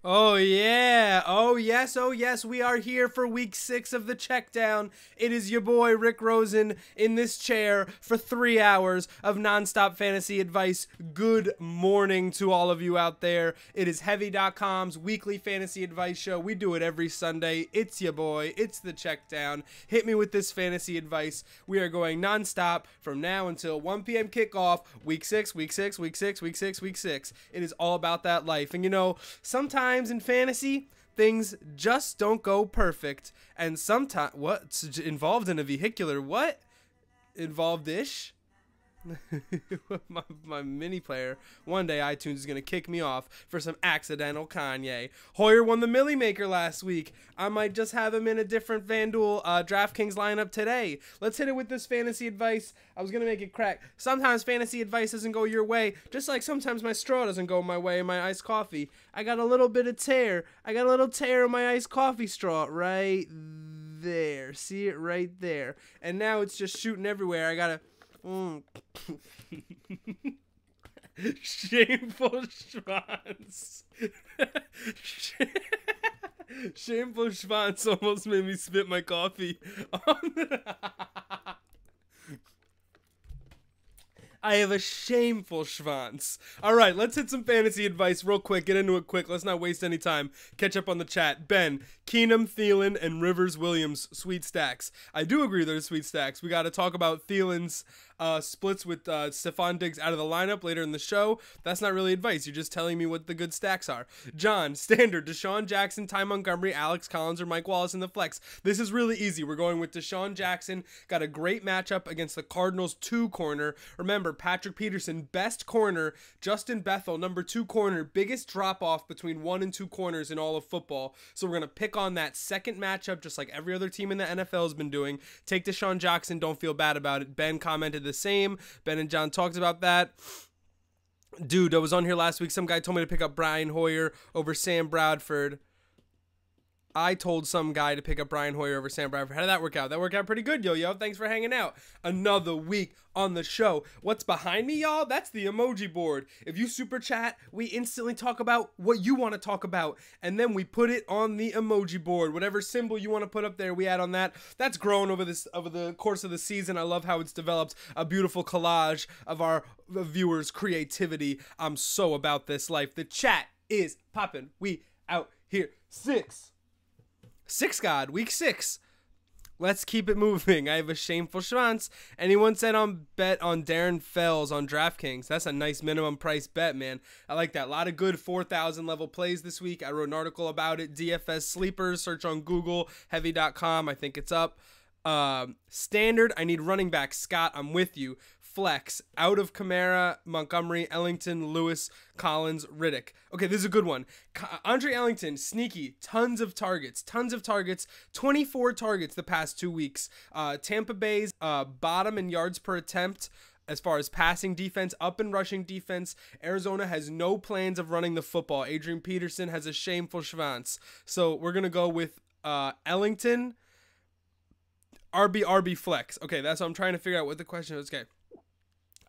Oh yeah, oh yes, we are here for week 6 of the Checkdown. It is your boy Rick Rosen in this chair for 3 hours of nonstop fantasy advice. Good morning to all of you out there. It is Heavy.com's weekly fantasy advice show. We do it every Sunday. It's your boy, it's the Checkdown. Hit me with this fantasy advice. We are going nonstop from now until 1 p.m. kickoff, week 6, week 6, week 6, week 6, week 6. It is all about that life. And you know, sometimes in fantasy, things just don't go perfect. And sometimes, what's involved in a vehicular? What? Involved-ish? my mini player. One day iTunes is going to kick me off for some accidental Kanye. Hoyer won the Millie Maker last week. I might just have him in a different FanDuel DraftKings lineup today. Let's hit it with this fantasy advice. I was going to make it crack. Sometimes fantasy advice doesn't go your way, just like sometimes my straw doesn't go my way in my iced coffee. I got a little bit of tear. I got a little tear in my iced coffee straw right there. See it right there. And now it's just shooting everywhere. I got to... Shameful Schwanz. Shameful Schwanz almost made me spit my coffee on I have a shameful schwanz. All right, let's hit some fantasy advice real quick. Get into it quick. Let's not waste any time. Catch up on the chat. Ben, Keenum, Thielen, and Rivers Williams, sweet stacks. I do agree they're sweet stacks. We got to talk about Thielen's splits with Stephon Diggs out of the lineup later in the show. That's not really advice. You're just telling me what the good stacks are. John, standard, Deshaun Jackson, Ty Montgomery, Alex Collins, or Mike Wallace in the flex. This is really easy. We're going with Deshaun Jackson. Got a great matchup against the Cardinals 2 corner. Remember, Patrick Peterson, best corner. Justin Bethel, number 2 corner. Biggest drop-off between 1 and 2 corners in all of football. So we're going to pick on that second matchup just like every other team in the NFL has been doing. Take Deshaun Jackson. Don't feel bad about it. Ben commented the same. Ben and John talked about that. Dude, I was on here last week. Some guy told me to pick up Brian Hoyer over Sam Bradford. I told some guy to pick up Brian Hoyer over Sam Bradford. How did that work out? That worked out pretty good, yo. Thanks for hanging out. Another week on the show. What's behind me, y'all? That's the emoji board. If you super chat, we instantly talk about what you want to talk about, and then we put it on the emoji board. Whatever symbol you want to put up there, we add on that. That's grown over the course of the season. I love how it's developed a beautiful collage of our viewers' creativity. I'm so about this life. The chat is popping. We out here. 6 God, week 6. Let's keep it moving. I have a shameful schwanz. Anyone said on bet on Darren Fells on DraftKings? That's a nice minimum price bet, man. I like that. A lot of good 4,000 level plays this week. I wrote an article about it. DFS sleepers. Search on Google. Heavy.com. I think it's up. Standard. I need running back. Scott, I'm with you. Flex, out of Kamara, Montgomery, Ellington, Lewis, Collins, Riddick. Okay, this is a good one. Andre Ellington, sneaky, tons of targets, 24 targets the past 2 weeks. Tampa Bay's bottom in yards per attempt as far as passing defense, up and rushing defense. Arizona has no plans of running the football. Adrian Peterson has a shameful schwanz. So we're going to go with Ellington, RB flex. Okay, that's what I'm trying to figure out what the question is. Okay.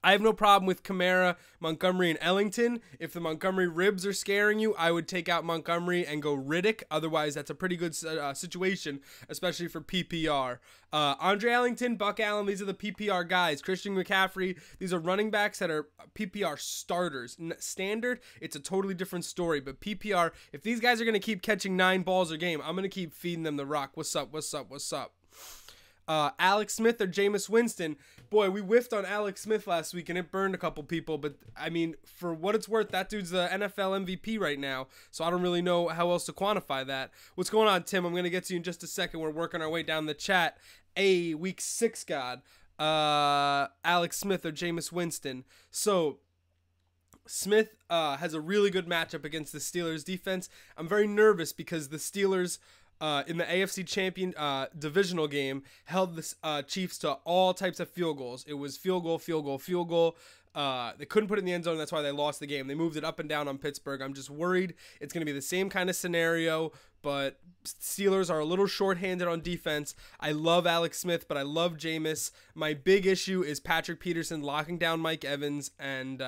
I have no problem with Kamara, Montgomery, and Ellington. If the Montgomery ribs are scaring you, I would take out Montgomery and go Riddick. Otherwise, that's a pretty good situation, especially for PPR. Andre Ellington, Buck Allen, these are the PPR guys. Christian McCaffrey, these are running backs that are PPR starters. Standard, it's a totally different story. But PPR, if these guys are going to keep catching 9 balls a game, I'm going to keep feeding them the rock. What's up? Alex Smith or Jameis Winston. Boy, we whiffed on Alex Smith last week and it burned a couple people, but I mean, for what it's worth, that dude's the NFL MVP right now, so I don't really know how else to quantify that. What's going on, Tim? I'm going to get to you in just a second. We're working our way down the chat. Week 6 God. Alex Smith or Jameis Winston. So Smith has a really good matchup against the Steelers defense. I'm very nervous because the Steelers in the AFC champion divisional game held the Chiefs to all types of field goals. It was field goal. They couldn't put it in the end zone. That's why they lost the game. They moved it up and down on Pittsburgh. I'm just worried it's going to be the same kind of scenario, but Steelers are a little shorthanded on defense. I love Alex Smith, but I love Jameis. My big issue is Patrick Peterson locking down Mike Evans and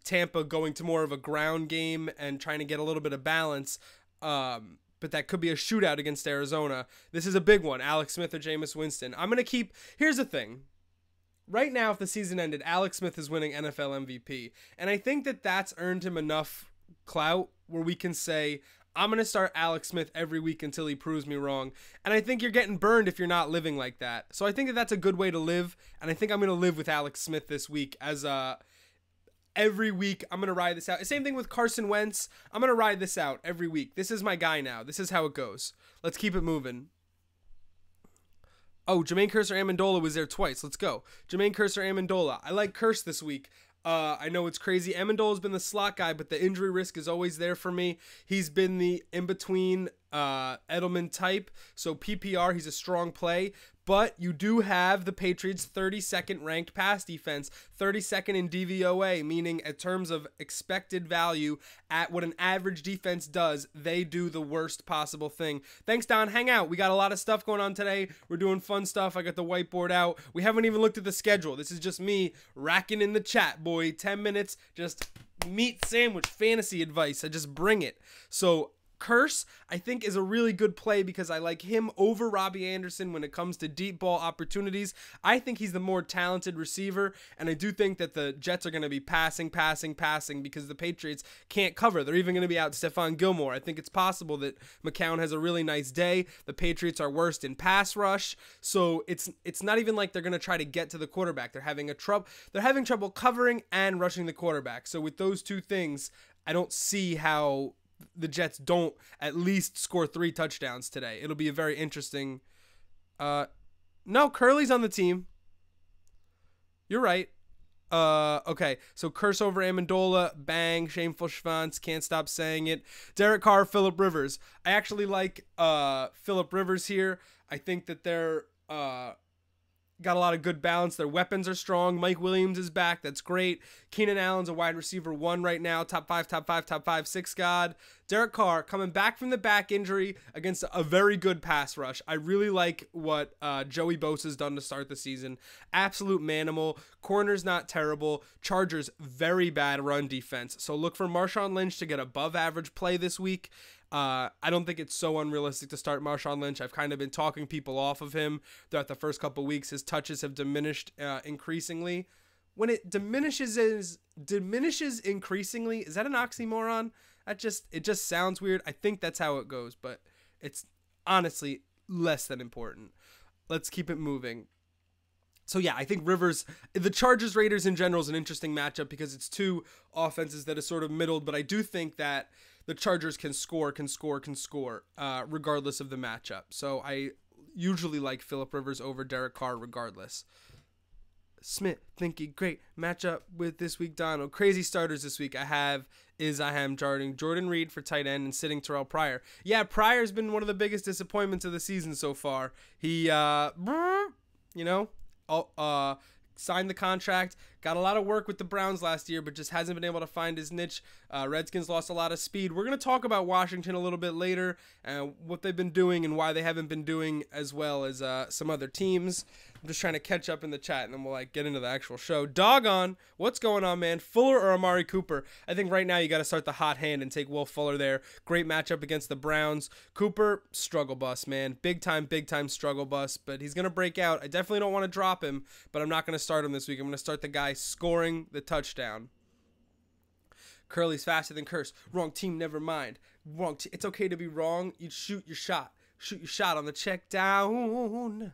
Tampa going to more of a ground game and trying to get a little bit of balance. But that could be a shootout against Arizona. This is a big one. Alex Smith or Jameis Winston. I'm going to keep... Here's the thing. Right now, if the season ended, Alex Smith is winning NFL MVP. And I think that that's earned him enough clout where we can say, I'm going to start Alex Smith every week until he proves me wrong. And I think you're getting burned if you're not living like that. So I think that that's a good way to live. And I think I'm going to live with Alex Smith this week as every week. I'm going to ride this out. Same thing with Carson Wentz. I'm going to ride this out every week. This is my guy now. This is how it goes. Let's keep it moving. Oh, Jermaine Kearse or Amendola was there twice. Let's go. Jermaine Kearse or Amendola. I like Kearse this week. I know it's crazy. Amendola's been the slot guy, but the injury risk is always there for me. He's been the in-between Edelman type. So PPR, he's a strong play. But you do have the Patriots' 32nd ranked pass defense, 32nd in DVOA, meaning in terms of expected value at what an average defense does, they do the worst possible thing. Thanks, Don. Hang out. We got a lot of stuff going on today. We're doing fun stuff. I got the whiteboard out. We haven't even looked at the schedule. This is just me racking in the chat, boy. 10 minutes, just meat sandwich fantasy advice. I just bring it. So Kearse, I think, is a really good play because I like him over Robbie Anderson when it comes to deep ball opportunities. I think he's the more talented receiver, and I do think that the Jets are going to be passing because the Patriots can't cover. They're even going to be out Stephon Gilmore. I think it's possible that McCown has a really nice day. The Patriots are worst in pass rush, so it's not even like they're going to try to get to the quarterback. They're having trouble covering and rushing the quarterback. So with those two things, I don't see how the Jets don't at least score 3 touchdowns today. It'll be a very interesting. No, Curly's on the team. You're right. Okay, so Kearse over Amendola, bang, shameful Schwanz, can't stop saying it. Derek Carr, Phillip Rivers. I actually like Phillip Rivers here. I think that they're got a lot of good balance. Their weapons are strong. Mike Williams is back. That's great. Keenan Allen's a wide receiver 1 right now. Top 5, 6 god. Derek Carr coming back from the back injury against a very good pass rush. I really like what Joey Bosa's done to start the season. Absolute manimal. Corner's not terrible. Chargers, very bad run defense. So look for Marshawn Lynch to get above average play this week. I don't think it's so unrealistic to start Marshawn Lynch. I've kind of been talking people off of him throughout the first couple weeks. His touches have diminished increasingly. When it diminishes increasingly, is that an oxymoron? It just sounds weird. I think that's how it goes, but it's honestly less than important. Let's keep it moving. So yeah, I think Rivers, the Chargers Raiders in general is an interesting matchup because it's two offenses that are sort of middled, but I do think that the Chargers can score, regardless of the matchup. So I usually like Phillip Rivers over Derek Carr regardless. Smith, thinking great matchup with this week, Donald. Crazy starters this week I am Jordan Reed for tight end and sitting Terrell Pryor. Yeah, Pryor's been one of the biggest disappointments of the season so far. He, signed the contract, got a lot of work with the Browns last year, but just hasn't been able to find his niche. Redskins lost a lot of speed. We're going to talk about Washington a little bit later and what they've been doing and why they haven't been doing as well as some other teams. I'm just trying to catch up in the chat, and then we'll get into the actual show. Doggone, what's going on, man? Fuller or Amari Cooper? I think right now you got to start the hot hand and take Will Fuller there. Great matchup against the Browns. Cooper, struggle bus, man. Big time struggle bus, but he's going to break out. I definitely don't want to drop him, but I'm not going to start him this week. I'm going to start the guy scoring the touchdown. Curly's faster than Kearse. Wrong team, never mind. It's okay to be wrong. You shoot your shot. Shoot your shot on the check down.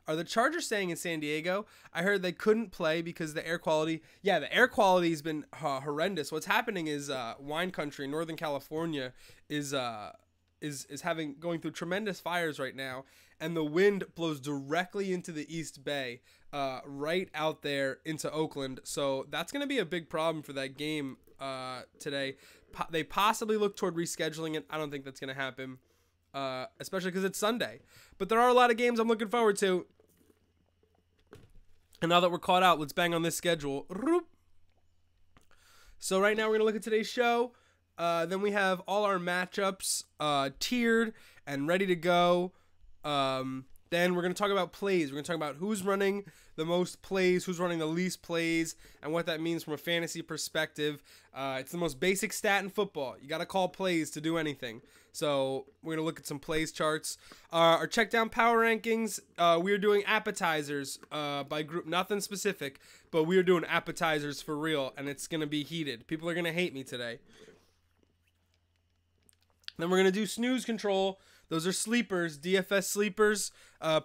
Are the Chargers staying in San Diego? I heard they couldn't play because the air quality. Yeah, the air quality has been horrendous. What's happening is wine country, Northern California, is going through tremendous fires right now, and the wind blows directly into the East Bay, right out there into Oakland. So that's going to be a big problem for that game today. They possibly look toward rescheduling it. I don't think that's going to happen. Especially because it's Sunday. But there are a lot of games I'm looking forward to. And now that we're caught out, let's bang on this schedule. So right now we're going to look at today's show. Then we have all our matchups tiered and ready to go. Then we're going to talk about plays. We're going to talk about who's running the most plays, who's running the least plays, and what that means from a fantasy perspective. It's the most basic stat in football. You got to call plays to do anything. So we're going to look at some plays charts. Our Checkdown power rankings, we are doing appetizers by group. Nothing specific, but we are doing appetizers for real, and it's going to be heated. People are going to hate me today. Then we're going to do Snooze Control. Those are sleepers, DFS sleepers,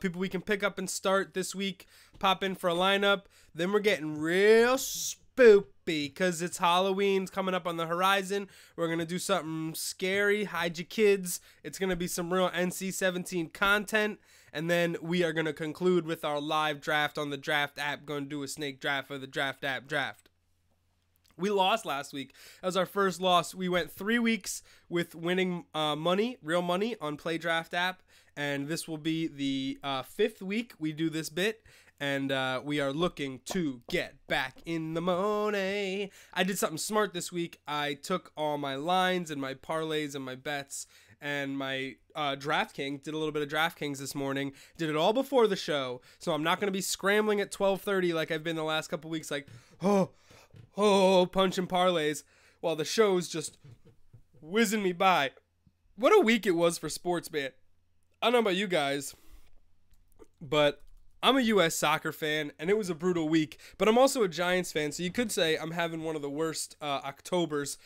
people we can pick up and start this week, pop in for a lineup. Then we're getting real spoopy because it's Halloween's coming up on the horizon. We're going to do something scary, hide your kids. It's going to be some real NC-17 content. And then we are going to conclude with our live draft on the draft app, going to do a snake draft for the draft app draft. We lost last week. That was our first loss. We went 3 weeks with winning money, real money on Play Draft app, and this will be the 5th week we do this bit, and we are looking to get back in the money. I did something smart this week. I took all my lines and my parlays and my bets and my DraftKings, did a little bit of DraftKings this morning, did it all before the show, so I'm not going to be scrambling at 12:30 like I've been the last couple weeks, like, punching parlays while the show's just whizzing me by. What a week it was for sports, man. I don't know about you guys, but I'm a U.S. soccer fan, and it was a brutal week. But I'm also a Giants fan, so you could say I'm having one of the worst Octobers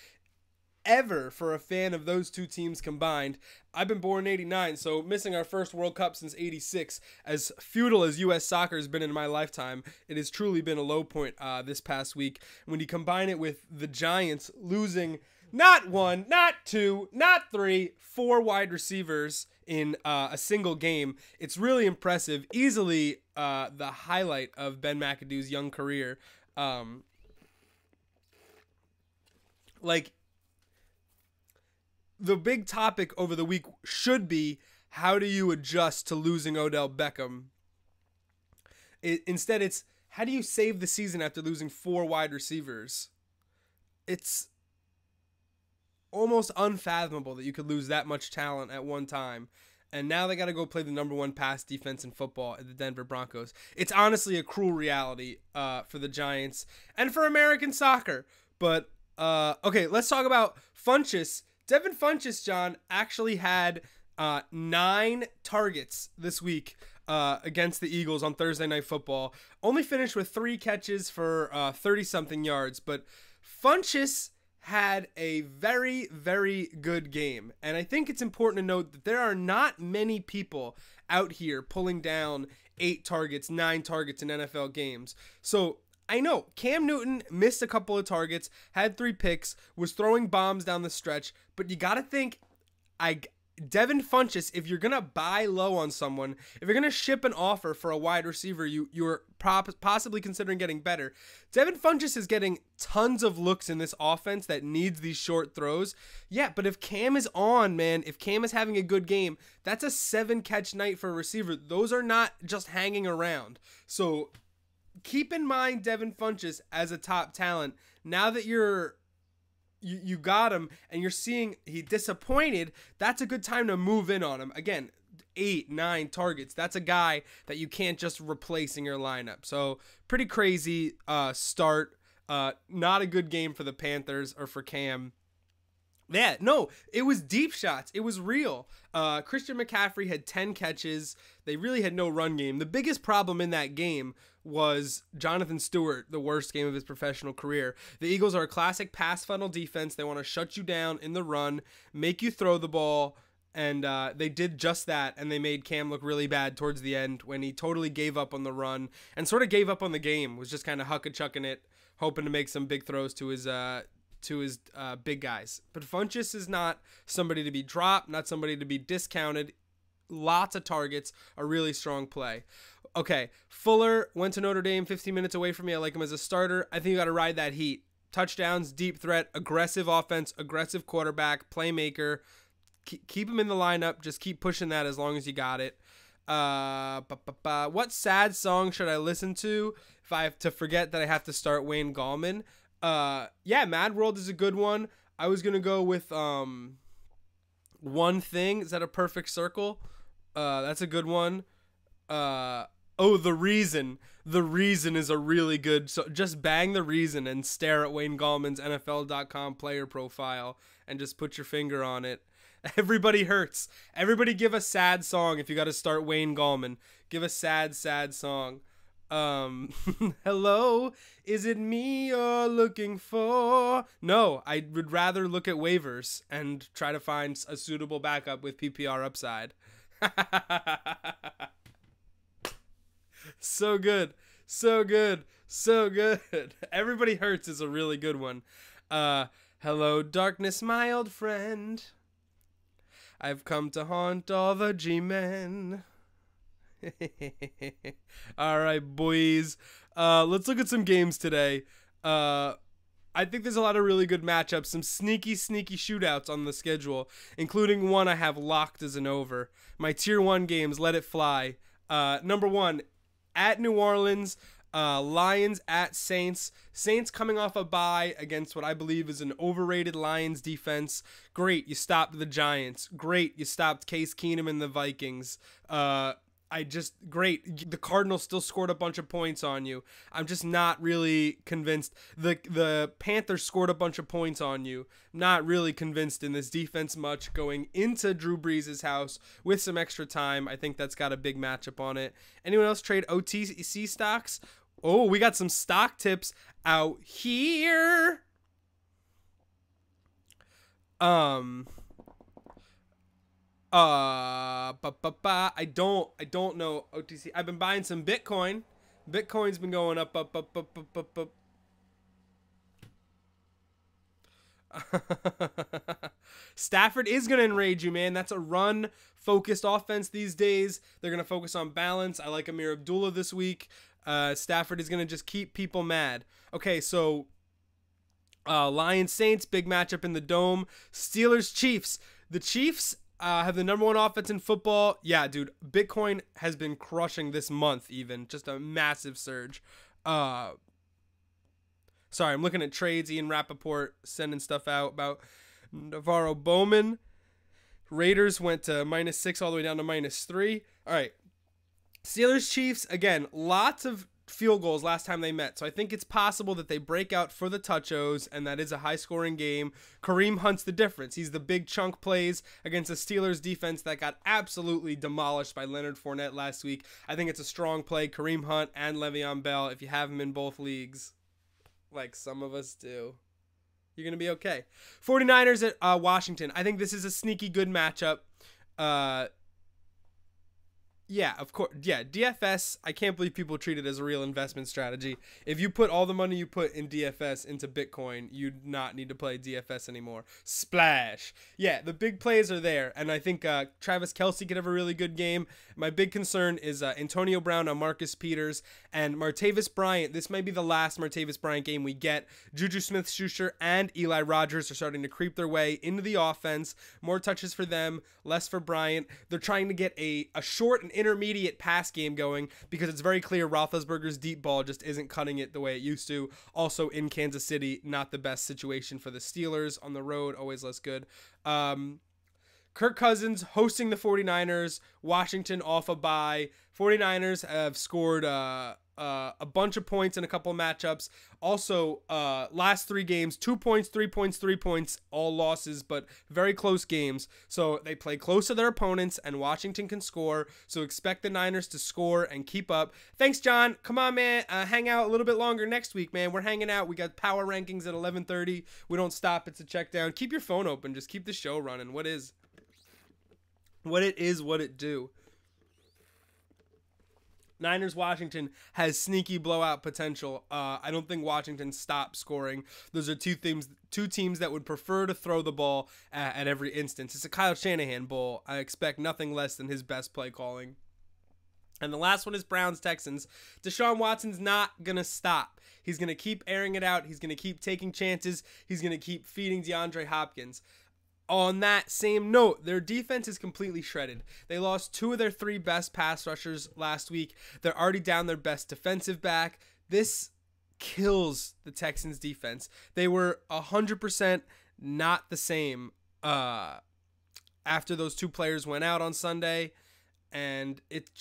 ever for a fan of those two teams combined. I've been born in 89, so missing our first World Cup since 86. As futile as U.S. soccer has been in my lifetime, it has truly been a low point this past week. When you combine it with the Giants losing not 1, not 2, not 3, 4 wide receivers in a single game, it's really impressive. Easily the highlight of Ben McAdoo's young career. The big topic over the week should be, how do you adjust to losing Odell Beckham? Instead, it's, how do you save the season after losing 4 wide receivers? It's almost unfathomable that you could lose that much talent at one time. And now they got to go play the #1 pass defense in football at the Denver Broncos. It's honestly a cruel reality for the Giants and for American soccer. But, okay, let's talk about Funchess. Devin Funchess, John, actually had 9 targets this week against the Eagles on Thursday Night Football. Only finished with 3 catches for 30-something yards. But Funchess had a very, very good game. And I think it's important to note that there are not many people out here pulling down 8 targets, 9 targets in NFL games. So I know Cam Newton missed a couple of targets, had 3 picks, was throwing bombs down the stretch, but you got to think, Devin Funchess, if you're going to buy low on someone, if you're going to ship an offer for a wide receiver you're possibly considering getting better, Devin Funchess is getting tons of looks in this offense that needs these short throws. Yeah, but if Cam is on, man, if Cam is having a good game, that's a 7-catch night for a receiver. Those are not just hanging around. So keep in mind Devin Funchess as a top talent. Now that you got him and you're seeing he disappointed, that's a good time to move in on him. Again, 8, 9 targets. That's a guy that you can't just replace in your lineup. So pretty crazy start. Not a good game for the Panthers or for Cam. Yeah, no, it was deep shots. It was real. Christian McCaffrey had 10 catches. They really had no run game. The biggest problem in that game was Jonathan Stewart, the worst game of his professional career. The Eagles are a classic pass funnel defense. They want to shut you down in the run, make you throw the ball, and they did just that, and they made Cam look really bad towards the end when he totally gave up on the run and sort of gave up on the game, was just kind of hucka-chucking it, hoping to make some big throws to his big guys. But Funchess is not somebody to be dropped, not somebody to be discounted. Lots of targets, a really strong play. Okay, Fuller went to Notre Dame, 15 minutes away from me. I like him as a starter. I think you got to ride that heat. Touchdowns, deep threat, aggressive offense, aggressive quarterback, playmaker. Keep him in the lineup. Just keep pushing that as long as you got it. What sad song should I listen to if I have to forget that I have to start Wayne Gallman? Yeah, Mad World is a good one. I was going to go with One Thing. Is that a Perfect Circle? That's a good one. Oh, The Reason. The Reason is a really good. So just bang The Reason and stare at Wayne Gallman's NFL.com player profile and just put your finger on it. Everybody hurts. Everybody give a sad song if you got to start Wayne Gallman. Give a sad, sad song. Hello, is it me you're looking for? No, I would rather look at waivers and try to find a suitable backup with PPR upside. So good. So good. So good. Everybody Hurts is a really good one. Hello, darkness, my old friend. I've come to haunt all the G-men. All right, boys. Let's look at some games today. I think there's a lot of really good matchups. Some sneaky shootouts on the schedule, including one I have locked as an over. My tier 1 games, let it fly. Number 1, at New Orleans, Lions at Saints. Saints coming off a bye against what I believe is an overrated Lions defense. Great, you stopped the Giants. Great, you stopped Case Keenum and the Vikings. Great. The Cardinals still scored a bunch of points on you. I'm just not really convinced. The Panthers scored a bunch of points on you. Not really convinced in this defense much going into Drew Brees' house with some extra time. I think that's got a big matchup on it. Anyone else trade OTC stocks? Oh, we got some stock tips out here. I don't know OTC. I've been buying some Bitcoin. Bitcoin's been going up. Stafford is going to enrage you, man. That's a run-focused offense these days. They're going to focus on balance. I like Amir Abdullah this week. Stafford is going to just keep people mad. Okay, so Lions Saints, big matchup in the Dome. Steelers Chiefs. The Chiefs have the number 1 offense in football. Yeah, dude, Bitcoin has been crushing this month even. Just a massive surge. Sorry, I'm looking at trades. Ian Rappaport sending stuff out about Navarro Bowman. Raiders went to -6 all the way down to -3. All right. Steelers Chiefs, again, lots of field goals last time they met. So I think it's possible that they break out for the touchos, and that is a high-scoring game. Kareem Hunt's the difference. He's the big chunk plays against a Steelers defense that got absolutely demolished by Leonard Fournette last week. I think it's a strong play. Kareem Hunt and Le'Veon Bell, if you have them in both leagues, like some of us do, you're going to be okay. 49ers at Washington. I think this is a sneaky good matchup. Yeah, of course. Yeah, DFS, I can't believe people treat it as a real investment strategy. If you put all the money you put in DFS into Bitcoin, you'd not need to play DFS anymore. Splash. Yeah, the big plays are there, and I think Travis Kelce could have a really good game. My big concern is Antonio Brown on Marcus Peters and Martavis Bryant. This might be the last Martavis Bryant game we get. Juju Smith-Schuster and Eli Rogers are starting to creep their way into the offense. More touches for them, less for Bryant. They're trying to get a short and intermediate pass game going because it's very clear Roethlisberger's deep ball just isn't cutting it the way it used to. Also in Kansas City, not the best situation for the Steelers on the road, always less good. Kirk Cousins hosting the 49ers, Washington off a bye. 49ers have scored a bunch of points in a couple of matchups. Also, last 3 games, 2 points, 3 points, 3 points, all losses, but very close games. So they play close to their opponents, and Washington can score. So expect the Niners to score and keep up. Thanks, John. Come on, man. Hang out a little bit longer next week, man. We're hanging out. We got power rankings at 11:30. We don't stop. It's a check down. Keep your phone open. Just keep the show running. What it is, what it do. Niners Washington has sneaky blowout potential. I don't think Washington stops scoring. Those are two teams that would prefer to throw the ball at every instance. It's a Kyle Shanahan bowl. I expect nothing less than his best play calling. And the last one is Browns Texans. Deshaun Watson's not going to stop. He's going to keep airing it out. He's going to keep taking chances. He's going to keep feeding DeAndre Hopkins. On that same note, their defense is completely shredded. They lost 2 of their 3 best pass rushers last week. They're already down their best defensive back. This kills the Texans defense. They were 100% not the same after those 2 players went out on Sunday, and it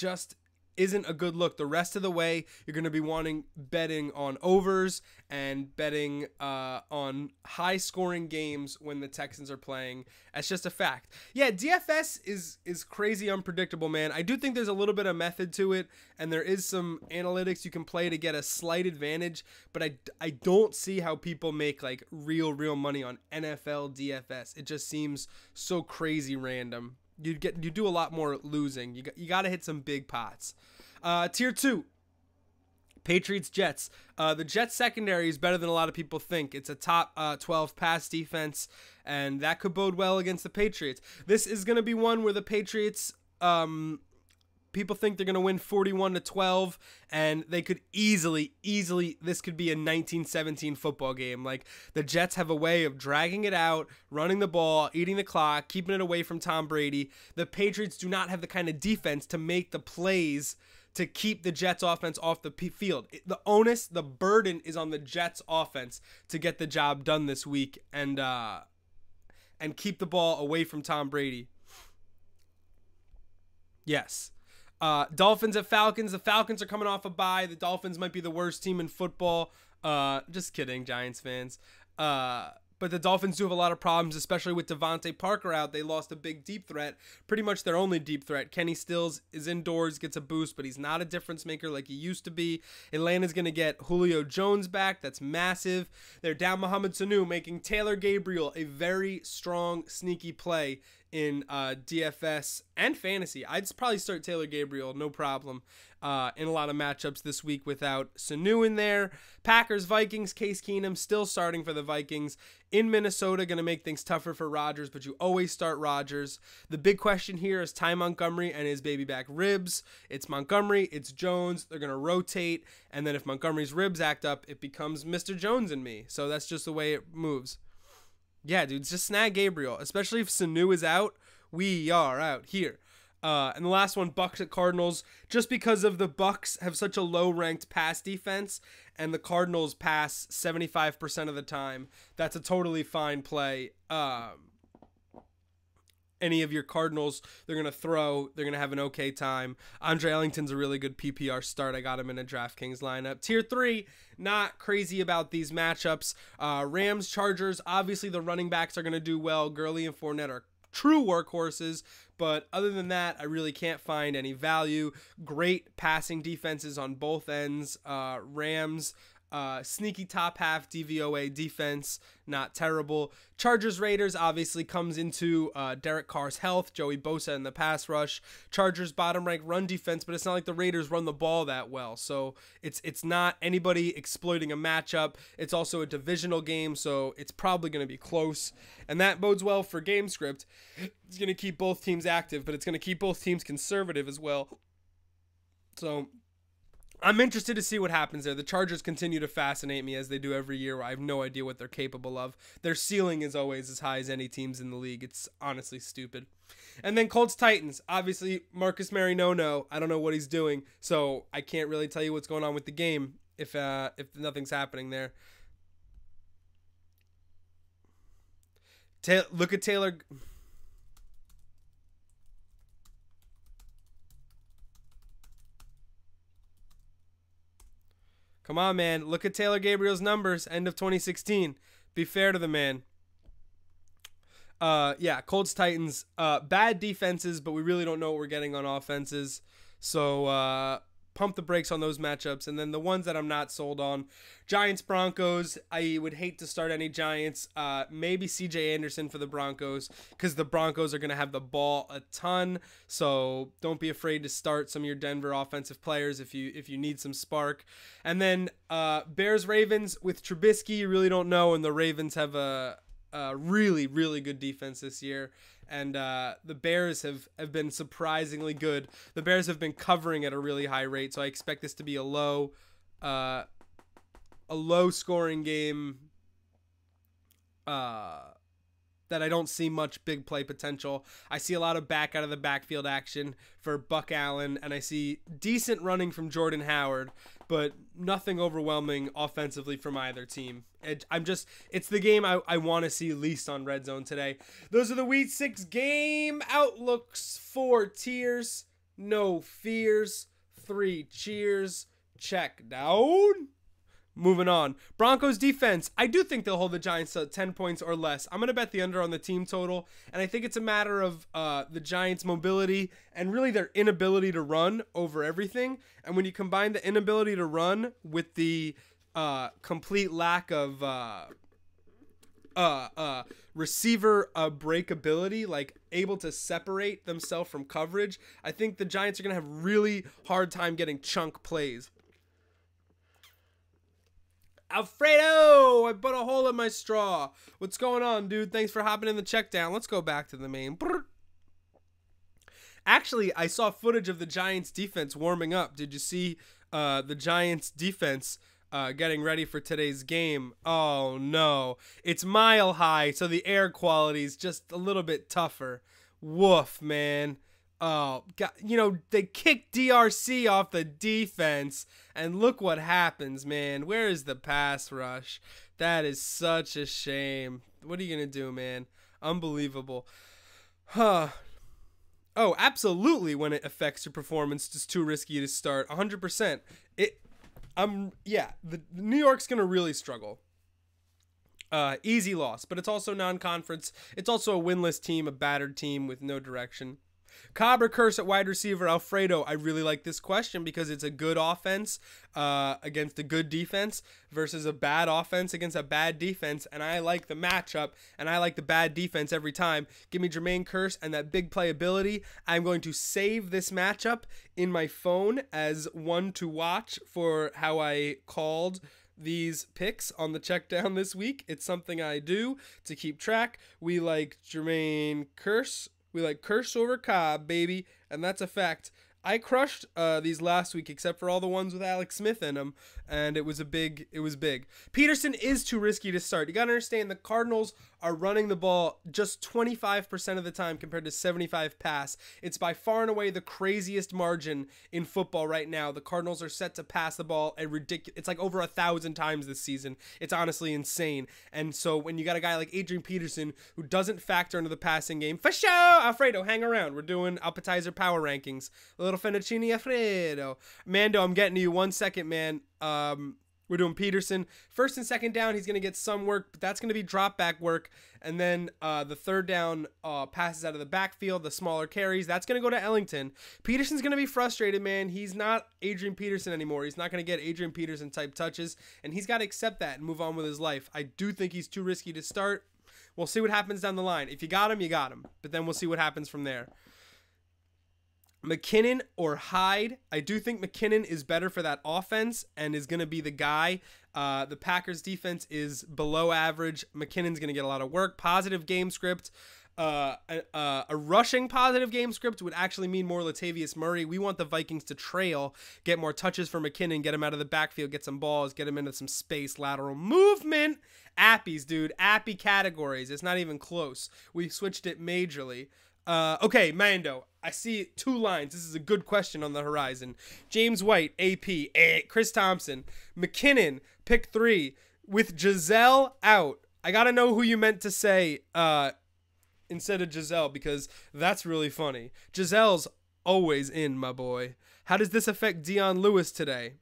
isn't a good look. The rest of the way, you're going to be wanting betting on overs and betting on high-scoring games when the Texans are playing. That's just a fact. Yeah, DFS is crazy unpredictable, man. I do think there's a little bit of method to it, and there is some analytics you can play to get a slight advantage, but I don't see how people make like real money on NFL DFS. It just seems so crazy random. You do a lot more losing. You got to hit some big pots. Tier 2, Patriots Jets. The Jets secondary is better than a lot of people think. It's a top 12 pass defense, and that could bode well against the Patriots. This is going to be one where the Patriots, people think they're going to win 41-12, and they could easily, this could be a 1917 football game. Like, the Jets have a way of dragging it out, running the ball, eating the clock, keeping it away from Tom Brady. The Patriots do not have the kind of defense to make the plays to keep the Jets offense off the field. The onus, the burden is on the Jets offense to get the job done this week and keep the ball away from Tom Brady. Yes. Dolphins at Falcons. The Falcons are coming off a bye. The Dolphins might be the worst team in football. Just kidding, Giants fans. But the Dolphins do have a lot of problems, especially with Devontae Parker out. They lost a big deep threat, pretty much their only deep threat. Kenny Stills is indoors, gets a boost, but he's not a difference maker like he used to be. Atlanta's going to get Julio Jones back. That's massive. They're down Mohamed Sanu, making Taylor Gabriel a very strong, sneaky play in DFS and fantasy. I'd probably start Taylor Gabriel, no problem, in a lot of matchups this week without Sanu in there. Packers, Vikings, Case Keenum still starting for the Vikings. In Minnesota, going to make things tougher for Rodgers, but you always start Rodgers. The big question here is Ty Montgomery and his baby back ribs. It's Montgomery, it's Jones. They're going to rotate, and then if Montgomery's ribs act up, it becomes Mr. Jones and me. So that's just the way it moves. Yeah, dude, just snag Gabriel, especially if Sanu is out. We are out here. And the last one, Bucks at Cardinals, just because of the Bucks have such a low-ranked pass defense, and the Cardinals pass 75% of the time. That's a totally fine play. Any of your Cardinals, they're going to throw. They're going to have an okay time. Andre Ellington's a really good PPR start. I got him in a DraftKings lineup. Tier 3, not crazy about these matchups. Rams, Chargers, obviously the running backs are going to do well. Gurley and Fournette are true workhorses, but other than that, I really can't find any value. Great passing defenses on both ends. Rams, sneaky top half DVOA defense, not terrible. Chargers, Raiders obviously comes into Derek Carr's health, Joey Bosa in the pass rush. Chargers bottom ranked run defense, but it's not like the Raiders run the ball that well, so it's not anybody exploiting a matchup. It's also a divisional game, so it's probably going to be close, and that bodes well for game script. It's going to keep both teams active, but it's going to keep both teams conservative as well. So I'm interested to see what happens there. The Chargers continue to fascinate me as they do every year. I have no idea what they're capable of. Their ceiling is always as high as any teams in the league. It's honestly stupid. And then Colts Titans. Obviously, Marcus Mariota, I don't know what he's doing, so I can't really tell you what's going on with the game if nothing's happening there. Look at Taylor. Come on, man. Look at Taylor Gabriel's numbers. End of 2016. Be fair to the man. Yeah, Colts, Titans. Bad defenses, but we really don't know what we're getting on offenses. So pump the brakes on those matchups. And then the ones that I'm not sold on. Giants, Broncos. I would hate to start any Giants. Maybe CJ Anderson for the Broncos, because the Broncos are going to have the ball a ton. So don't be afraid to start some of your Denver offensive players if you need some spark. And then Bears, Ravens with Trubisky. You really don't know, and the Ravens have a really good defense this year. And the Bears have been surprisingly good. The Bears have been covering at a really high rate, so I expect this to be a low scoring game that I don't see much big play potential. I see a lot of back out of the backfield action for Buck Allen, and I see decent running from Jordan Howard, but nothing overwhelming offensively from either team. It's the game I want to see least on Red Zone today. Those are the Week 6 game outlooks for tiers. No fears. 3. Cheers. Check down. Moving on. Broncos defense. I do think they'll hold the Giants to 10 points or less. I'm going to bet the under on the team total. And I think it's a matter of the Giants' mobility and really their inability to run over everything. And when you combine the inability to run with the complete lack of receiver breakability, like able to separate themselves from coverage, I think the Giants are going to have really hard time getting chunk plays. Alfredo, I put a hole in my straw. What's going on, dude? Thanks for hopping in the check down. Let's go back to the main. Actually, I saw footage of the Giants defense warming up. Did you see the Giants defense getting ready for today's game? Oh no, it's mile high, so the air quality is just a little bit tougher. Woof, man. Oh, God, you know, they kicked DRC off the defense, and look what happens, man. Where is the pass rush? That is such a shame. What are you going to do, man? Unbelievable. Huh. Oh, absolutely, when it affects your performance, it's too risky to start. 100%. Yeah, the New York's going to really struggle. Easy loss, but it's also non-conference. It's also a winless team, a battered team with no direction. Cobb or Kearse at wide receiver. Alfredo, I really like this question because it's a good offense against a good defense versus a bad offense against a bad defense, and I like the matchup, and I like the bad defense every time. Give me Jermaine Kearse and that big playability. I'm going to save this matchup in my phone as one to watch for how I called these picks on the check down this week. It's something I do to keep track. We like Jermaine Kearse. We like Kearse over Cobb, baby, and that's a fact. I crushed these last week, except for all the ones with Alex Smith in them, and it was big. Peterson is too risky to start. You got to understand the Cardinals are running the ball just 25% of the time compared to 75 pass. It's by far and away the craziest margin in football right now. The Cardinals are set to pass the ball a ridiculous. It's like over 1,000 times this season. It's honestly insane. And so when you got a guy like Adrian Peterson who doesn't factor into the passing game, for sure, Alfredo, hang around. We're doing appetizer power rankings. A little fettuccine Alfredo. Mando, I'm getting to you 1 second, man. We're doing Peterson. First and second down, he's going to get some work, but that's going to be drop back work. And then the third down passes out of the backfield, the smaller carries. That's going to go to Ellington. Peterson's going to be frustrated, man. He's not Adrian Peterson anymore. He's not going to get Adrian Peterson type touches, and he's got to accept that and move on with his life. I do think he's too risky to start. We'll see what happens down the line. If you got him, you got him. But then we'll see what happens from there. McKinnon or Hyde. I do think McKinnon is better for that offense and is going to be the guy. The Packers defense is below average. McKinnon's going to get a lot of work. Positive game script. A rushing positive game script would actually mean more Latavius Murray. We want the Vikings to trail, get more touches for McKinnon, get him out of the backfield, get some balls, get him into some space, lateral movement. Appies, dude. Appy categories. It's not even close. We switched it majorly. Okay, Mando, I see 2 lines. This is a good question on the horizon. James White, AP, Chris Thompson, McKinnon, pick 3, with Giselle out. I got to know who you meant to say instead of Giselle, because that's really funny. Giselle's always in, my boy. How does this affect Dion Lewis today?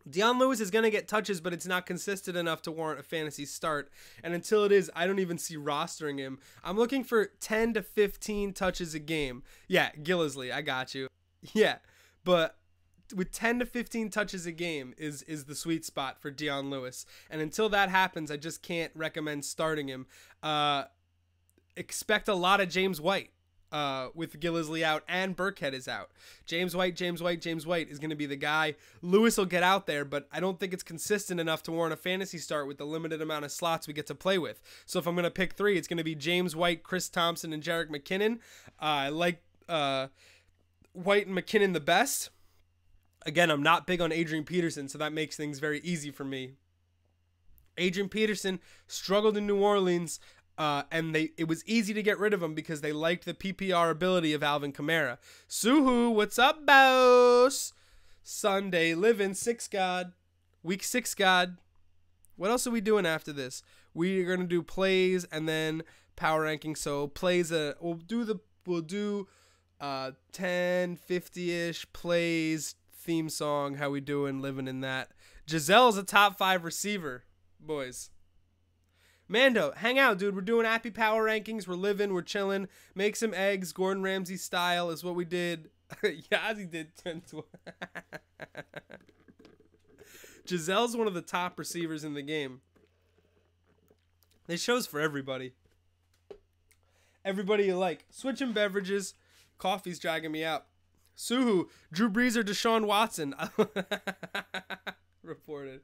Dion Lewis is going to get touches, but it's not consistent enough to warrant a fantasy start. And until it is, I don't even see rostering him. I'm looking for 10 to 15 touches a game. Yeah, Gillisley, I got you. Yeah, but with 10 to 15 touches a game is the sweet spot for Dion Lewis. And until that happens, I just can't recommend starting him. Expect a lot of James White. With Gillisley out and Burkhead is out. James White is going to be the guy. Lewis will get out there, but I don't think it's consistent enough to warrant a fantasy start with the limited amount of slots we get to play with. So if I'm going to pick 3, it's going to be James White, Chris Thompson, and Jerick McKinnon. I like White and McKinnon the best. Again, I'm not big on Adrian Peterson, so that makes things very easy for me. Adrian Peterson struggled in New Orleans. And it was easy to get rid of him because they liked the PPR ability of Alvin Kamara. Suhu, what's up, boss? Sunday living, 6 God. Week 6 God. What else are we doing after this? We're going to do plays and then power ranking. So plays, we'll do 1050-ish plays, theme song. How we doing? Living in that. Giselle's a top 5 receiver, boys. Mando, hang out, dude. We're doing Appy Power Rankings. We're living. We're chilling. Make some eggs. Gordon Ramsay style is what we did. Yazzie did 10-12. Giselle's one of the top receivers in the game. This show's for everybody. Everybody you like. Switching beverages. Coffee's dragging me out. Suhu, Drew Brees or Deshaun Watson? Reported.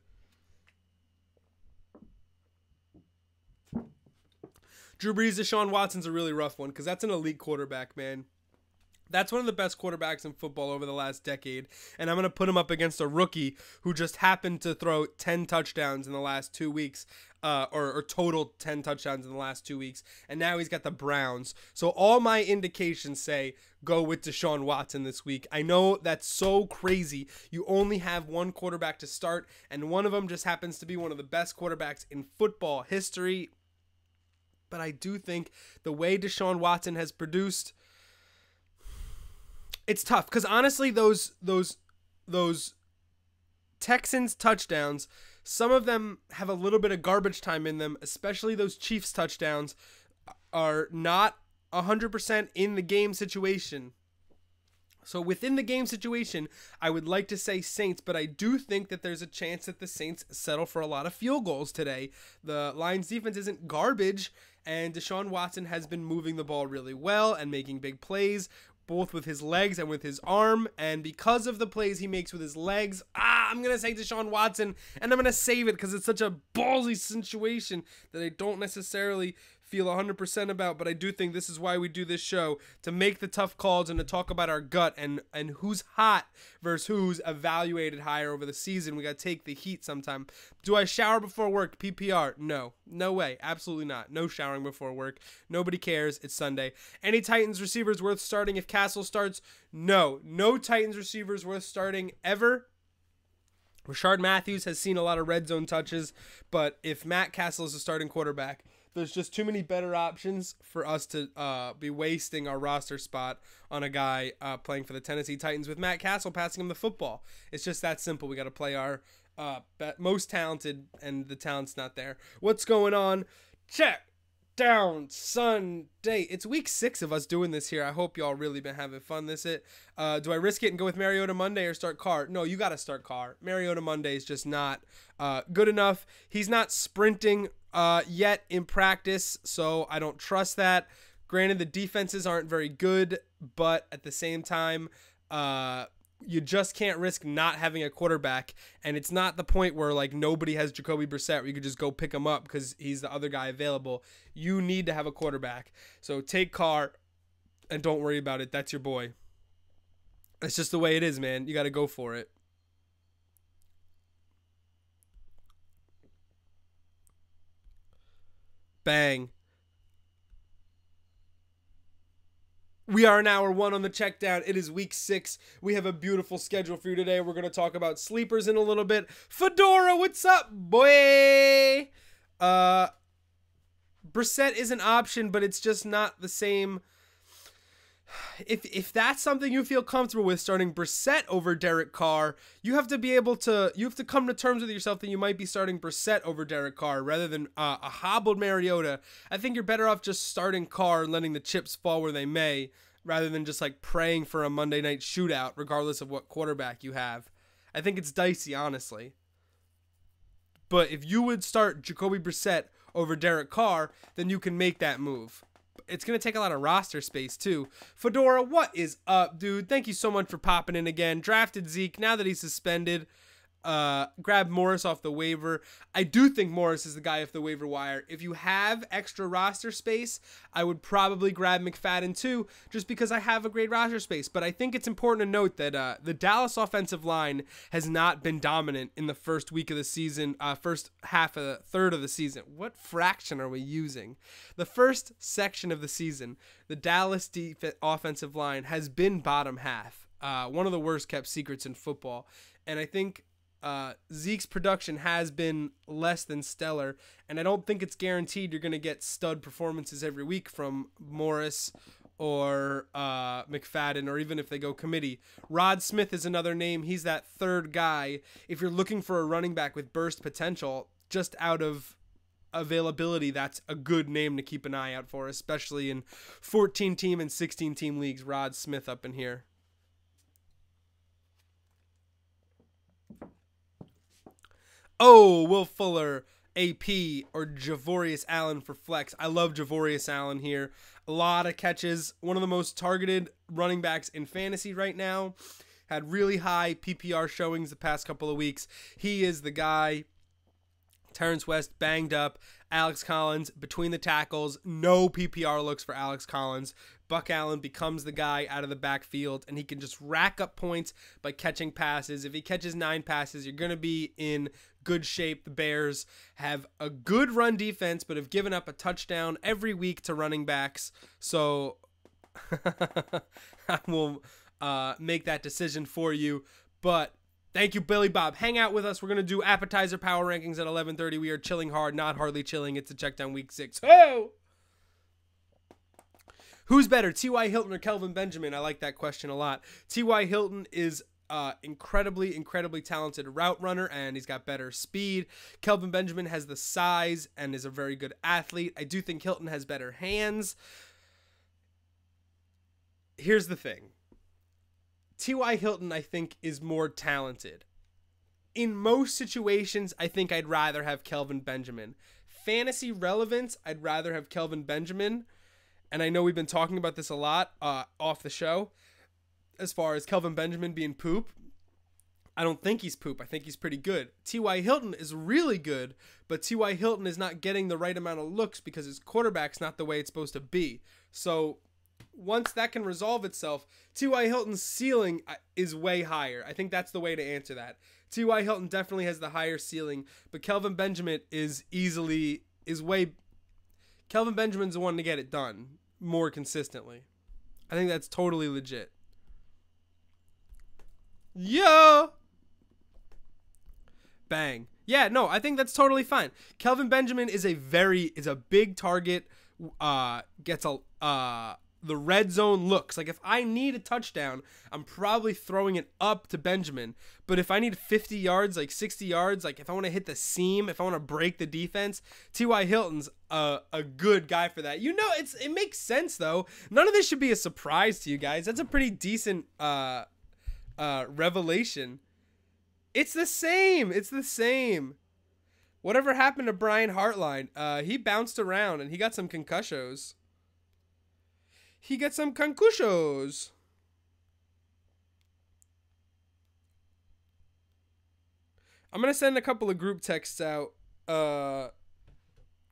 Drew Brees, Deshaun Watson's a really rough one because that's an elite quarterback, man. That's one of the best quarterbacks in football over the last decade, and I'm going to put him up against a rookie who just happened to throw 10 touchdowns in the last 2 weeks, or total 10 touchdowns in the last 2 weeks, and now he's got the Browns. So all my indications say go with Deshaun Watson this week. I know that's so crazy. You only have one quarterback to start, and one of them just happens to be one of the best quarterbacks in football history. But I do think the way Deshaun Watson has produced, it's tough because honestly, those Texans touchdowns, some of them have a little bit of garbage time in them, especially those Chiefs touchdowns are not 100% in the game situation. So within the game situation, I would like to say Saints, but I do think that there's a chance that the Saints settle for a lot of field goals today. The Lions defense isn't garbage, and Deshaun Watson has been moving the ball really well and making big plays, both with his legs and with his arm. And because of the plays he makes with his legs, I'm going to say Deshaun Watson, and I'm going to save it because it's such a ballsy situation that I don't necessarily feel 100% about, but I do think this is why we do this show, to make the tough calls and to talk about our gut and who's hot versus who's evaluated higher over the season. We got to take the heat sometime. Do I shower before work? PPR? No. No way. Absolutely not. No showering before work. Nobody cares. It's Sunday. Any Titans receivers worth starting if Castle starts? No. No Titans receivers worth starting ever. Rashard Matthews has seen a lot of red zone touches, but if Matt Castle is a starting quarterback, there's just too many better options for us to be wasting our roster spot on a guy playing for the Tennessee Titans with Matt Castle passing him the football. It's just that simple. We got to play our most talented, and the talent's not there. What's going on? Checkdown Sunday. It's week 6 of us doing this here. I hope y'all really been having fun this it. Do I risk it and go with Mariota Monday or start Carr? No, you got to start Carr. Mariota Monday is just not good enough. He's not sprinting yet in practice, so I don't trust that. Granted, the defenses aren't very good, but at the same time, you just can't risk not having a quarterback, and it's not the point where like nobody has Jacoby Brissett where you could just go pick him up because he's the other guy available. You need to have a quarterback, so take Carr and don't worry about it. That's your boy. It's just the way it is, man. You got to go for it. Bang. We are in hour 1 on the Checkdown. It is week 6. We have a beautiful schedule for you today. We're going to talk about sleepers in a little bit. Fedora, what's up, boy? Brissett is an option, but it's just not the same. If that's something you feel comfortable with, starting Brissett over Derek Carr, you have to come to terms with yourself that you might be starting Brissett over Derek Carr rather than a hobbled Mariota. I think you're better off just starting Carr and letting the chips fall where they may, rather than just like praying for a Monday night shootout, regardless of what quarterback you have. I think it's dicey, honestly. But if you would start Jacoby Brissett over Derek Carr, then you can make that move. It's going to take a lot of roster space, too. Fedora, what is up, dude? Thank you so much for popping in again. Drafted Zeke. Now that he's suspended, grab Morris off the waiver. I do think Morris is the guy off the waiver wire. If you have extra roster space, I would probably grab McFadden, too, just because I have a great roster space. But I think it's important to note that the Dallas offensive line has not been dominant in the first week of the season, first half of the third of the season. What fraction are we using? The first section of the season, the Dallas offensive line has been bottom half. One of the worst kept secrets in football. And I think Zeke's production has been less than stellar, and I don't think it's guaranteed you're going to get stud performances every week from Morris or McFadden, or even if they go committee. Rod Smith is another name. He's that third guy. If you're looking for a running back with burst potential, just out of availability, that's a good name to keep an eye out for, especially in 14-team and 16-team leagues. Rod Smith up in here. Oh, Will Fuller, AP, or Javorius Allen for flex. I love Javorius Allen here. A lot of catches. One of the most targeted running backs in fantasy right now. Had really high PPR showings the past couple of weeks. He is the guy. Terrence West banged up. Alex Collins between the tackles. No PPR looks for Alex Collins. Buck Allen becomes the guy out of the backfield, and he can just rack up points by catching passes. If he catches 9 passes, you're going to be in good shape. The Bears have a good run defense, but have given up a touchdown every week to running backs. So I will make that decision for you. But thank you, Billy Bob. Hang out with us. We're going to do appetizer power rankings at 11:30. We are chilling hard, not hardly chilling. It's a Checkdown week 6. Oh! Who's better, T.Y. Hilton or Kelvin Benjamin? I like that question a lot. T.Y. Hilton is incredibly talented route runner, and he's got better speed. Kelvin Benjamin has the size and is a very good athlete. I do think Hilton has better hands. Here's the thing. T.Y. Hilton, I think, is more talented. In most situations, I think I'd rather have Kelvin Benjamin. Fantasy relevance, I'd rather have Kelvin Benjamin. And I know we've been talking about this a lot off the show. As far as Kelvin Benjamin being poop, I don't think he's poop. I think he's pretty good. T.Y. Hilton is really good, but T.Y. Hilton is not getting the right amount of looks because his quarterback's not the way it's supposed to be. So once that can resolve itself, T.Y. Hilton's ceiling is way higher. I think that's the way to answer that. T.Y. Hilton definitely has the higher ceiling, but Kelvin Benjamin Kelvin Benjamin's the one to get it done more consistently. I think that's totally legit. Yeah. Bang. Yeah, no, I think that's totally fine. Kelvin Benjamin is a big target, gets the red zone looks. Like if I need a touchdown, I'm probably throwing it up to Benjamin. But if I need 50 yards, like 60 yards, like if I want to hit the seam, if I want to break the defense, T.Y. Hilton's a good guy for that. You know, it makes sense though. None of this should be a surprise to you guys. That's a pretty decent revelation. It's the same. It's the same. Whatever happened to Brian Hartline? He bounced around and he got some concussions. I'm going to send a couple of group texts out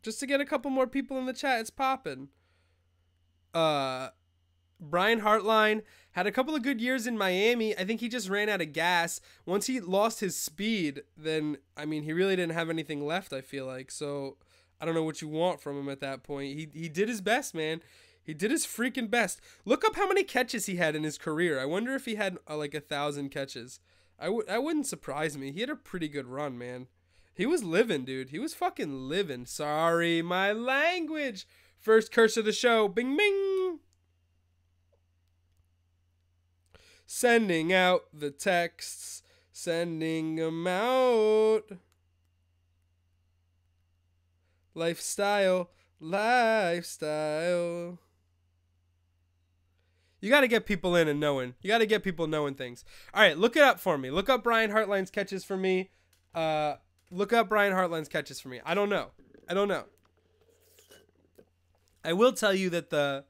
just to get a couple more people in the chat. It's popping. Brian Hartline had a couple of good years in Miami. I think he just ran out of gas. Once he lost his speed, then, I mean, he really didn't have anything left, I feel like. So I don't know what you want from him at that point. He did his best, man. He did his freaking best. Look up how many catches he had in his career. I wonder if he had like 1,000 catches. I wouldn't surprise me. He had a pretty good run, man. He was living, dude. He was fucking living. Sorry, my language. First curse of the show. Bing, bing. Sending out the texts. Sending them out. Lifestyle. You got to get people in and knowing. You got to get people knowing things. All right, look it up for me. Look up Brian Hartline's catches for me. I don't know. I will tell you that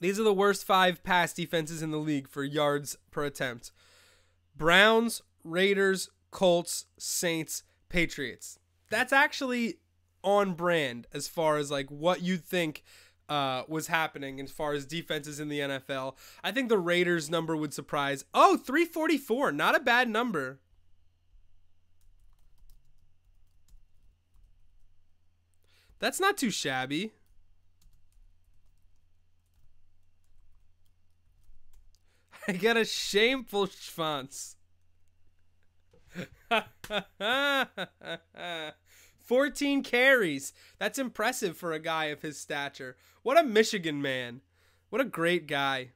these are the worst 5 pass defenses in the league for yards per attempt. Browns, Raiders, Colts, Saints, Patriots. That's actually on brand as far as like what you'd think was happening as far as defenses in the NFL. I think the Raiders number would surprise. Oh, 344. Not a bad number. That's not too shabby. I got a shameful schwanz. 14 carries. That's impressive for a guy of his stature. What a Michigan man. What a great guy.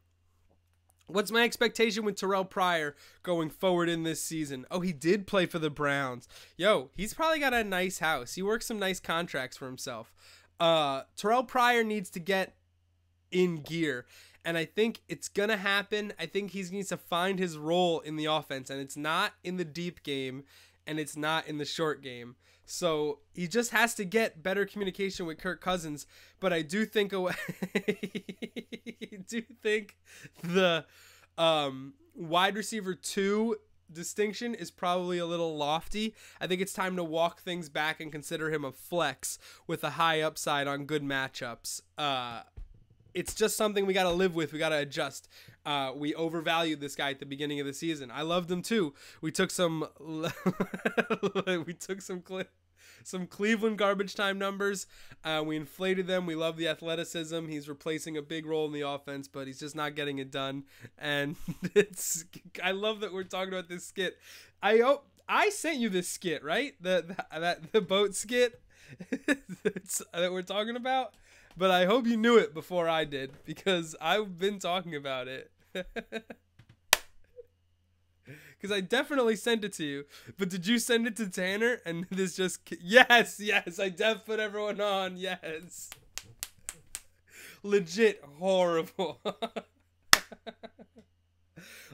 What's my expectation with Terrell Pryor going forward in this season? Oh, he did play for the Browns. Yo, he's probably got a nice house. He works some nice contracts for himself. Terrell Pryor needs to get in gear, and I think it's going to happen. I think he needs to find his role in the offense, and it's not in the deep game, and it's not in the short game. So he just has to get better communication with Kirk Cousins. But I do think the wide receiver 2 distinction is probably a little lofty. I think it's time to walk things back and consider him a flex with a high upside on good matchups. It's just something we got to live with. We got to adjust. We overvalued this guy at the beginning of the season. I loved him too. We took some some Cleveland garbage time numbers. We inflated them. We love the athleticism. He's replacing a big role in the offense, but he's just not getting it done. And I love that we're talking about this skit. I sent you this skit, right? The boat skit that we're talking about. But I hope you knew it before I did, because I've been talking about it. Because I definitely sent it to you. But did you send it to Tanner? And this just... Yes, I def put everyone on. Yes. Legit horrible.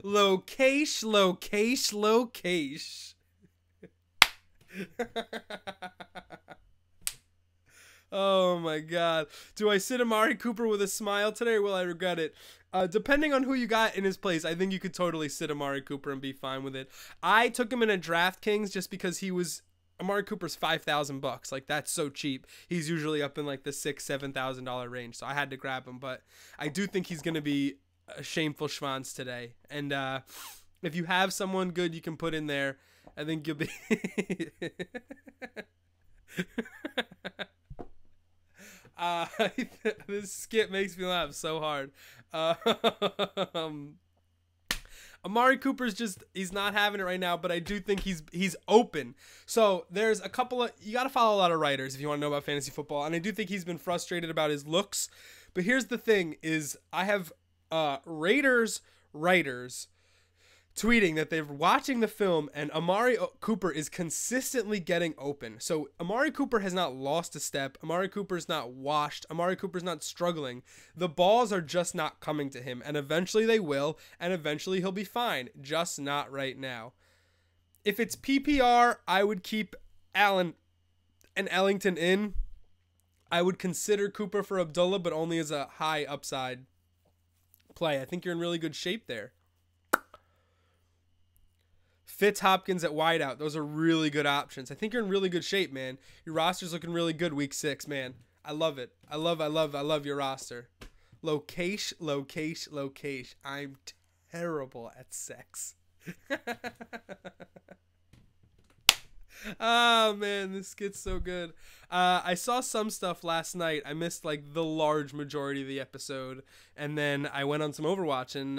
Location. Oh my God. Do I sit Amari Cooper with a smile today, or will I regret it? Depending on who you got in his place, I think you could totally sit Amari Cooper and be fine with it. I took him in a DraftKings just because Amari Cooper's $5,000. Like, that's so cheap. He's usually up in like the $6,000-$7,000 range, so I had to grab him. But I do think he's gonna be a shameful schwanz today. And if you have someone good you can put in there, I think you'll be. This skit makes me laugh so hard. Amari Cooper's he's not having it right now, but I do think he's open. So there's a couple of, you got to follow a lot of writers if you want to know about fantasy football, and I do think he's been frustrated about his looks. But here's the thing is I have Raiders writers tweeting that they're watching the film and Amari Cooper is consistently getting open. So Amari Cooper has not lost a step. Amari Cooper's not washed. Amari Cooper's not struggling. The balls are just not coming to him, and eventually they will, and eventually he'll be fine. Just not right now. If it's PPR, I would keep Allen and Ellington in. I would consider Cooper for Abdullah, but only as a high upside play. I think you're in really good shape there. Fitz Hopkins at wideout. Those are really good options. I think you're in really good shape, man. Your roster's looking really good week 6, man. I love it. I love your roster. Location. I'm terrible at sex. Oh man, this skit's so good. I saw some stuff last night. I missed like the large majority of the episode, and then I went on some Overwatch, and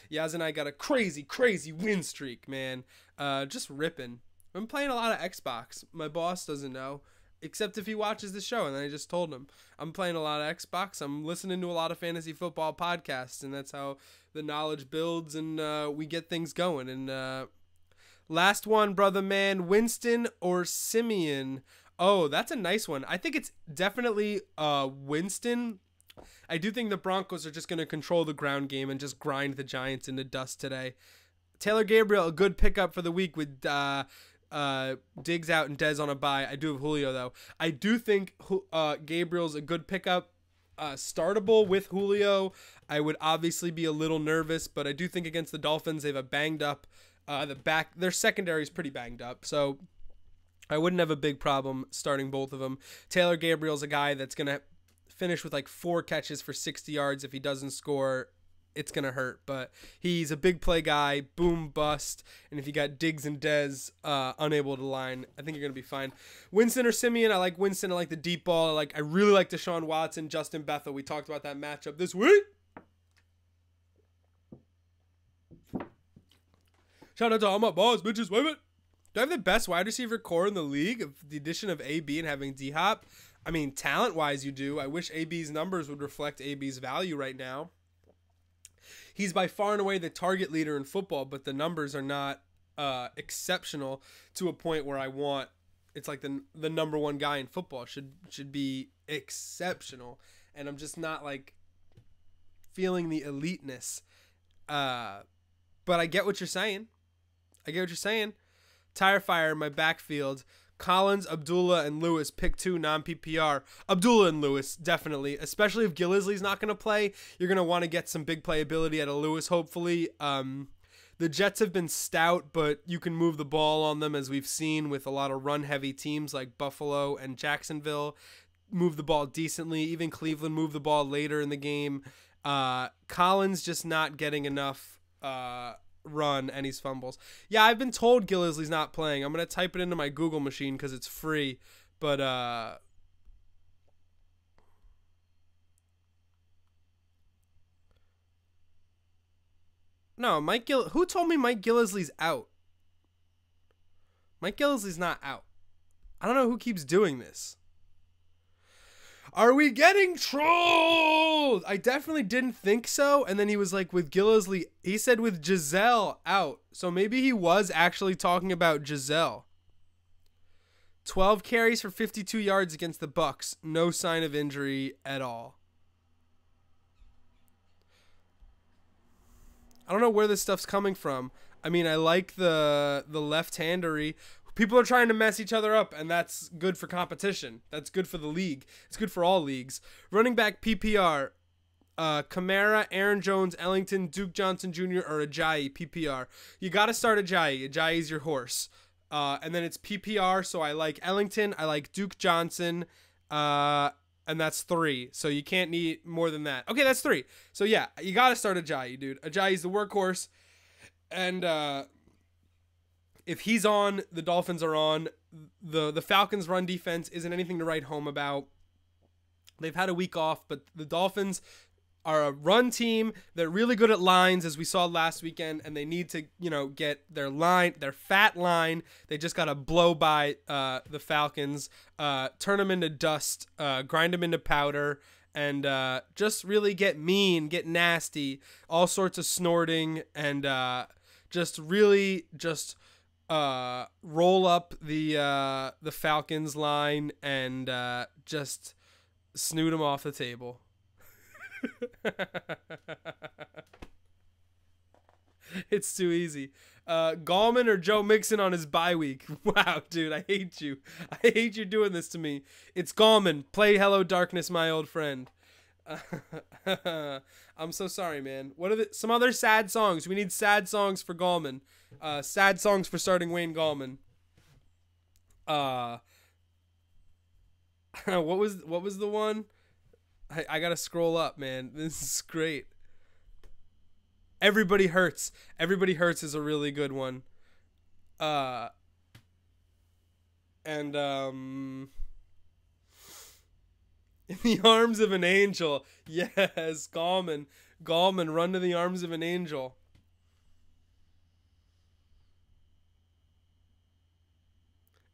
Yaz and I got a crazy win streak, man. Just ripping. I'm playing a lot of Xbox. My boss doesn't know, except if he watches the show, and I just told him I'm playing a lot of Xbox. I'm listening to a lot of fantasy football podcasts, and that's how the knowledge builds, and we get things going. And last one, brother man, Winston or Simeon? Oh, that's a nice one. I think it's definitely Winston. I do think the Broncos are just going to control the ground game and just grind the Giants into dust today. Taylor Gabriel, a good pickup for the week with Diggs out and Dez on a bye. I do have Julio, though. I do think Gabriel's a good pickup. Startable with Julio. I would obviously be a little nervous, but I do think against the Dolphins, they have a banged up their secondary is pretty banged up, so I wouldn't have a big problem starting both of them. Taylor Gabriel's a guy that's going to finish with like 4 catches for 60 yards. If he doesn't score, it's going to hurt, but he's a big play guy, boom, bust, and if you got Diggs and Dez unable to line, I think you're going to be fine. Winston or Simeon? I like Winston. I like the deep ball. I really like Deshaun Watson, Justin Bethel. We talked about that matchup this week. Shout out to all my boss, bitches. Wait a minute. Do I have the best wide receiver core in the league of the addition of AB and having D-Hop? I mean, talent-wise, you do. I wish AB's numbers would reflect AB's value right now. He's by far and away the target leader in football, but the numbers are not exceptional to a point where I want. It's like the number one guy in football should be exceptional, and I'm just not like feeling the eliteness. But I get what you're saying. Tire fire in my backfield. Collins, Abdullah, and Lewis. Pick 2 non-PPR. Abdullah and Lewis, definitely. Especially if Gillisley's not going to play. You're going to want to get some big playability out of Lewis, hopefully. The Jets have been stout, but you can move the ball on them, as we've seen with a lot of run-heavy teams like Buffalo and Jacksonville. Move the ball decently. Even Cleveland moved the ball later in the game. Collins just not getting enough run, and he's fumbles. Yeah, I've been told Gillisley's not playing. I'm going to type it into my Google machine because it's free. But, no, who told me Mike Gillisley's out? Mike Gillisley's not out. I don't know who keeps doing this. Are we getting trolled? I definitely didn't think so. And then he was like, with Gillisley, he said with Giselle out. So maybe he was actually talking about Giselle. 12 carries for 52 yards against the Bucks. No sign of injury at all. I don't know where this stuff's coming from. I mean, I like the left-handery. People are trying to mess each other up, and that's good for competition. That's good for the league. It's good for all leagues. Running back PPR, Kamara, Aaron Jones, Ellington, Duke Johnson Jr., or Ajayi, PPR. You got to start Ajayi. Ajayi's your horse. And then it's PPR, so I like Ellington. I like Duke Johnson, and that's 3. So you can't need more than that. Okay, that's 3. So, yeah, you got to start Ajayi, dude. Ajayi's the workhorse, and if he's on, the Dolphins are on. The Falcons' run defense isn't anything to write home about. They've had a week off, but the Dolphins are a run team. They're really good at lines, as we saw last weekend, and they need to, get their fat line. They just got to blow by the Falcons, turn them into dust, grind them into powder, and just really get mean, get nasty, all sorts of snorting, and just really just roll up the Falcons line and just snoot them off the table. It's too easy. Gallman or Joe Mixon on his bye week. Wow, dude, I hate you. I hate you doing this to me. It's Gallman. Play Hello Darkness, my old friend. I'm so sorry, man. What are some other sad songs? We need sad songs for Gallman. Sad songs for starting Wayne Gallman. What was the one? I gotta scroll up, man. This is great. Everybody Hurts. Everybody Hurts is a really good one. And In the Arms of an Angel. Yes, Gallman. Gallman, Run to the Arms of an Angel.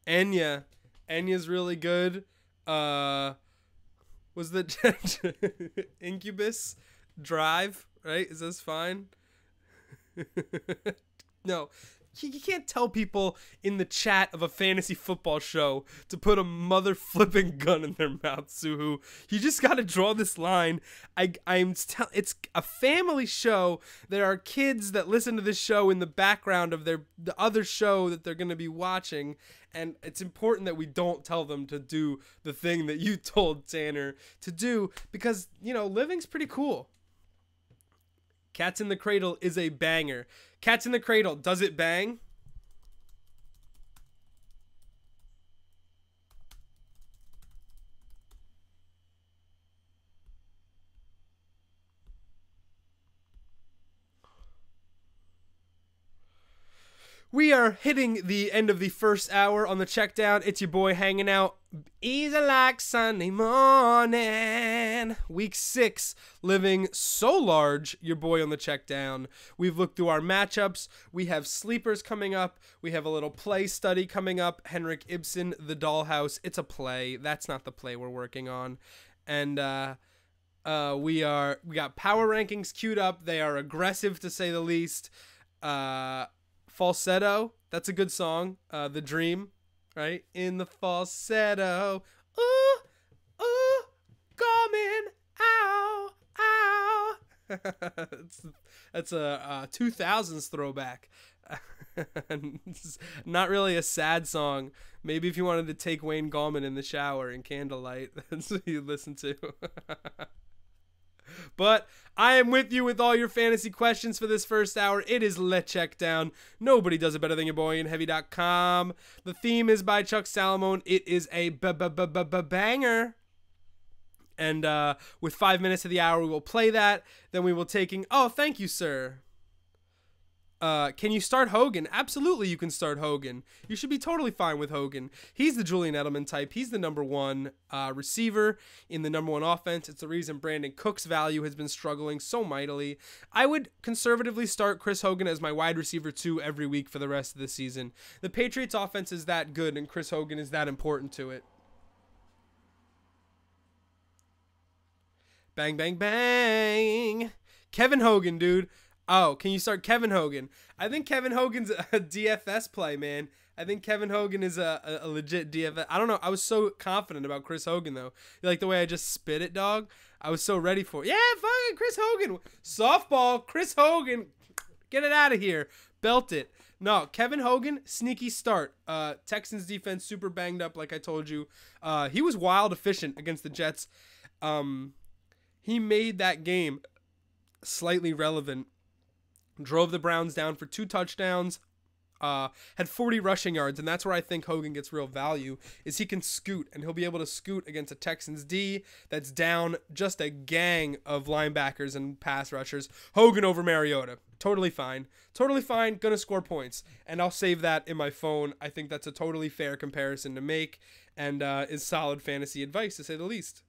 Enya. Enya's really good. Was the Incubus Drive, right? Is this fine? No. You can't tell people in the chat of a fantasy football show to put a mother flipping gun in their mouth, Suhu. You just got to draw this line. It's a family show. There are kids that listen to this show in the background of the other show that they're going to be watching, and it's important that we don't tell them to do the thing that you told Tanner to do because, living's pretty cool. Cats in the Cradle is a banger. Cats in the Cradle, does it bang? We are hitting the end of the first hour on the Checkdown. It's your boy hanging out easy like Sunday morning. Week 6, living so large, your boy on the Checkdown. We've looked through our matchups. We have sleepers coming up. We have a little play study coming up. Henrik Ibsen, The Dollhouse. It's a play. That's not the play we're working on. And we got power rankings queued up. They are aggressive to say the least. Falsetto, that's a good song. The Dream, right? In the falsetto, ooh, ooh, coming, ow, ow. That's a 2000s throwback. It's not really a sad song. Maybe if you wanted to take Wayne Gallman in the shower in candlelight, that's what you listen to. But I am with you with all your fantasy questions for this first hour. It is Let Check Down. Nobody does it better than your boy in heavy.com. The theme is by Chuck Salamone. It is a banger. And with 5 minutes of the hour, we will play that. Then we will taking. Oh, thank you, sir. Can you start Hogan? Absolutely, you can start Hogan. You should be totally fine with Hogan. He's the Julian Edelman type. He's the number one receiver in the number one offense. It's the reason Brandon Cook's value has been struggling so mightily. I would conservatively start Chris Hogan as my wide receiver 2 every week for the rest of the season. The Patriots offense is that good, and Chris Hogan is that important to it. Bang, bang, bang. Kevin Hogan, dude. Oh, can you start Kevin Hogan? I think Kevin Hogan's a DFS play, man. I think Kevin Hogan is a legit DFS. I don't know. I was so confident about Chris Hogan, though. You like the way I just spit it, dog? I was so ready for it. Yeah, fucking Chris Hogan. Softball, Chris Hogan. Get it out of here. Belt it. No, Kevin Hogan, sneaky start. Texans defense super banged up, like I told you. He was wild efficient against the Jets. He made that game slightly relevant. Drove the Browns down for 2 touchdowns, had 40 rushing yards, and that's where I think Hogan gets real value, is he can scoot, and he'll be able to scoot against a Texans D that's down just a gang of linebackers and pass rushers. Hogan over Mariota. Totally fine. Totally fine. Gonna score points. And I'll save that in my phone. I think that's a totally fair comparison to make, and is solid fantasy advice, to say the least.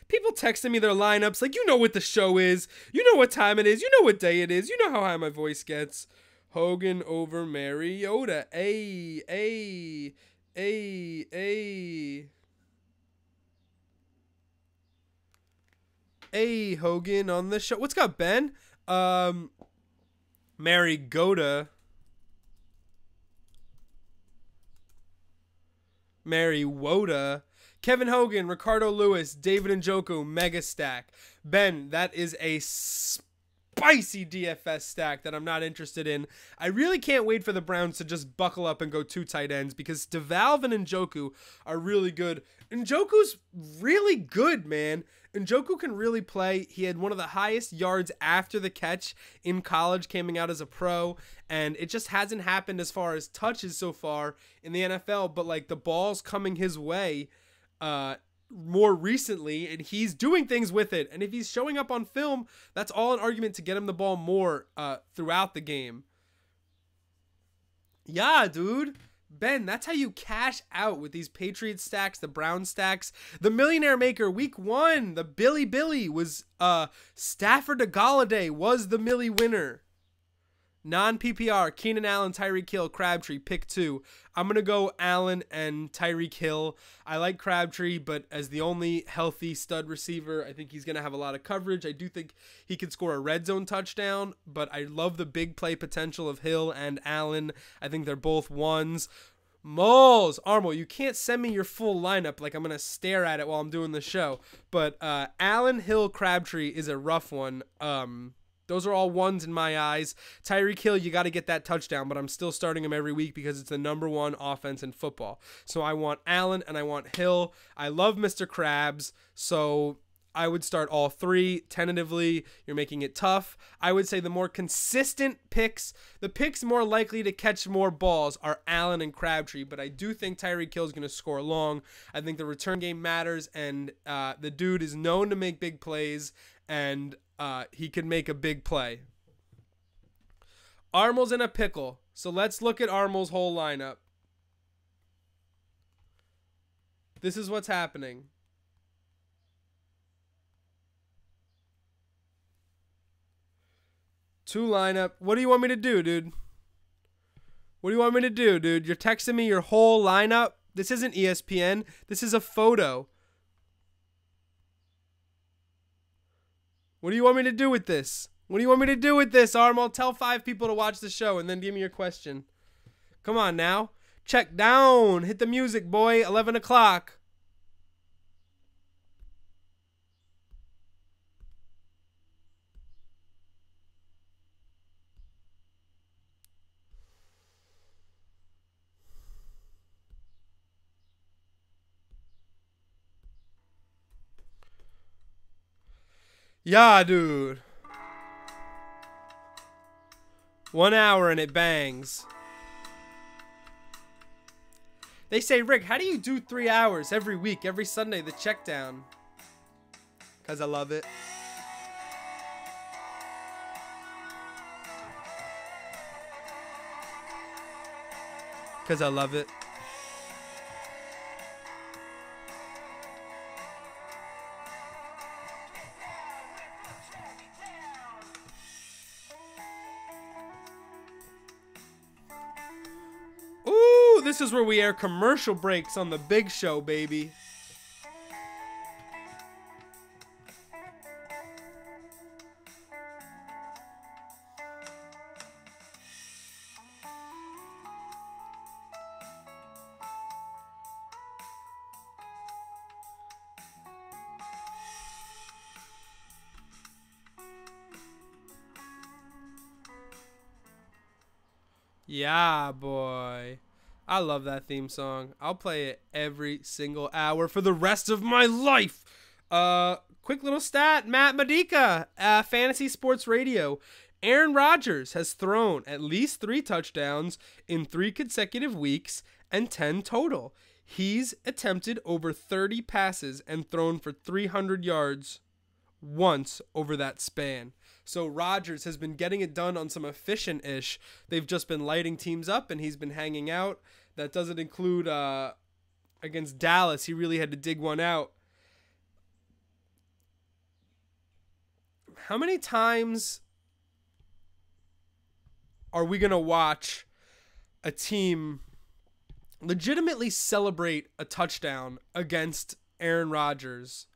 People texting me their lineups like, you know what the show is. You know what time it is. You know what day it is. You know how high my voice gets. Hogan over Mariota. Ay. Hey, Hogan on the show. What's up, Ben? Mariota. Kevin Hogan, Ricardo Lewis, David Njoku, mega stack. Ben, that is a spicy DFS stack that I'm not interested in. I really can't wait for the Browns to just buckle up and go 2 tight ends, because DeValve and Njoku are really good. Njoku's really good, man. Njoku can really play. He had one of the highest yards after the catch in college, coming out as a pro, and it just hasn't happened as far as touches so far in the NFL, but like the ball's coming his way more recently, and he's doing things with it. And if he's showing up on film, that's all an argument to get him the ball more throughout the game. Yeah, dude. Ben, that's how you cash out with these Patriots stacks, the Brown stacks. The Millionaire Maker week 1, the Billy was Stafford to Golladay was the Millie winner. Non-PPR, Keenan Allen, Tyreek Hill, Crabtree, pick 2. I'm going to go Allen and Tyreek Hill. I like Crabtree, but as the only healthy stud receiver, I think he's going to have a lot of coverage. I do think he could score a red zone touchdown, but I love the big play potential of Hill and Allen. I think they're both ones. Moles, Armo, you can't send me your full lineup like I'm going to stare at it while I'm doing the show. But Allen, Hill, Crabtree is a rough one. Those are all ones in my eyes. Tyreek Hill, you got to get that touchdown, but I'm still starting him every week because it's the number 1 offense in football. So I want Allen and I want Hill. I love Mr. Krabs, so I would start all three tentatively. You're making it tough. I would say the more consistent picks, the picks more likely to catch more balls are Allen and Crabtree, but I do think Tyreek Hill is going to score long. I think the return game matters, and the dude is known to make big plays, and he can make a big play. Armel's in a pickle, so let's look at Armel's whole lineup. This is what's happening. Two lineup. What do you want me to do, dude? What do you want me to do, dude? You're texting me your whole lineup? This isn't ESPN. This is a photo. What do you want me to do with this? What do you want me to do with this, Armel? Tell 5 people to watch the show and then give me your question. Come on now. Check down. Hit the music, boy. 11 o'clock. Yeah, dude. 1 hour and it bangs. They say, Rick, how do you do 3 hours every week, every Sunday, the Checkdown? Because I love it. Because I love it. This is where we air commercial breaks on the big show, baby. Yeah, boy. I love that theme song. I'll play it every single hour for the rest of my life. Quick little stat. Matt Medica, Fantasy Sports Radio. Aaron Rodgers has thrown at least 3 touchdowns in 3 consecutive weeks and 10 total. He's attempted over 30 passes and thrown for 300 yards once over that span. So Rodgers has been getting it done on some efficient-ish. They've just been lighting teams up, and he's been hanging out. That doesn't include against Dallas. He really had to dig one out. How many times are we going to watch a team legitimately celebrate a touchdown against Aaron Rodgers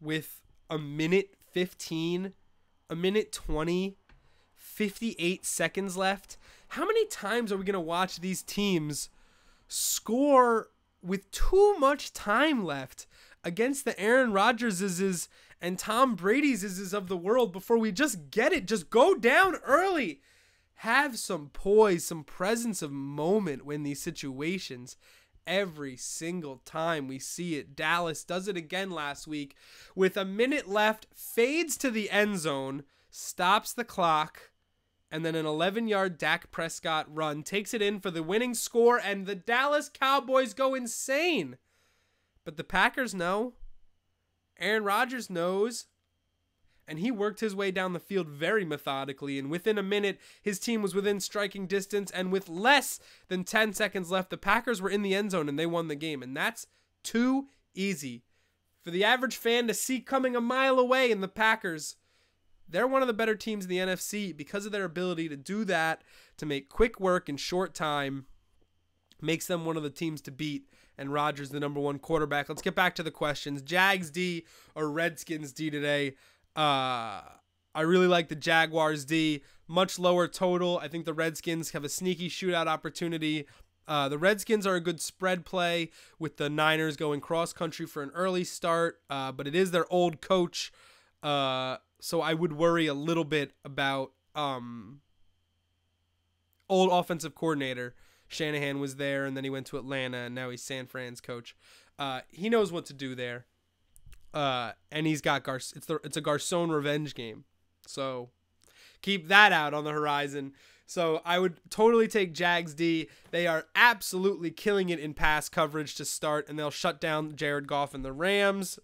with a minute 15, a minute 20, 58 seconds left? How many times are we going to watch these teams score with too much time left against the Aaron Rodgerses and Tom Brady's of the world before we just get it? Just go down early. Have some poise, some presence of moment when these situations. Every single time we see it. Dallas does it again last week with a minute left, fades to the end zone, stops the clock, and then an 11-yard Dak Prescott run takes it in for the winning score, and the Dallas Cowboys go insane. But the Packers know. Aaron Rodgers knows. And he worked his way down the field very methodically, and within a minute, his team was within striking distance, and with less than 10 seconds left, the Packers were in the end zone, and they won the game. And that's too easy for the average fan to see coming a mile away. And the Packers, they're one of the better teams in the NFC because of their ability to do that, to make quick work in short time, makes them one of the teams to beat, and Rodgers the number 1 quarterback. Let's get back to the questions. Jags D or Redskins D today? I really like the Jaguars D. Much lower total. I think the Redskins have a sneaky shootout opportunity. The Redskins are a good spread play with the Niners going cross-country for an early start, but it is their old coach, so I would worry a little bit about old offensive coordinator. Shanahan was there, and then he went to Atlanta, and now he's San Fran's coach. He knows what to do there. And he's got it's a Garcon revenge game. So keep that out on the horizon. So I would totally take Jags D. They are absolutely killing it in pass coverage to start, and they'll shut down Jared Goff and the Rams.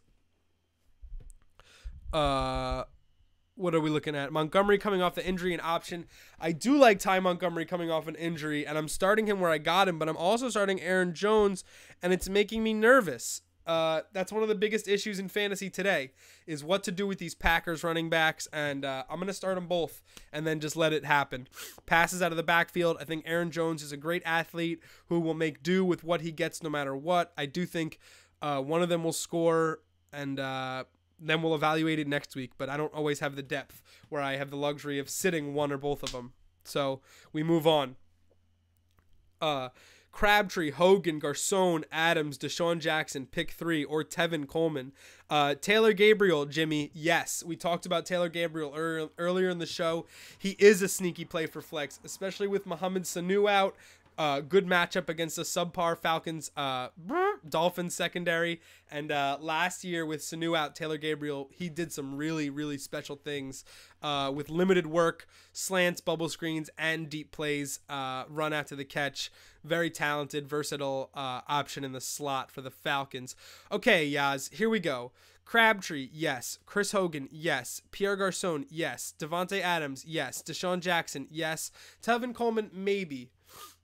What are we looking at? Montgomery coming off the injury and option. I do like Ty Montgomery coming off an injury, and I'm starting him where I got him, but I'm also starting Aaron Jones, and it's making me nervous. That's one of the biggest issues in fantasy today, is what to do with these Packers running backs, and I'm going to start them both and then just let it happen. Passes out of the backfield. I think Aaron Jones is a great athlete who will make do with what he gets no matter what. I do think one of them will score, and then we'll evaluate it next week, but I don't always have the depth where I have the luxury of sitting one or both of them. So we move on. Crabtree, Hogan, Garcon, Adams, Deshaun Jackson, pick 3, or Tevin Coleman. Taylor Gabriel, Jimmy, yes. We talked about Taylor Gabriel earlier in the show. He is a sneaky play for flex, especially with Mohamed Sanu out. Good matchup against a subpar Falcons Dolphins secondary. And last year with Sanu out, Taylor Gabriel, he did some really, really special things with limited work, slants, bubble screens, and deep plays, run after the catch. Very talented, versatile option in the slot for the Falcons. Okay, Yaz, here we go. Crabtree, yes. Chris Hogan, yes. Pierre Garcon, yes. Devontae Adams, yes. Deshaun Jackson, yes. Tevin Coleman, maybe.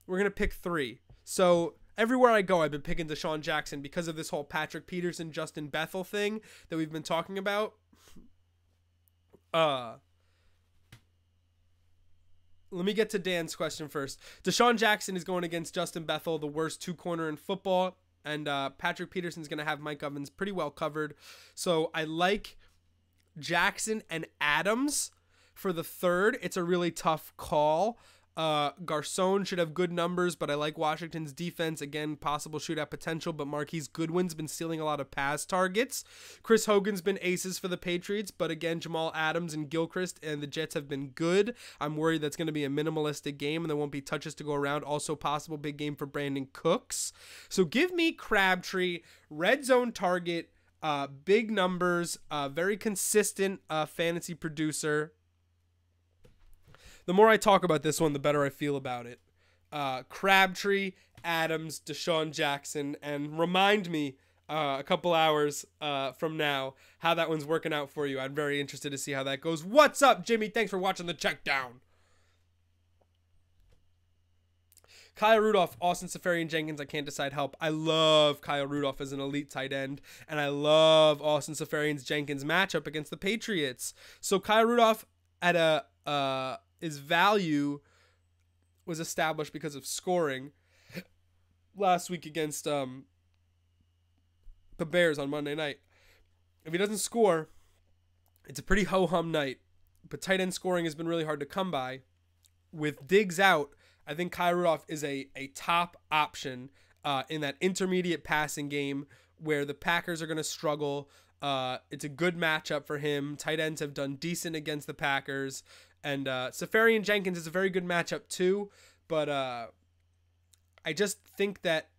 We're going to pick 3. So everywhere I go, I've been picking Deshaun Jackson because of this whole Patrick Peterson, Justin Bethel thing that we've been talking about. Let me get to Dan's question first. Deshaun Jackson is going against Justin Bethel, the worst 2-corner in football. And Patrick Peterson's going to have Mike Evans pretty well covered. So I like Jackson and Adams for the 3rd. It's a really tough call. Garcon should have good numbers, but I like Washington's defense. Again, possible shootout potential, but Marquise Goodwin's been stealing a lot of pass targets. Chris Hogan's been aces for the Patriots, but again, Jamal Adams and Gilchrist and the Jets have been good. I'm worried that's going to be a minimalistic game and there won't be touches to go around. Also possible big game for Brandon Cooks. So give me Crabtree, red zone target, big numbers, very consistent fantasy producer. The more I talk about this one, the better I feel about it. Crabtree, Adams, Deshaun Jackson, and remind me a couple hours from now how that one's working out for you. I'm very interested to see how that goes. What's up, Jimmy? Thanks for watching the Checkdown. Kyle Rudolph, Austin Seferian Jenkins, I can't decide help. I love Kyle Rudolph as an elite tight end, and I love Austin Seferian Jenkins matchup against the Patriots. So Kyle Rudolph at his value was established because of scoring last week against the Bears on Monday night. If he doesn't score, it's a pretty ho-hum night. But tight end scoring has been really hard to come by. With Diggs out, I think Kyle Rudolph is a top option in that intermediate passing game where the Packers are going to struggle. It's a good matchup for him. Tight ends have done decent against the Packers. And Seferian Jenkins is a very good matchup too, but I just think that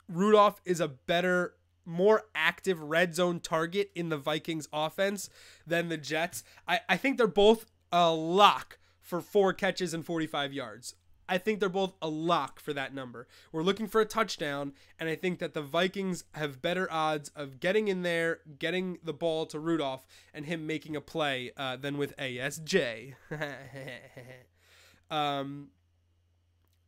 Rudolph is a better, more active red zone target in the Vikings offense than the Jets. I think they're both a lock for 4 catches and 45 yards. I think they're both a lock for that number. We're looking for a touchdown, and I think that the Vikings have better odds of getting in there, getting the ball to Rudolph, and him making a play than with ASJ.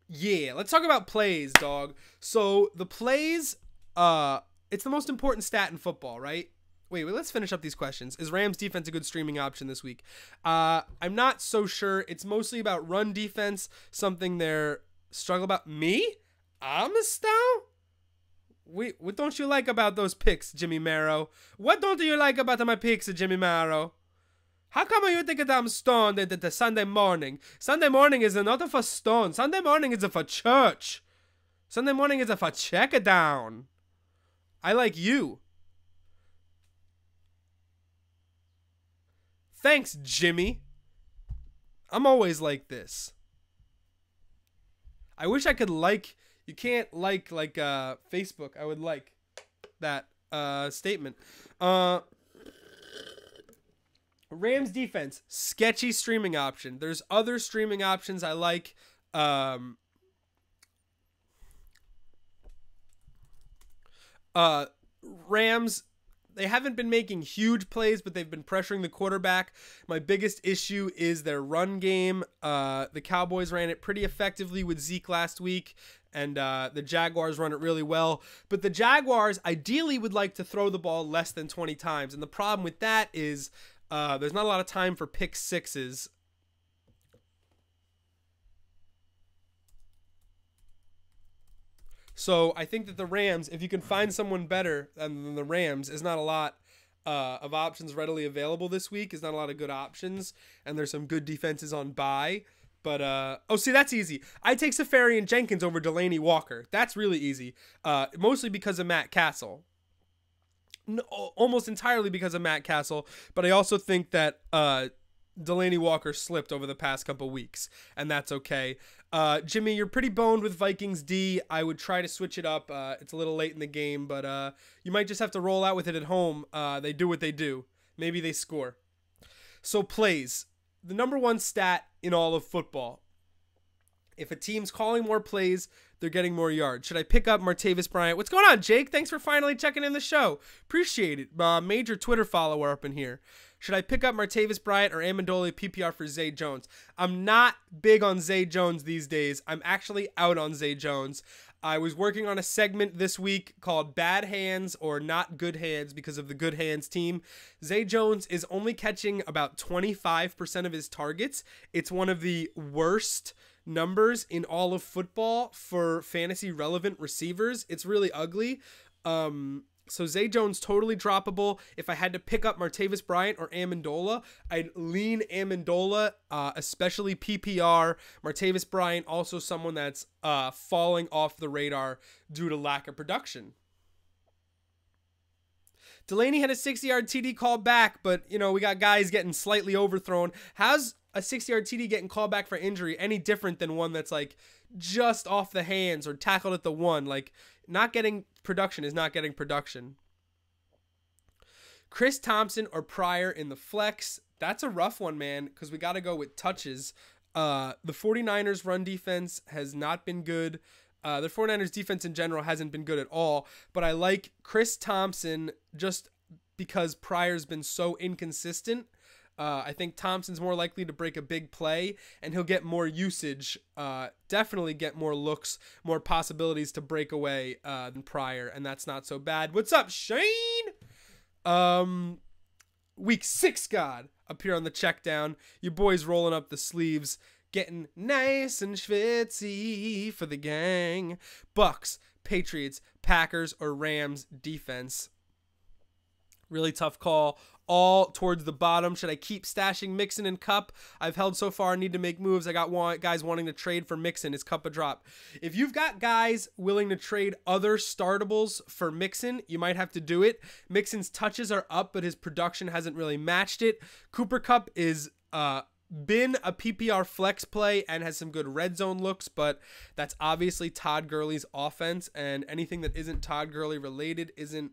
Yeah, let's talk about plays, dog. So the plays, it's the most important stat in football, right? Wait, let's finish up these questions. Is Rams defense a good streaming option this week? I'm not so sure. It's mostly about run defense, something they're struggle about. Me? I'm a star? Wait, what don't you like about those picks, Jimmy Marrow? What don't you like about my picks, Jimmy Marrow? How come you think that I'm stoned the Sunday morning? Sunday morning is not for stone. Sunday morning is for church. Sunday morning is for Checkdown. I like you. Thanks, Jimmy. I'm always like this. I wish I could like. You can't like Facebook. I would like that. statement. Rams defense, sketchy streaming option. There's other streaming options I like. Rams, they haven't been making huge plays, but they've been pressuring the quarterback. My biggest issue is their run game. The Cowboys ran it pretty effectively with Zeke last week, and the Jaguars run it really well. But the Jaguars ideally would like to throw the ball less than 20 times, and the problem with that is there's not a lot of time for pick sixes. So I think that the Rams, if you can find someone better than the Rams, is not a lot of options readily available this week. Is not a lot of good options, and there's some good defenses on bye. But oh, see, that's easy. I take Safarian Jenkins over Delaney Walker. That's really easy. Mostly because of Matt Castle. No, almost entirely because of Matt Castle. But I also think that Delaney Walker slipped over the past couple weeks, and that's okay. Jimmy, you're pretty boned with Vikings D. I would try to switch it up. It's a little late in the game, but you might just have to roll out with it at home. They do what they do. Maybe they score. So plays. The number one stat in all of football. If a team's calling more plays, they're getting more yards. Should I pick up Martavis Bryant? What's going on, Jake? Thanks for finally checking in the show. Appreciate it. Major Twitter follower up in here. Should I pick up Martavis Bryant or Amendola PPR for Zay Jones? I'm not big on Zay Jones these days. I'm actually out on Zay Jones. I was working on a segment this week called Bad Hands or Not Good Hands because of the Good Hands team. Zay Jones is only catching about 25% of his targets. It's one of the worst numbers in all of football for fantasy relevant receivers. It's really ugly. So Zay Jones totally droppable. If I had to pick up Martavis Bryant or Amendola, I'd lean Amendola, especially PPR. Martavis Bryant, also someone that's falling off the radar due to lack of production. Delaney had a 60-yard TD called back, but, you know, we got guys getting slightly overthrown. How's a 60-yard TD getting called back for injury any different than one that's, like, just off the hands or tackled at the one? Like, not getting production is not getting production. Chris Thompson or Pryor in the flex. That's a rough one, man, because we got to go with touches. The 49ers run defense has not been good. The 49ers defense in general hasn't been good at all, but I like Chris Thompson just because Pryor's been so inconsistent. I think Thompson's more likely to break a big play, and he'll get more usage, definitely get more looks, more possibilities to break away than Pryor, and that's not so bad. What's up, Shane? Week 6, God, up here on the Checkdown. Your boys rolling up the sleeves, getting nice and schwitzy for the gang. Bucks, Patriots, Packers, or Rams defense. Really tough call. All towards the bottom. Should I keep stashing Mixon and Cup? I've held so far. Need to make moves. I got guys wanting to trade for Mixon. Is Cup a drop? If you've got guys willing to trade other startables for Mixon, you might have to do it. Mixon's touches are up, but his production hasn't really matched it. Cooper Cup is been a PPR flex play and has some good red zone looks, but that's obviously Todd Gurley's offense, and anything that isn't Todd Gurley related isn't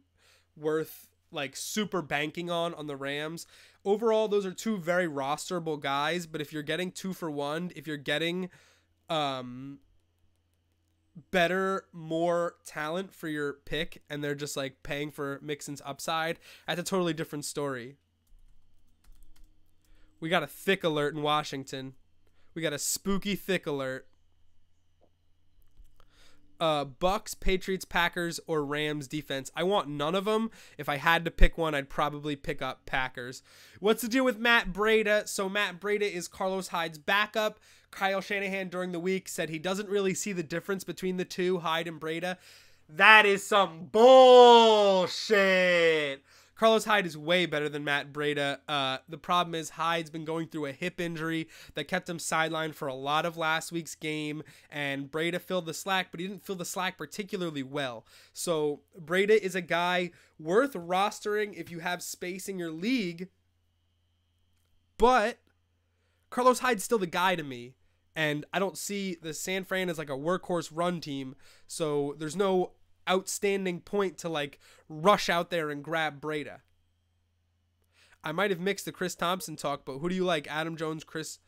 worth like super banking on the Rams. Overall, those are two very rosterable guys, but if you're getting 2 for 1, if you're getting better, more talent for your pick, and they're just like paying for Mixon's upside, that's a totally different story. We got a thick alert in Washington. We got a spooky thick alert. Bucks, Patriots, Packers, or Rams defense. I want none of them. If I had to pick one, I'd probably pick up Packers. What's the deal with Matt Breida? So Matt Breida is Carlos Hyde's backup. Kyle Shanahan during the week said he doesn't really see the difference between the two, Hyde and Breida. That is some bullshit. Carlos Hyde is way better than Matt Breida. The problem is Hyde's been going through a hip injury that kept him sidelined for a lot of last week's game, and Breida filled the slack, but he didn't fill the slack particularly well. So Breida is a guy worth rostering if you have space in your league, but Carlos Hyde's still the guy to me, and I don't see the San Fran as like a workhorse run team, so there's no outstanding point to like rush out there and grab Breda. I might have mixed the Chris Thompson talk, but who do you like? Adam Jones, Chris?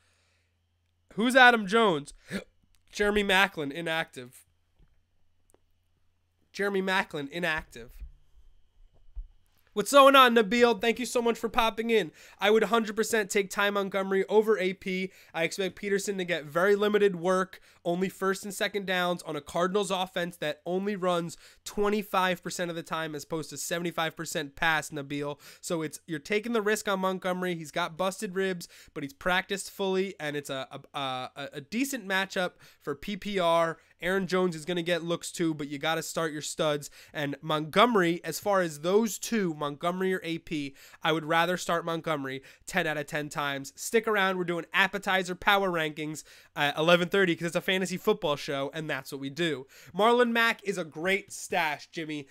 Who's Adam Jones? Jeremy Maclin, inactive. Jeremy Maclin, inactive. What's going on, Nabil? Thank you so much for popping in. I would 100% take Ty Montgomery over AP. I expect Peterson to get very limited work, only first and second downs on a Cardinals offense that only runs 25% of the time as opposed to 75% pass, Nabil. So you're taking the risk on Montgomery. He's got busted ribs, but he's practiced fully, and it's a decent matchup for PPR. Aaron Jones is going to get looks too, but you got to start your studs. And Montgomery, as far as those two, Montgomery or AP, I would rather start Montgomery 10 out of 10 times. Stick around. We're doing appetizer power rankings at 11:30 because it's a fantasy football show, and that's what we do. Marlon Mack is a great stash, Jimmy.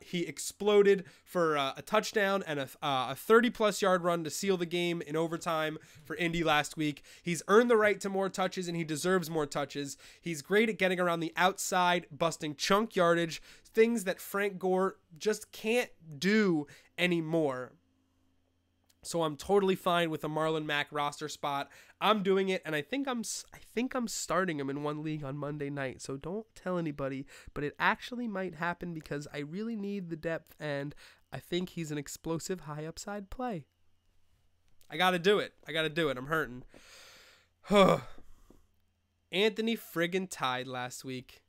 He exploded for a touchdown and a 30-plus yard run to seal the game in overtime for Indy last week. He's earned the right to more touches, and he deserves more touches. He's great at getting around the outside, busting chunk yardage, things that Frank Gore just can't do anymore. So I'm totally fine with a Marlon Mack roster spot. I'm doing it, and I think I'm starting him in one league on Monday night. So don't tell anybody, but it actually might happen because I really need the depth, and I think he's an explosive high upside play. I got to do it. I'm hurting. Anthony friggin' tied last week.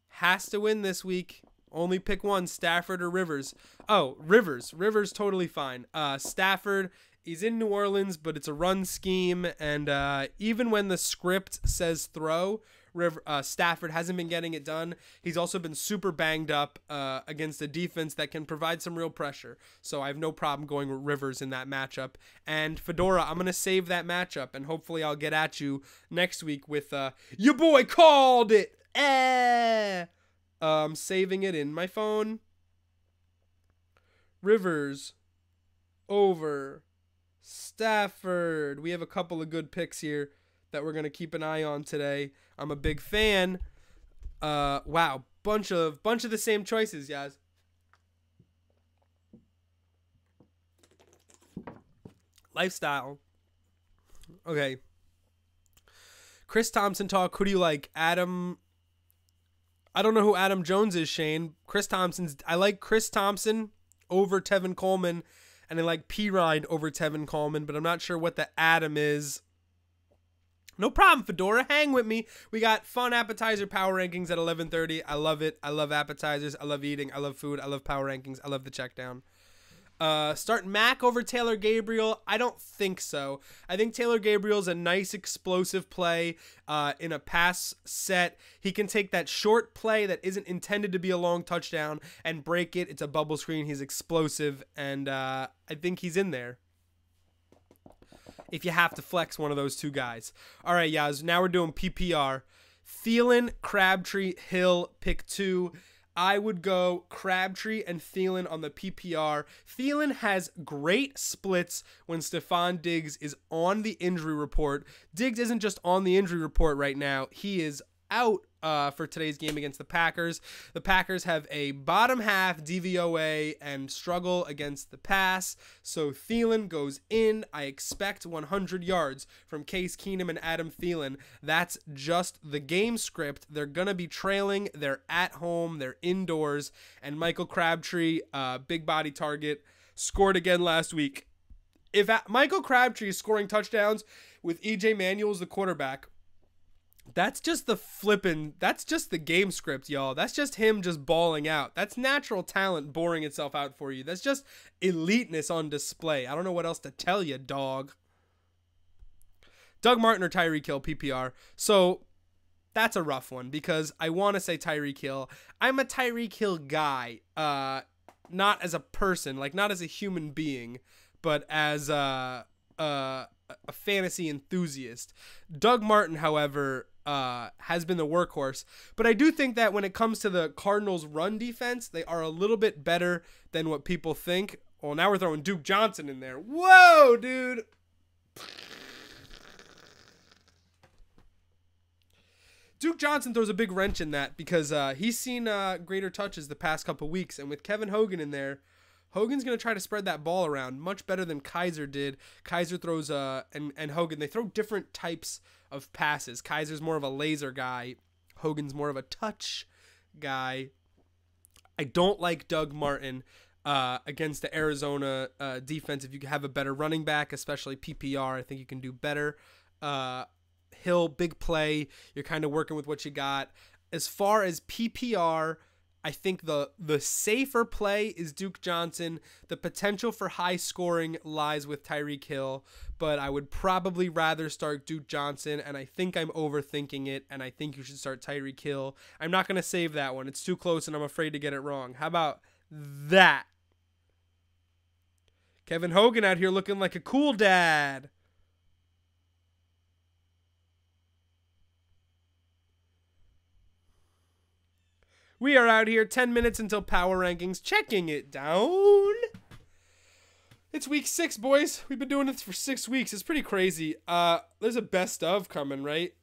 Has to win this week. Only pick one, Stafford or Rivers. Oh, Rivers. Rivers totally fine. Stafford, he's in New Orleans, but it's a run scheme. And even when the script says throw, Stafford hasn't been getting it done. He's also been super banged up against a defense that can provide some real pressure. So I have no problem going with Rivers in that matchup. And Fedora, I'm going to save that matchup, and hopefully I'll get at you next week with your boy called it. Saving it in my phone. Rivers over Stafford. We have a couple of good picks here that we're going to keep an eye on today. I'm a big fan. Wow, bunch of the same choices, guys. Lifestyle. Okay. Chris Thompson talk. Who do you like? Adam. I don't know who Adam Jones is, Shane. I like Chris Thompson over Tevin Coleman, and I like P. Ryan over Tevin Coleman, but I'm not sure what the Adam is. No problem, Fedora. Hang with me. We got fun appetizer power rankings at 11:30. I love it. I love appetizers. I love eating. I love food. I love power rankings. I love the check down. Start Mac over Taylor Gabriel? I don't think so. I think Taylor Gabriel's a nice explosive play in a pass set. He can take that short play that isn't intended to be a long touchdown and break it. It's a bubble screen. He's explosive, and I think he's in there if you have to flex one of those two guys. All right, Yaz, now we're doing PPR. Thielen, Crabtree, Hill, pick two. I would go Crabtree and Thielen on the PPR. Thielen has great splits when Stephon Diggs is on the injury report. Diggs isn't just on the injury report right now. He is out for today's game against the Packers. The Packers have a bottom half DVOA and struggle against the pass. So Thielen goes in. I expect 100 yards from Case Keenum and Adam Thielen. That's just the game script. They're going to be trailing. They're at home. They're indoors. And Michael Crabtree, big body target, scored again last week. If Michael Crabtree is scoring touchdowns with EJ Manuel as the quarterback, that's just the game script, y'all. That's just him just balling out. That's natural talent boring itself out for you. That's just eliteness on display. I don't know what else to tell you, dog. Doug Martin or Tyreek Hill, PPR. So that's a rough one because I want to say Tyreek Hill. I'm a Tyreek Hill guy, not as a person, like not as a human being, but as a fantasy enthusiast. Doug Martin, however, has been the workhorse. But I do think that when it comes to the Cardinals' run defense, they are a little bit better than what people think. Well, now we're throwing Duke Johnson in there. Whoa, dude. Duke Johnson throws a big wrench in that because he's seen greater touches the past couple weeks, and with Kevin Hogan in there, Hogan's going to try to spread that ball around much better than Kaiser did. Kaiser throws and Hogan, they throw different types of passes. Kaiser's more of a laser guy. Hogan's more of a touch guy. I don't like Doug Martin against the Arizona defense. If you have a better running back, especially PPR, I think you can do better. Hill, big play. You're kind of working with what you got. As far as PPR, I think the safer play is Duke Johnson. The potential for high scoring lies with Tyreek Hill, but I would probably rather start Duke Johnson, and I think I'm overthinking it, and I think you should start Tyreek Hill. I'm not going to save that one. It's too close, and I'm afraid to get it wrong. How about that? Kevin Hogan out here looking like a cool dad. We are out here 10 minutes until power rankings, checking it down. It's week 6, boys. We've been doing this for 6 weeks. It's pretty crazy. There's a best of coming, right?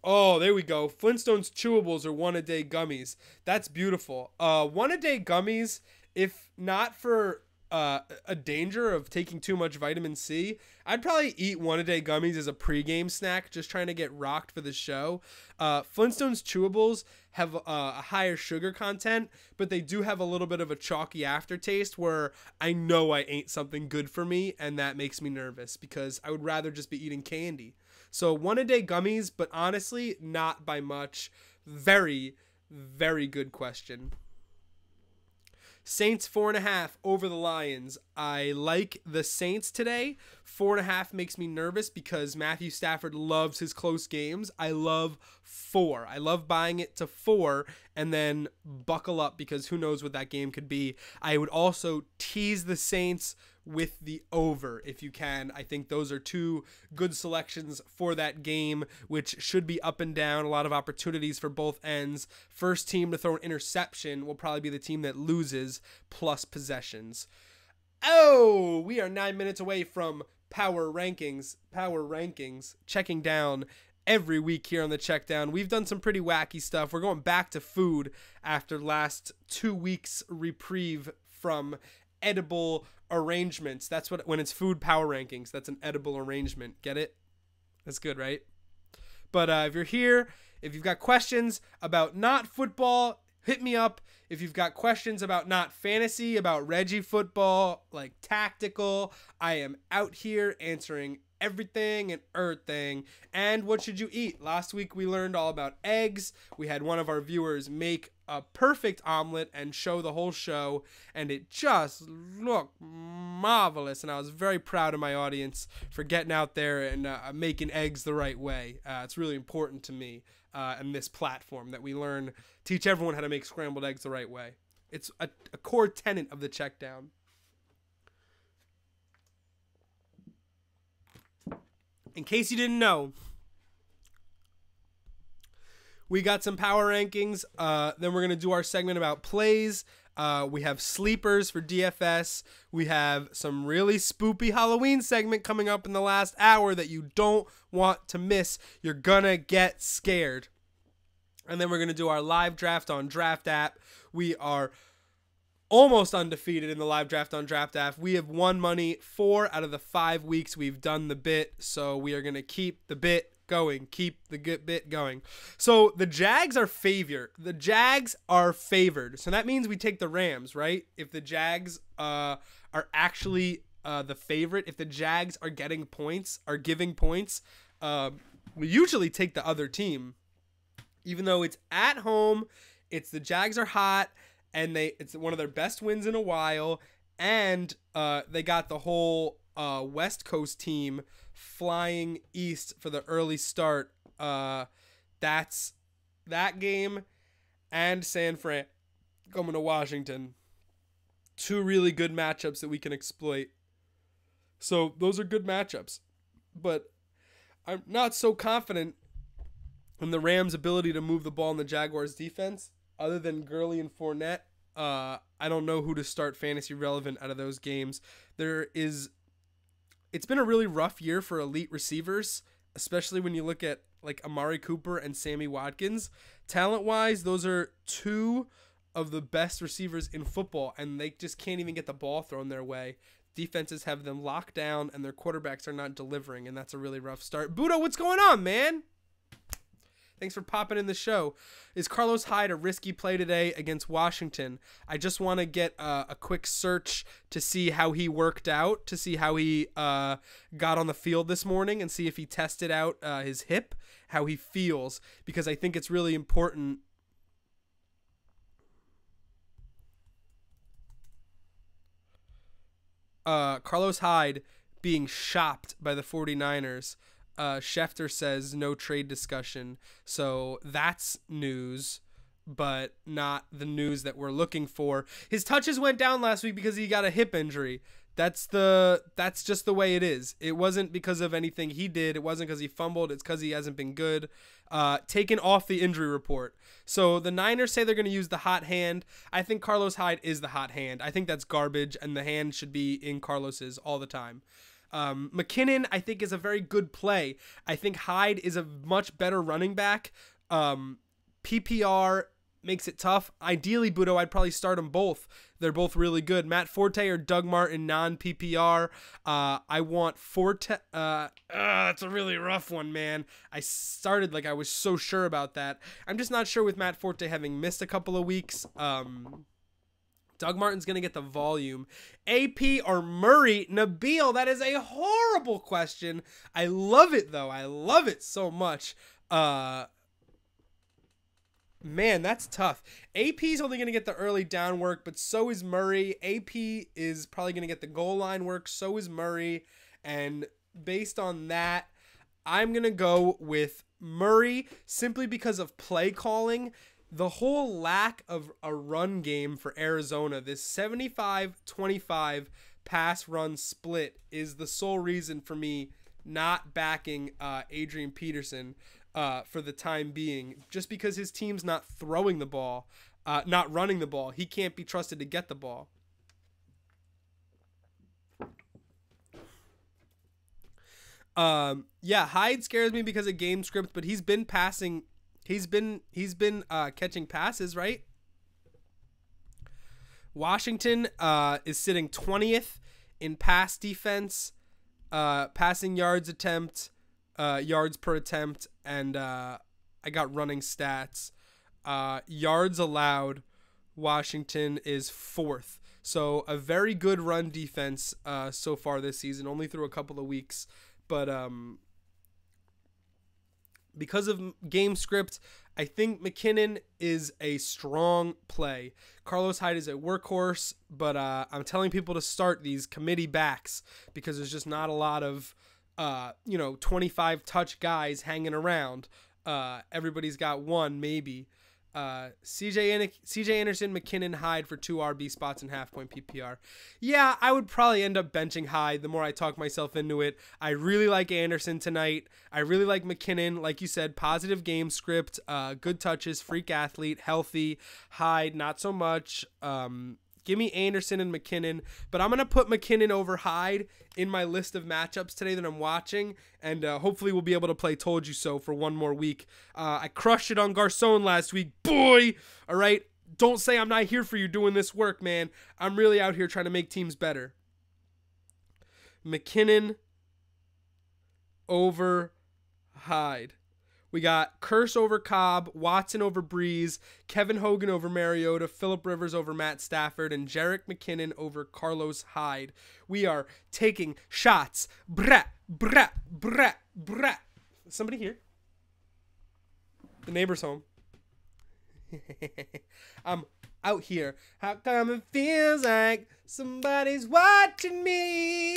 Oh, there we go. Flintstones chewables or one-a-day gummies. That's beautiful. One-a-day gummies, if not for a danger of taking too much vitamin C, I'd probably eat one-a-day gummies as a pregame snack, just trying to get rocked for the show. Flintstones chewables have a higher sugar content, but they do have a little bit of a chalky aftertaste where I know I ate something good for me, and that makes me nervous because I would rather just be eating candy. So one-a-day gummies, but honestly, not by much. Very, very good question. Saints 4.5 over the Lions. I like the Saints today. 4.5 makes me nervous because Matthew Stafford loves his close games. I love 4. I love buying it to 4 and then buckle up because who knows what that game could be. I would also tease the Saints with the over if you can. I think those are two good selections for that game, which should be up and down. A lot of opportunities for both ends. First team to throw an interception will probably be the team that loses, plus possessions. Oh, we are 9 minutes away from power rankings. Checking down every week here on the Checkdown. We've done some pretty wacky stuff. We're going back to food after last 2 weeks reprieve from edible arrangements. That's what, when it's food power rankings, that's an edible arrangement. Get it? That's good, right? But if you're here, if you've got questions about not football, hit me up. If you've got questions about not fantasy, about Reggie football, like tactical, I am out here answering everything and everything. And what should you eat? Last week we learned all about eggs. We had one of our viewers make a perfect omelet and show the whole show, and it just looked marvelous, and I was very proud of my audience for getting out there and making eggs the right way. It's really important to me and this platform that we teach everyone how to make scrambled eggs the right way. It's a core tenet of the Checkdown. In case you didn't know, we got some power rankings. Then we're going to do our segment about plays. We have sleepers for DFS. We have some really spoopy Halloween segment coming up in the last hour that you don't want to miss. You're going to get scared. And then we're going to do our live draft on Draft App. We are almost undefeated in the live draft on Draft App. We have won money 4 out of the 5 weeks we've done the bit, so we are going to keep the bit going. Keep the good bit going. So the Jags are favored. So that means we take the Rams, right? If the Jags are actually the favorite, if the Jags are giving points, we usually take the other team. Even though it's at home, it's the Jags are hot, and it's one of their best wins in a while, and they got the whole West Coast team flying east for the early start. That's that game, and San Fran coming to Washington. 2 really good matchups that we can exploit. So those are good matchups, but I'm not so confident in the Rams' ability to move the ball in the Jaguars' defense. Other than Gurley and Fournette, I don't know who to start fantasy relevant out of those games. It's been a really rough year for elite receivers, especially when you look at like Amari Cooper and Sammy Watkins. Talent-wise, those are two of the best receivers in football, and they just can't even get the ball thrown their way. Defenses have them locked down, and their quarterbacks are not delivering, and that's a really rough start. Budo, what's going on, man? Thanks for popping in the show. Is Carlos Hyde a risky play today against Washington? I just want to get a quick search to see how he worked out, to see how he got on the field this morning, and see if he tested out his hip, how he feels, because I think it's really important. Carlos Hyde being shopped by the 49ers. Schefter says no trade discussion. So that's news, but not the news that we're looking for. His touches went down last week because he got a hip injury. That's just the way it is. It wasn't because of anything he did. It wasn't because he fumbled. It's because he hasn't been good. Taken off the injury report. So the Niners say they're going to use the hot hand. I think Carlos Hyde is the hot hand. I think that's garbage, and the hand should be in Carlos's all the time. McKinnon, I think, is a very good play. I think Hyde is a much better running back. PPR makes it tough. Ideally, Budo, I'd probably start them both. They're both really good. Matt Forte or Doug Martin, non-PPR. I want Forte. That's a really rough one, man. I started like I was so sure about that. I'm just not sure with Matt Forte having missed a couple of weeks. Doug Martin's going to get the volume. AP or Murray? Nabil, that is a horrible question. I love it, though. I love it so much. Man, that's tough. AP's only going to get the early down work, but so is Murray. AP is probably going to get the goal line work. So is Murray. And based on that, I'm going to go with Murray simply because of play calling. The whole lack of a run game for Arizona, this 75-25 pass run split, is the sole reason for me not backing Adrian Peterson for the time being. Just because his team's not throwing the ball, not running the ball, he can't be trusted to get the ball. Yeah, Hyde scares me because of game script, but he's been passing. He's been catching passes, right? Washington is sitting 20th in pass defense, passing yards attempt, yards per attempt, and I got running stats. Yards allowed, Washington is 4th. So a very good run defense so far this season, only through a couple of weeks. But because of game script, I think McKinnon is a strong play. Carlos Hyde is a workhorse, but I'm telling people to start these committee backs because there's just not a lot of 25 touch guys hanging around. Everybody's got one maybe. CJ Anderson, McKinnon, Hyde for 2 RB spots and half-point PPR. Yeah, I would probably end up benching Hyde the more I talk myself into it. I really like Anderson tonight. I really like McKinnon. Like you said, positive game script, good touches, freak athlete, healthy. Hyde, not so much. Give me Anderson and McKinnon, but I'm going to put McKinnon over Hyde in my list of matchups today that I'm watching, and hopefully we'll be able to play Told You So for one more week. I crushed it on Garcon last week. Boy! All right? Don't say I'm not here for you doing this work, man. I'm really out here trying to make teams better. McKinnon over Hyde. We got Kearse over Cobb, Watson over Breeze, Kevin Hogan over Mariota, Phillip Rivers over Matt Stafford, and Jerick McKinnon over Carlos Hyde. We are taking shots. Brat, brat, brat, brat. Somebody here? The neighbor's home. I'm out here. How come it feels like somebody's watching me?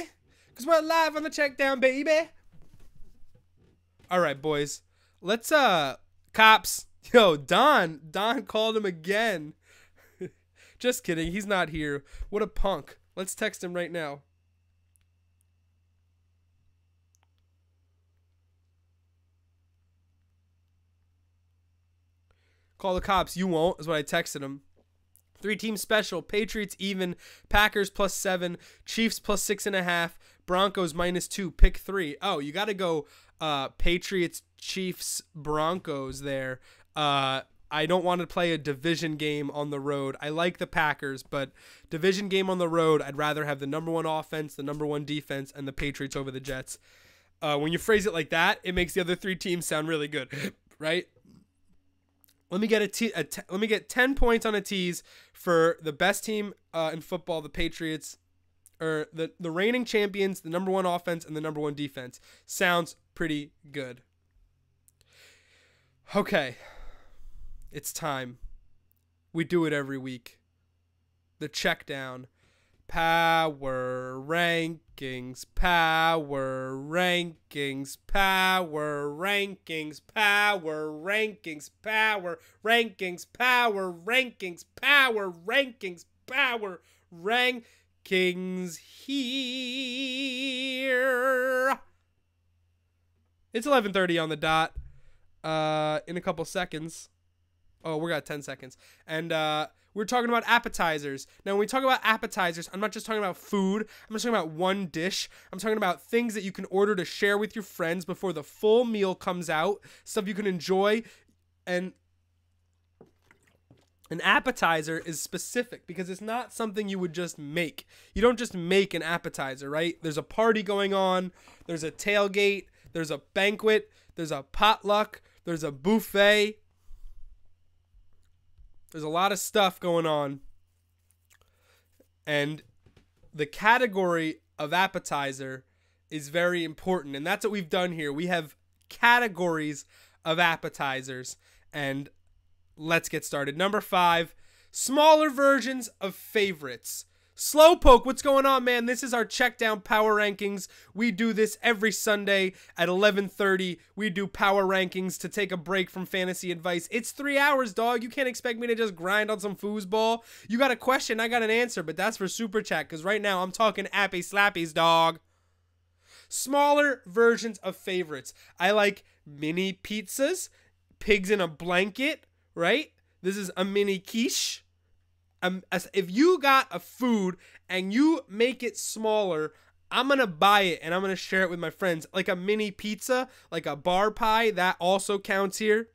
'Cause we're live on the Checkdown, baby. All right, boys. Let's, cops. Yo, Don called him again. Just kidding. He's not here. What a punk. Let's text him right now. Call the cops. You won't, is what I texted him. 3-team special, Patriots even, Packers +7, Chiefs +6.5, Broncos -2, pick 3. Oh, you got to go Patriots, Chiefs, Broncos there. I don't want to play a division game on the road. I like the Packers, but division game on the road, I'd rather have the #1 offense, the #1 defense, and the Patriots over the Jets. When you phrase it like that, it makes the other 3 teams sound really good, right? Let me get 10 points on a tease for the best team in football, the Patriots, or the reigning champions, the #1 offense, and the #1 defense. Sounds pretty good. Okay. It's time. We do it every week. The Checkdown. Power rankings, power rankings, power rankings, power rankings, power rankings, power rankings, power rankings, power rankings here. It's 11:30 on the dot. In a couple seconds. Oh, we got 10 seconds. And we're talking about appetizers. Now, when we talk about appetizers, I'm not just talking about food. I'm just talking about one dish. I'm talking about things that you can order to share with your friends before the full meal comes out. Stuff you can enjoy. And an appetizer is specific because it's not something you would just make. You don't just make an appetizer, right? There's a party going on. There's a tailgate. There's a banquet. There's a potluck. There's a buffet. There's a lot of stuff going on. And the category of appetizer is very important. And that's what we've done here. We have categories of appetizers. And let's get started. Number 5, smaller versions of favorites. Slowpoke, what's going on, man? This is our Checkdown Power Rankings. We do this every Sunday at 11:30. We do Power Rankings to take a break from fantasy advice. It's 3 hours, dog. You can't expect me to just grind on some foosball. You got a question, I got an answer, but that's for Super Chat, because right now I'm talking appy slappies, dog. Smaller versions of favorites. I like mini pizzas, pigs in a blanket, right? This is a mini quiche. If you got a food and you make it smaller, I'm going to buy it and I'm going to share it with my friends. Like a mini pizza, like a bar pie, that also counts here.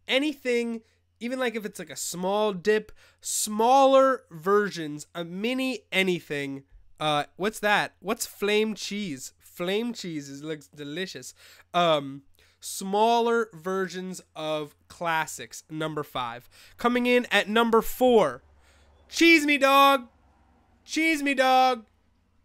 Anything, even like if it's like a small dip, smaller versions, a mini anything. What's that? What's flame cheese? Flame cheese looks delicious. Smaller versions of classics, number 5. Coming in at number 4, cheese me dog. Cheese me dog.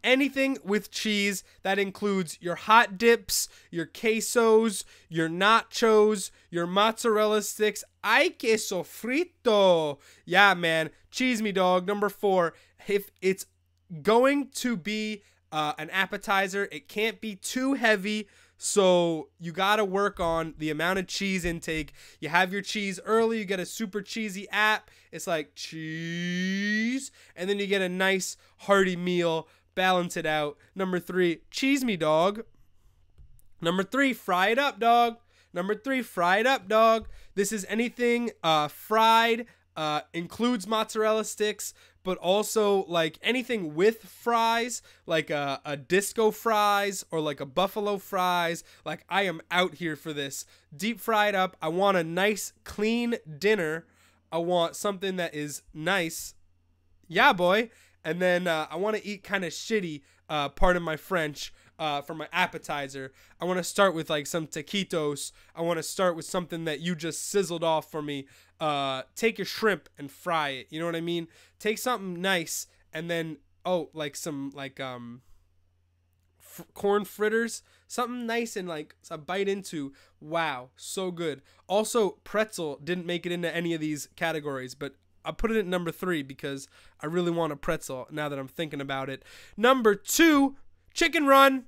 Anything with cheese that includes your hot dips, your quesos, your nachos, your mozzarella sticks. Ay, queso frito. Yeah, man. Cheese me dog. Number 4. If it's going to be an appetizer, it can't be too heavy. So you got to work on the amount of cheese intake. You have your cheese early. You get a super cheesy app. It's like cheese. And then you get a nice hearty meal. Balance it out. Number 3, cheese me dog. Number 3, fry it up, dog. Number 3, fry it up, dog. This is anything fried. Includes mozzarella sticks, but also like anything with fries, like a disco fries or like a buffalo fries. Like I am out here for this. Deep fried up. I want a nice clean dinner. I want something that is nice. Yeah, boy. And then I want to eat kind of shitty, pardon my French, for my appetizer. I want to start with like some taquitos. I want to start with something that you just sizzled off for me. Take your shrimp and fry it. You know what I mean? Take something nice and then, like some like corn fritters. Something nice and like a bite into. Wow, so good. Also, pretzel didn't make it into any of these categories, but I put it at number 3 because I really want a pretzel now that I'm thinking about it. Number 2, chicken run.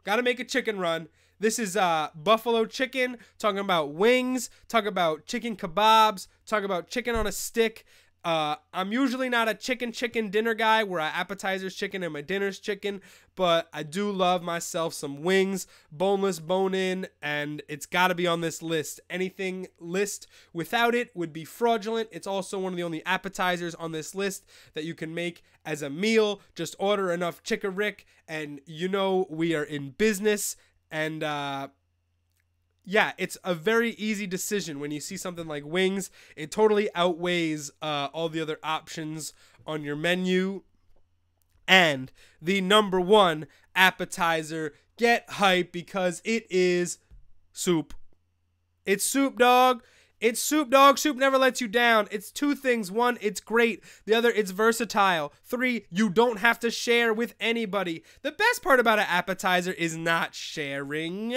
Got to make a chicken run. This is buffalo chicken, talking about wings, talk about chicken kebabs, talk about chicken on a stick. I'm usually not a chicken dinner guy where my appetizer's chicken and my dinner's chicken, but I do love myself some wings, boneless, bone-in, and it's got to be on this list. Anything list without it would be fraudulent. It's also one of the only appetizers on this list that you can make as a meal. Just order enough Chicken Rick, and you know we are in business. And yeah, it's a very easy decision when you see something like wings. It totally outweighs all the other options on your menu. And the number one appetizer, get hype because it is soup. It's soup, dog. It's soup, dog. Soup never lets you down. It's two things. One, it's great. The other, it's versatile. Three, you don't have to share with anybody. The best part about an appetizer is not sharing.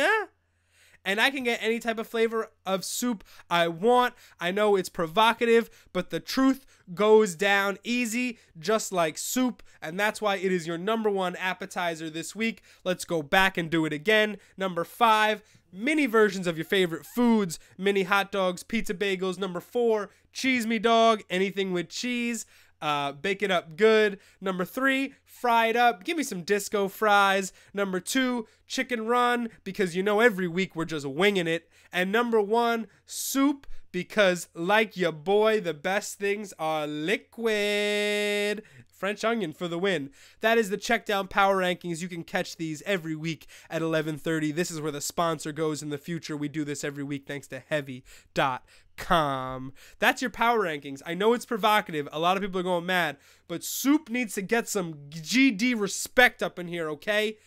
And I can get any type of flavor of soup I want. I know it's provocative, but the truth goes down easy, just like soup. And that's why it is your number one appetizer this week. Let's go back and do it again. Number 5, mini versions of your favorite foods. Mini hot dogs, pizza bagels. Number 4, cheese me dog, anything with cheese. Bake it up good. Number 3, fry it up. Give me some disco fries. Number 2, chicken run, because you know every week we're just winging it. And number 1, soup, because like your boy, the best things are liquid. French onion for the win. That is the Checkdown Power Rankings. You can catch these every week at 11:30. This is where the sponsor goes in the future. We do this every week thanks to Heavy.com. That's your Power Rankings. I know it's provocative. A lot of people are going mad, but soup needs to get some GD respect up in here, okay?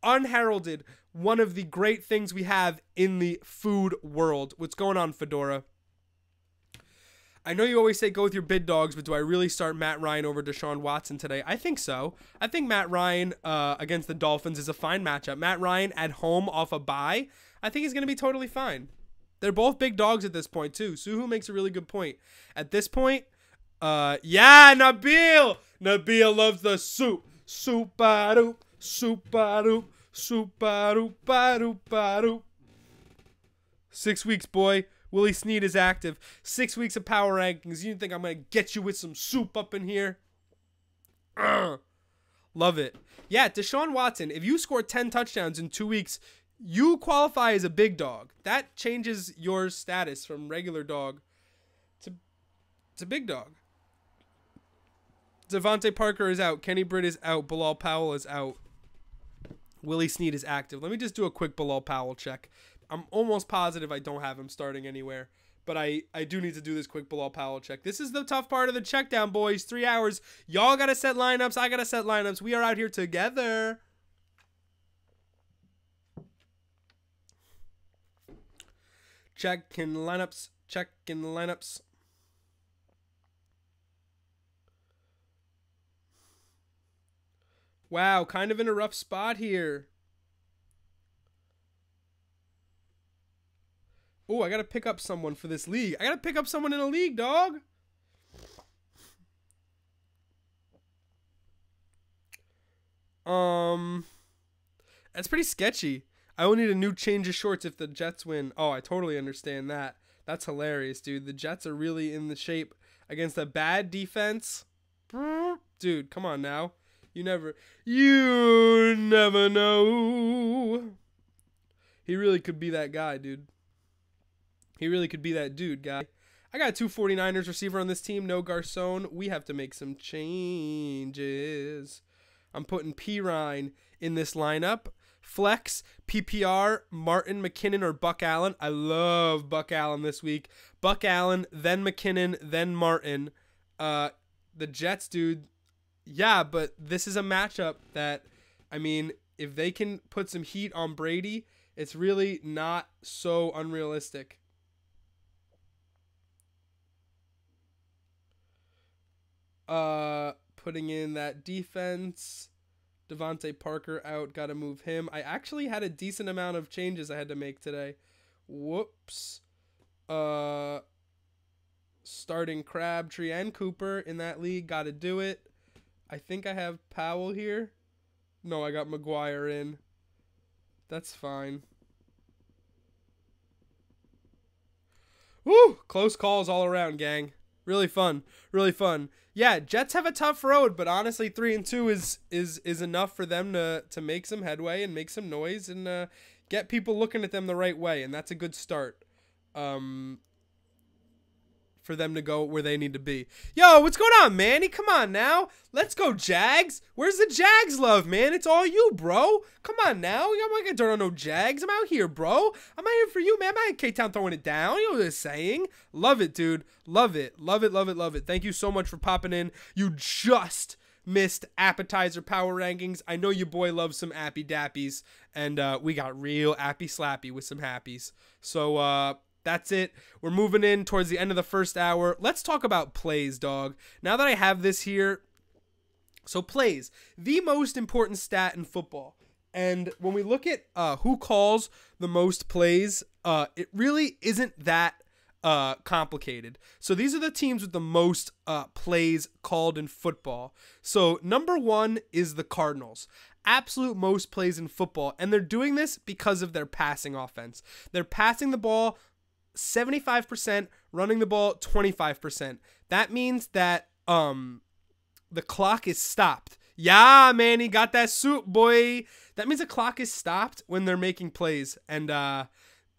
Unheralded, one of the great things we have in the food world. What's going on, Fedora? I know you always say go with your bid dogs, but do I really start Matt Ryan over Deshaun Watson today? I think so. I think Matt Ryan against the Dolphins is a fine matchup. Matt Ryan at home off a bye, I think he's going to be totally fine. They're both big dogs at this point, too. Suhu makes a really good point. At this point, yeah, Nabil! Nabil loves the soup. Soup-a-doop, soup-a-doop, soup-a-doop-a-doop-a-doop. 6 weeks, boy. Willie Snead is active. 6 weeks of power rankings. You think I'm going to get you with some soup up in here? Love it. Yeah, Deshaun Watson, if you score 10 touchdowns in 2 weeks, you qualify as a big dog. That changes your status from regular dog to big dog. Devontae Parker is out. Kenny Britt is out. Bilal Powell is out. Willie Snead is active. Let me just do a quick Bilal Powell check. I'm almost positive I don't have him starting anywhere, but I do need to do this quick Bilal Powell check. This is the tough part of the check down, boys. 3 hours. Y'all got to set lineups. I got to set lineups. We are out here together. Checking lineups. Checking lineups. Wow, kind of in a rough spot here. Oh, I got to pick up someone for this league. I got to pick up someone in a league, dog. That's pretty sketchy. I will need a new change of shorts if the Jets win. Oh, I totally understand that. That's hilarious, dude. The Jets are really in the shape against a bad defense. Dude, come on now. You never know. He really could be that guy, dude. He really could be that dude, guy. I got a 2 49ers receiver on this team. No Garcon. We have to make some changes. I'm putting Pirine in this lineup. Flex, PPR, Martin, McKinnon, or Buck Allen. I love Buck Allen this week. Buck Allen, then McKinnon, then Martin. The Jets, dude. Yeah, but this is a matchup that, I mean, if they can put some heat on Brady, it's really not so unrealistic. Putting in that defense. Devontae Parker out. Got to move him. I actually had a decent amount of changes I had to make today. Whoops. Starting Crabtree and Cooper in that league. Got to do it. I think I have Powell here. No, I got McGuire in. That's fine. Woo! Close calls all around, gang. Really fun. Really fun. Yeah, Jets have a tough road, but honestly 3-2 is enough for them to make some headway and make some noise and get people looking at them the right way, and that's a good start. For them to go where they need to be. Yo, what's going on, Manny? Come on now. Let's go, Jags. Where's the Jags love, man? It's all you, bro. Come on now. I'm not gonna dirt on no Jags. I'm out here, bro. I'm out here for you, man. I'm not in K-Town throwing it down. You know what I'm saying? Love it, dude. Love it. Love it, love it, love it. Thank you so much for popping in. You just missed appetizer power rankings. I know your boy loves some appy dappies, and we got real appy slappy with some happies. So, that's it. We're moving in towards the end of the first hour. Let's talk about plays, dog. Now that I have this here. So plays, the most important stat in football. And when we look at who calls the most plays, it really isn't that complicated. So these are the teams with the most plays called in football. So number 1 is the Cardinals. Absolute most plays in football. And they're doing this because of their passing offense. They're passing the ball 75%, running the ball 25%. That means that the clock is stopped. Yeah, man, he got that suit, boy. That means the clock is stopped when they're making plays, and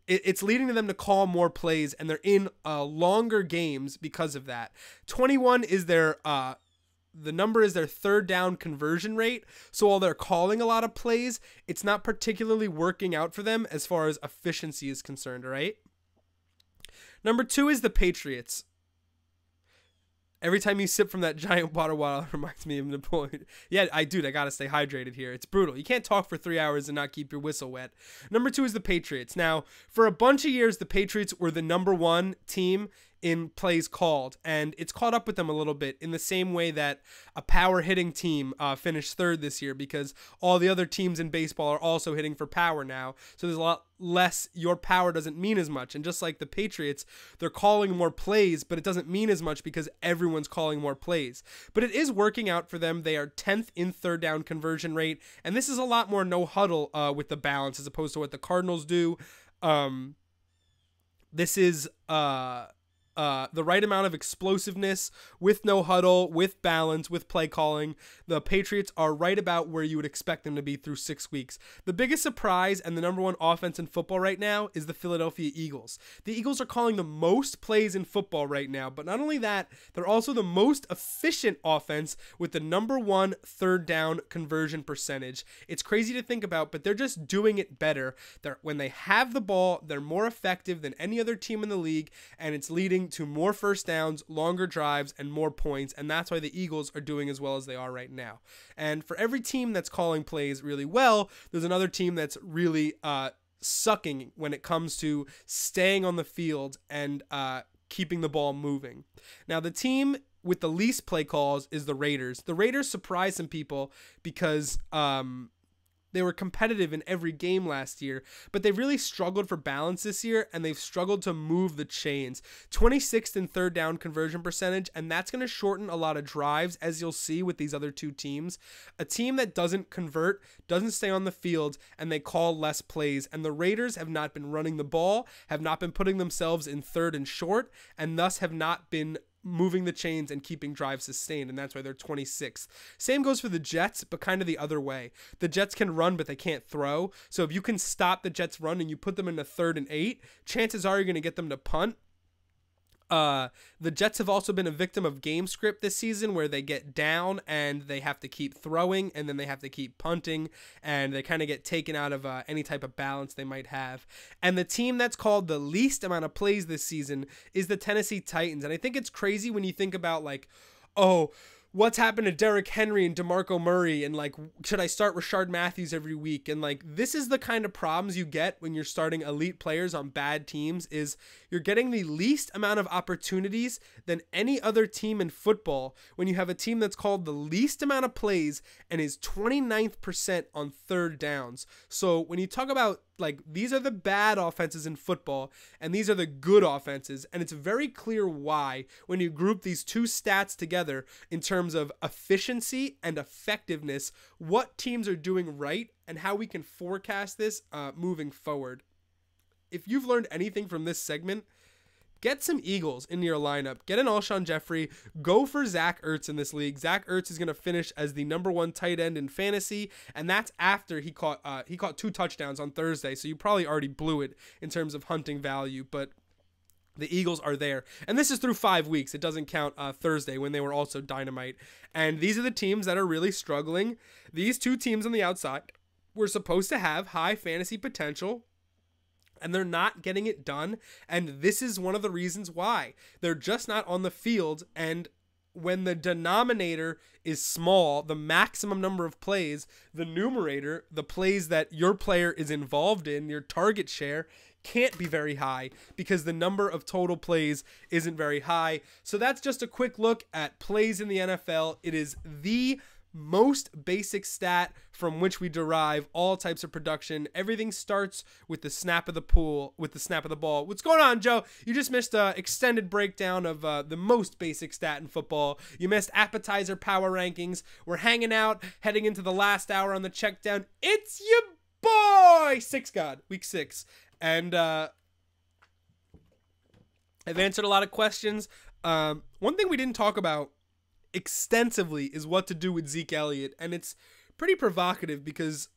it's leading to them to call more plays, and they're in longer games because of that. 21 is their the number is their third down conversion rate. So while they're calling a lot of plays, it's not particularly working out for them as far as efficiency is concerned, right? Number 2 is the Patriots. Every time you sip from that giant water bottle, it reminds me of the point. Yeah, I gotta stay hydrated here. It's brutal. You can't talk for 3 hours and not keep your whistle wet. Number 2 is the Patriots. Now, for a bunch of years, the Patriots were the number 1 team in plays called, and it's caught up with them a little bit in the same way that a power hitting team finished 3rd this year, because all the other teams in baseball are also hitting for power now. So there's a lot less, your power doesn't mean as much. And just like the Patriots, they're calling more plays, but it doesn't mean as much because everyone's calling more plays. But it is working out for them. They are 10th in third down conversion rate, and this is a lot more no huddle with the balance as opposed to what the Cardinals do. This is the right amount of explosiveness with no huddle, with balance, with play calling. The Patriots are right about where you would expect them to be through 6 weeks. The biggest surprise and the number 1 offense in football right now is the Philadelphia Eagles. The Eagles are calling the most plays in football right now, but not only that, they're also the most efficient offense with the number 1 third down conversion percentage. It's crazy to think about, but they're just doing it better. When they have the ball, they're more effective than any other team in the league, and it's leading to more first downs, longer drives, and more points, and that's why the Eagles are doing as well as they are right now. And for every team that's calling plays really well, there's another team that's really sucking when it comes to staying on the field and keeping the ball moving. Now, the team with the least play calls is the Raiders. The Raiders surprised some people because they were competitive in every game last year, but they really struggled for balance this year, and they've struggled to move the chains. 26th in third down conversion percentage, and that's going to shorten a lot of drives, as you'll see with these other 2 teams. A team that doesn't convert, doesn't stay on the field, and they call less plays, and the Raiders have not been running the ball, have not been putting themselves in third and short, and thus have not been moving the chains and keeping drives sustained, and that's why they're 26th. Same goes for the Jets, but kind of the other way. The Jets can run, but they can't throw. So if you can stop the Jets' run and you put them in a 3rd and 8, chances are you're going to get them to punt. The Jets have also been a victim of game script this season, where they get down and they have to keep throwing, and then they have to keep punting, and they kind of get taken out of any type of balance they might have. And the team that's called the least amount of plays this season is the Tennessee Titans. And I think it's crazy when you think about, like, oh, what's happened to Derrick Henry and DeMarco Murray, and like, should I start Rashard Matthews every week? And like, this is the kind of problems you get when you're starting elite players on bad teams, is you're getting the least amount of opportunities than any other team in football when you have a team that's called the least amount of plays and is 29th on third downs. So when you talk about, like, these are the bad offenses in football and these are the good offenses, and it's very clear why when you group these 2 stats together in terms of efficiency and effectiveness, what teams are doing right and how we can forecast this moving forward. If you've learned anything from this segment, get some Eagles into your lineup. Get an Alshon Jeffrey. Go for Zach Ertz in this league. Zach Ertz is going to finish as the #1 tight end in fantasy, and that's after he caught 2 touchdowns on Thursday, so you probably already blew it in terms of hunting value, but the Eagles are there. And this is through 5 weeks. It doesn't count Thursday when they were also dynamite. And these are the teams that are really struggling. These 2 teams on the outside were supposed to have high fantasy potential, and they're not getting it done. And this is one of the reasons why. They're just not on the field. And when the denominator is small, the maximum number of plays, the numerator, the plays that your player is involved in, your target share, can't be very high because the number of total plays isn't very high. So that's just a quick look at plays in the NFL. It is the most basic stat from which we derive all types of production. Everything starts with the snap of the ball. What's going on, Joe? You just missed an extended breakdown of the most basic stat in football. You missed appetizer power rankings. We're hanging out, heading into the last hour on the Checkdown. It's your boy, Six God, week 6. And I've answered a lot of questions. One thing we didn't talk about extensively is what to do with Zeke Elliot. And it's pretty provocative because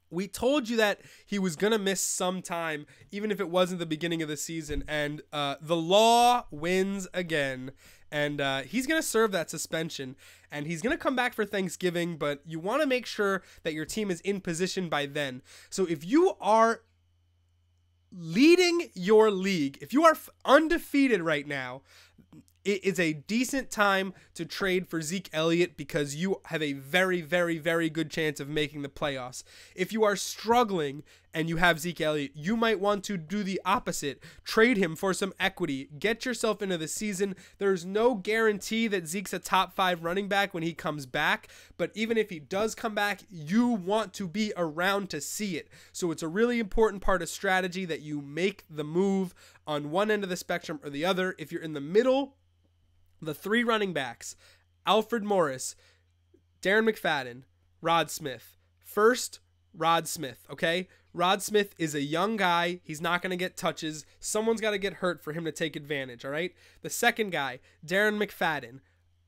we told you that he was going to miss some time, even if it wasn't the beginning of the season. And the law wins again. And he's going to serve that suspension. And he's going to come back for Thanksgiving. But you want to make sure that your team is in position by then. So if you are leading your league, if you are undefeated right now, it is a decent time to trade for Zeke Elliott because you have a very, very, very good chance of making the playoffs. If you are struggling and you have Zeke Elliott, you might want to do the opposite. Trade him for some equity. Get yourself into the season. There's no guarantee that Zeke's a top 5 running back when he comes back, but even if he does come back, you want to be around to see it. So it's a really important part of strategy that you make the move on one end of the spectrum or the other. If you're in the middle, the 3 running backs, Alfred Morris, Darren McFadden, Rod Smith. First, Rod Smith, okay? Rod Smith is a young guy. He's not going to get touches. Someone's got to get hurt for him to take advantage, all right? The second guy, Darren McFadden,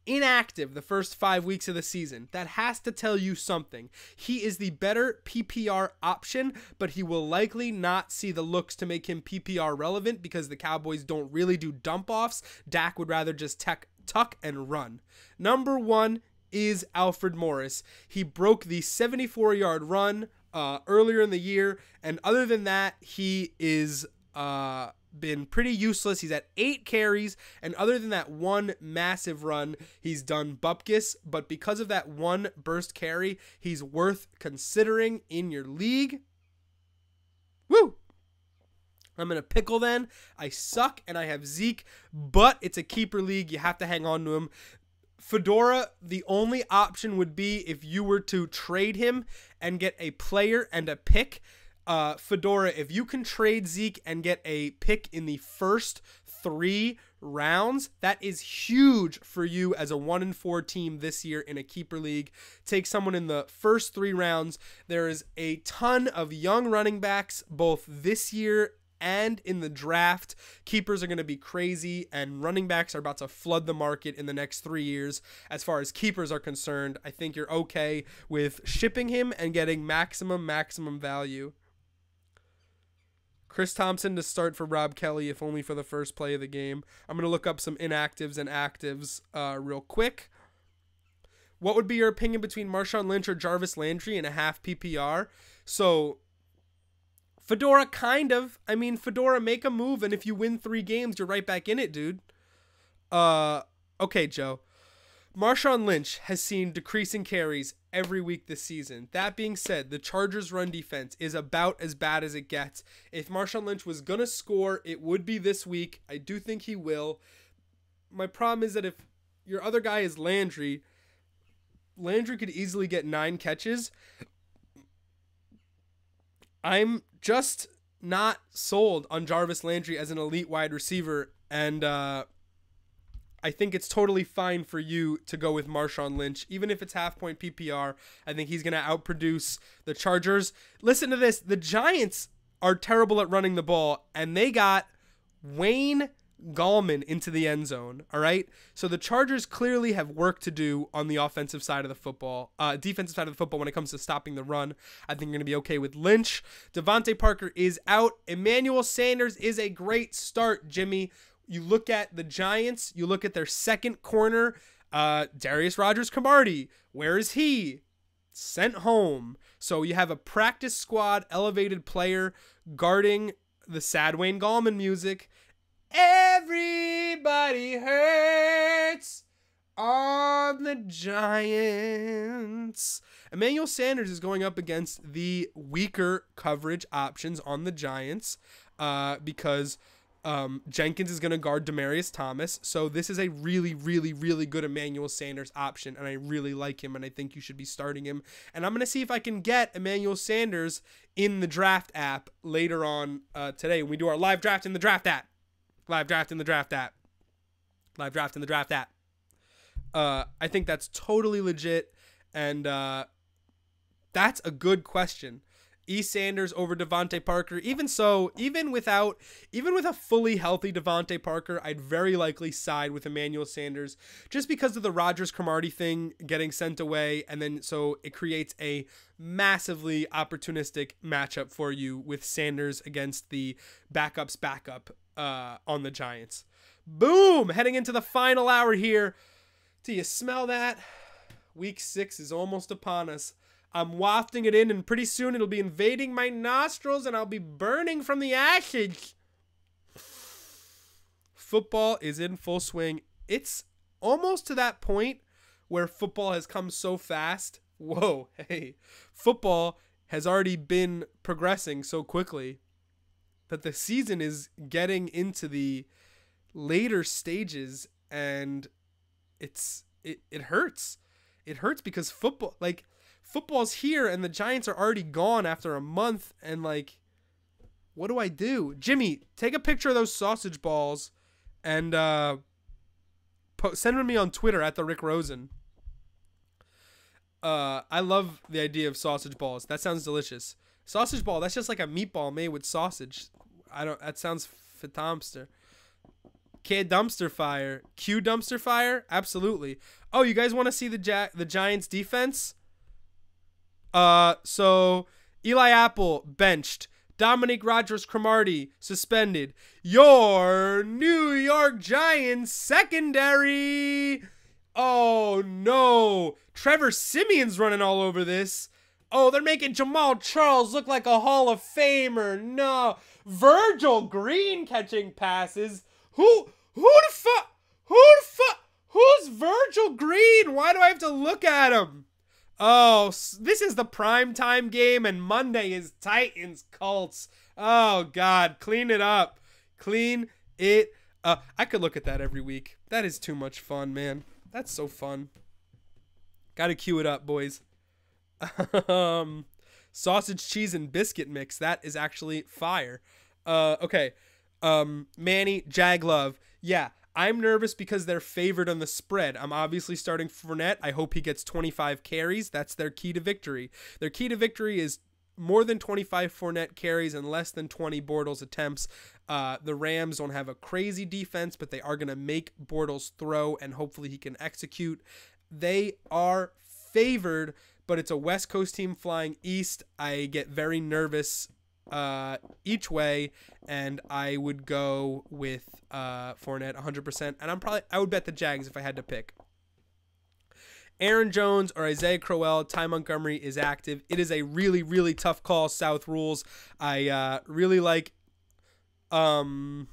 inactive the first 5 weeks of the season. That has to tell you something. He is the better PPR option, but he will likely not see the looks to make him PPR relevant because the Cowboys don't really do dump offs. Dak would rather just tuck and run. Number 1 is Alfred Morris. He broke the 74-yard run earlier in the year, and other than that, he is been pretty useless. He's at 8 carries, and other than that one massive run, he's done bupkis, but because of that one burst carry, he's worth considering in your league. Woo! I'm in a pickle then. I suck, and I have Zeke, but it's a keeper league. You have to hang on to him. Fedora, the only option would be if you were to trade him and get a player and a pick. Fedora, if you can trade Zeke and get a pick in the first 3 rounds, that is huge for you as a 1-4 team this year in a keeper league. Take someone in the first 3 rounds. There is a ton of young running backs both this year and in the draft. Keepers are going to be crazy, and running backs are about to flood the market in the next 3 years. As far as keepers are concerned, I think you're okay with shipping him and getting maximum value. Chris Thompson to start for Rob Kelly, if only for the first play of the game. I'm going to look up some inactives and actives real quick. What would be your opinion between Marshawn Lynch or Jarvis Landry in a half PPR? So, Fedora, kind of. I mean, Fedora, make a move, and if you win 3 games, you're right back in it, dude. Okay, Joe. Marshawn Lynch has seen decreasing carries every week this season. That being said, the Chargers' run defense is about as bad as it gets. If Marshawn Lynch was going to score, it would be this week. I do think he will. My problem is that if your other guy is Landry, Landry could easily get 9 catches. I'm just not sold on Jarvis Landry as an elite wide receiver, and I think it's totally fine for you to go with Marshawn Lynch. Even if it's half-point PPR, I think he's going to outproduce the Chargers. Listen to this. The Giants are terrible at running the ball, and they got Wayne Gallman into the end zone. All right. So the Chargers clearly have work to do on the offensive side of the football, defensive side of the football when it comes to stopping the run. I think you're going to be okay with Lynch. Devontae Parker is out. Emmanuel Sanders is a great start, Jimmy. You look at the Giants, you look at their second corner, Darius Rogers-Cromartie. Where is he? Sent home. So you have a practice squad elevated player guarding the sad Wayne Gallman music. Everybody hurts on the Giants. Emmanuel Sanders is going up against the weaker coverage options on the Giants because Jenkins is going to guard Demaryius Thomas. So this is a really, really, really good Emmanuel Sanders option, and I really like him, and I think you should be starting him. And I'm going to see if I can get Emmanuel Sanders in the draft app later on today when we do our live draft in the draft app. Live draft in the draft app. Live draft in the draft app. I think that's totally legit, and that's a good question. E. Sanders over Devontae Parker. Even so, even with a fully healthy Devontae Parker, I'd very likely side with Emmanuel Sanders just because of the Rogers-Cromartie thing getting sent away, and then so it creates a massively opportunistic matchup for you with Sanders against the backup's backup on the Giants. Boom! Heading into the final hour here. Do you smell that? Week 6 is almost upon us. I'm wafting it in, and pretty soon it'll be invading my nostrils, and I'll be burning from the ashes. Football is in full swing. It's almost to that point where football has come so fast. Whoa, hey. Football has already been progressing so quickly that the season is getting into the later stages, and it hurts. It hurts because football's here and the Giants are already gone after a month, and what do I do? Jimmy, take a picture of those sausage balls and send them to me on Twitter at the Rick Rosen. I love the idea of sausage balls. That sounds delicious. Sausage ball, that's just like a meatball made with sausage. That sounds fatomster. K dumpster fire. Q dumpster fire? Absolutely. Oh, you guys want to see the Giants defense? So Eli Apple benched. Dominique Rodgers-Cromartie suspended. Your New York Giants secondary. Oh no. Trevor Simeon's running all over this. Oh, they're making Jamal Charles look like a Hall of Famer. No. Virgil Green catching passes. Who's Virgil Green? Why do I have to look at him? Oh, this is the primetime game, and Monday is Titans Colts. Oh, God. Clean it up. Clean it up. I could look at that every week. That is too much fun, man. That's so fun. Gotta cue it up, boys. Sausage, cheese, and biscuit mix. That is actually fire. Okay. Manny, Jaglove. Yeah. I'm nervous because they're favored on the spread. I'm obviously starting Fournette. I hope he gets 25 carries. That's their key to victory. Their key to victory is more than 25 Fournette carries and less than 20 Bortles attempts. The Rams don't have a crazy defense, but they are going to make Bortles throw, and hopefully he can execute. They are favored, but it's a West Coast team flying east. I get very nervous each way, and I would go with Fournette 100%, and I would bet the Jags if I had to pick. Aaron Jones or Isaiah Crowell. Ty Montgomery is active. It is a really, really tough call. South rules. I really like Aaron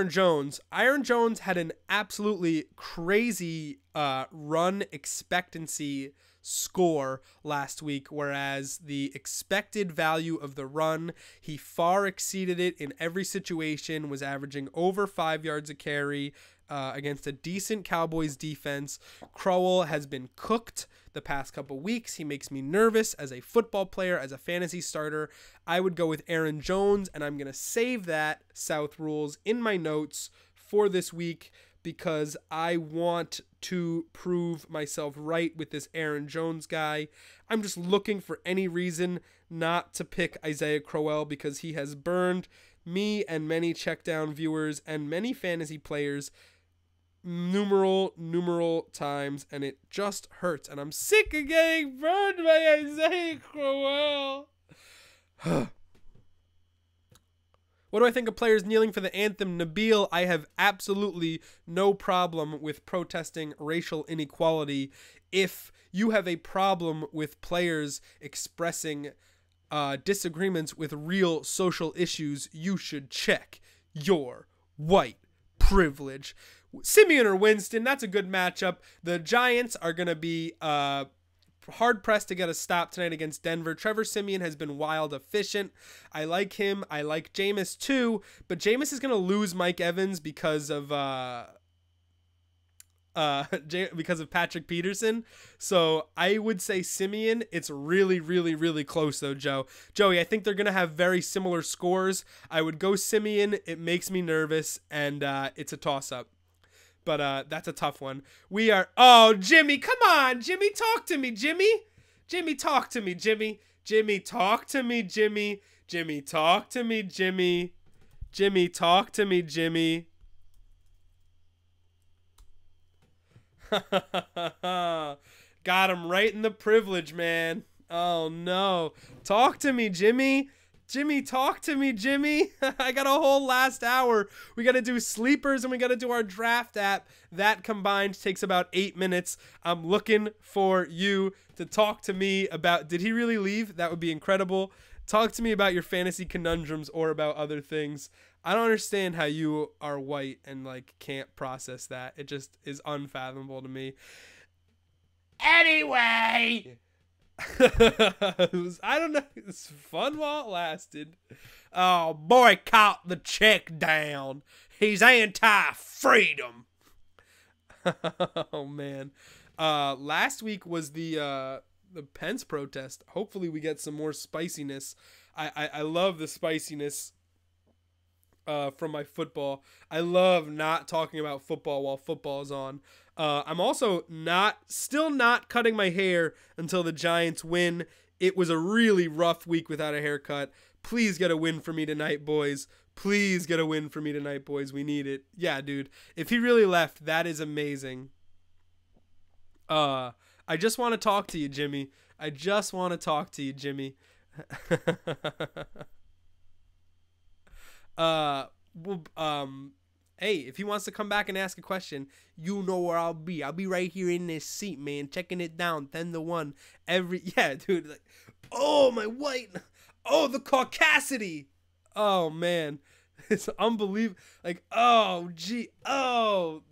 Jones. Aaron Jones had an absolutely crazy run expectancy score last week, whereas the expected value of the run, he far exceeded it in every situation, was averaging over 5 yards a carry against a decent Cowboys defense. Crowell has been cooked the past couple weeks. He makes me nervous as a football player, as a fantasy starter. I would go with Aaron Jones, and I'm going to save that South rules in my notes for this week. because I want to prove myself right with this Aaron Jones guy. I'm just looking for any reason not to pick Isaiah Crowell because he has burned me and many Checkdown viewers and many fantasy players numeral times, and it just hurts, and I'm sick of getting burned by Isaiah Crowell. What do I think of players kneeling for the anthem? Nabil, I have absolutely no problem with protesting racial inequality. If you have a problem with players expressing disagreements with real social issues, you should check your white privilege. Simeon or Winston, that's a good matchup. The Giants are going to be hard-pressed to get a stop tonight against Denver. Trevor Simeon has been wild efficient. I like him. I like Jameis too, but Jameis is going to lose Mike Evans because of Patrick Peterson. So I would say Simeon. It's really, really, really close though, Joey, I think they're going to have very similar scores. I would go Simeon. It makes me nervous, and it's a toss-up. But that's a tough one. Oh, Jimmy, come on. Jimmy, talk to me, Jimmy. Jimmy, talk to me, Jimmy. Jimmy, talk to me, Jimmy. Jimmy, talk to me, Jimmy. Jimmy, talk to me, Jimmy. Got him right in the privilege, man. Oh, no. Talk to me, Jimmy. Jimmy, talk to me, Jimmy. I got a whole last hour. We got to do sleepers and we got to do our draft app. That combined takes about 8 minutes. I'm looking for you to talk to me about, did he really leave? That would be incredible. Talk to me about your fantasy conundrums or about other things. I don't understand how you are white and like can't process that. It just is unfathomable to me. Anyway, I don't know. It's fun while it lasted. Oh, boycott the Checkdown. He's anti-freedom. Oh man. Last week was the Pence protest. Hopefully we get some more spiciness. I love the spiciness from my football. I love not talking about football while football is on. I'm also still not cutting my hair until the Giants win. It was a really rough week without a haircut. Please get a win for me tonight, boys. Please get a win for me tonight, boys. We need it. Yeah, dude. If he really left, that is amazing. I just want to talk to you, Jimmy. I just want to talk to you, Jimmy. Hey, if he wants to come back and ask a question, you know where I'll be. I'll be right here in this seat, man, checking it down 10-1 yeah, dude. Like, oh, my white. Oh, the caucasity. Oh, man. It's unbelievable. Like, oh, gee. Oh,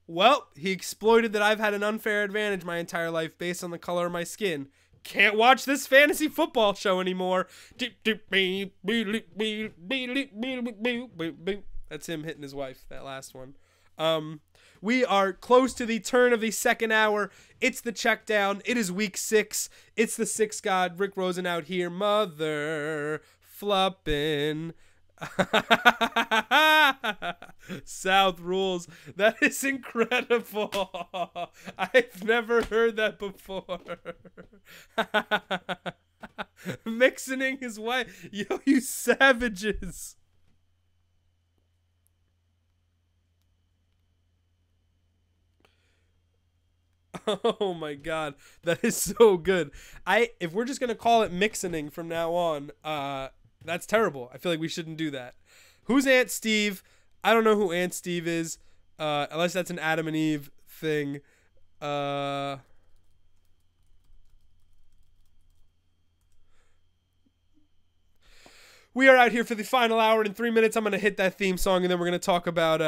well, he exploited that I've had an unfair advantage my entire life based on the color of my skin. Can't watch this fantasy football show anymore. That's him hitting his wife, that last one. We are close to the turn of the second hour. It's the Checkdown. It is week 6. It's the 6 God, Rick Rosen out here. Mother fluppin'. South rules. That is incredible. I've never heard that before. Mixing his wife. Yo, you savages. Oh my god, that is so good. If we're just gonna call it mixing from now on, that's terrible. I feel like we shouldn't do that. Who's Aunt Steve? I don't know who Aunt Steve is, unless that's an Adam and Eve thing. We are out here for the final hour. In 3 minutes, I'm going to hit that theme song, and then we're going to talk about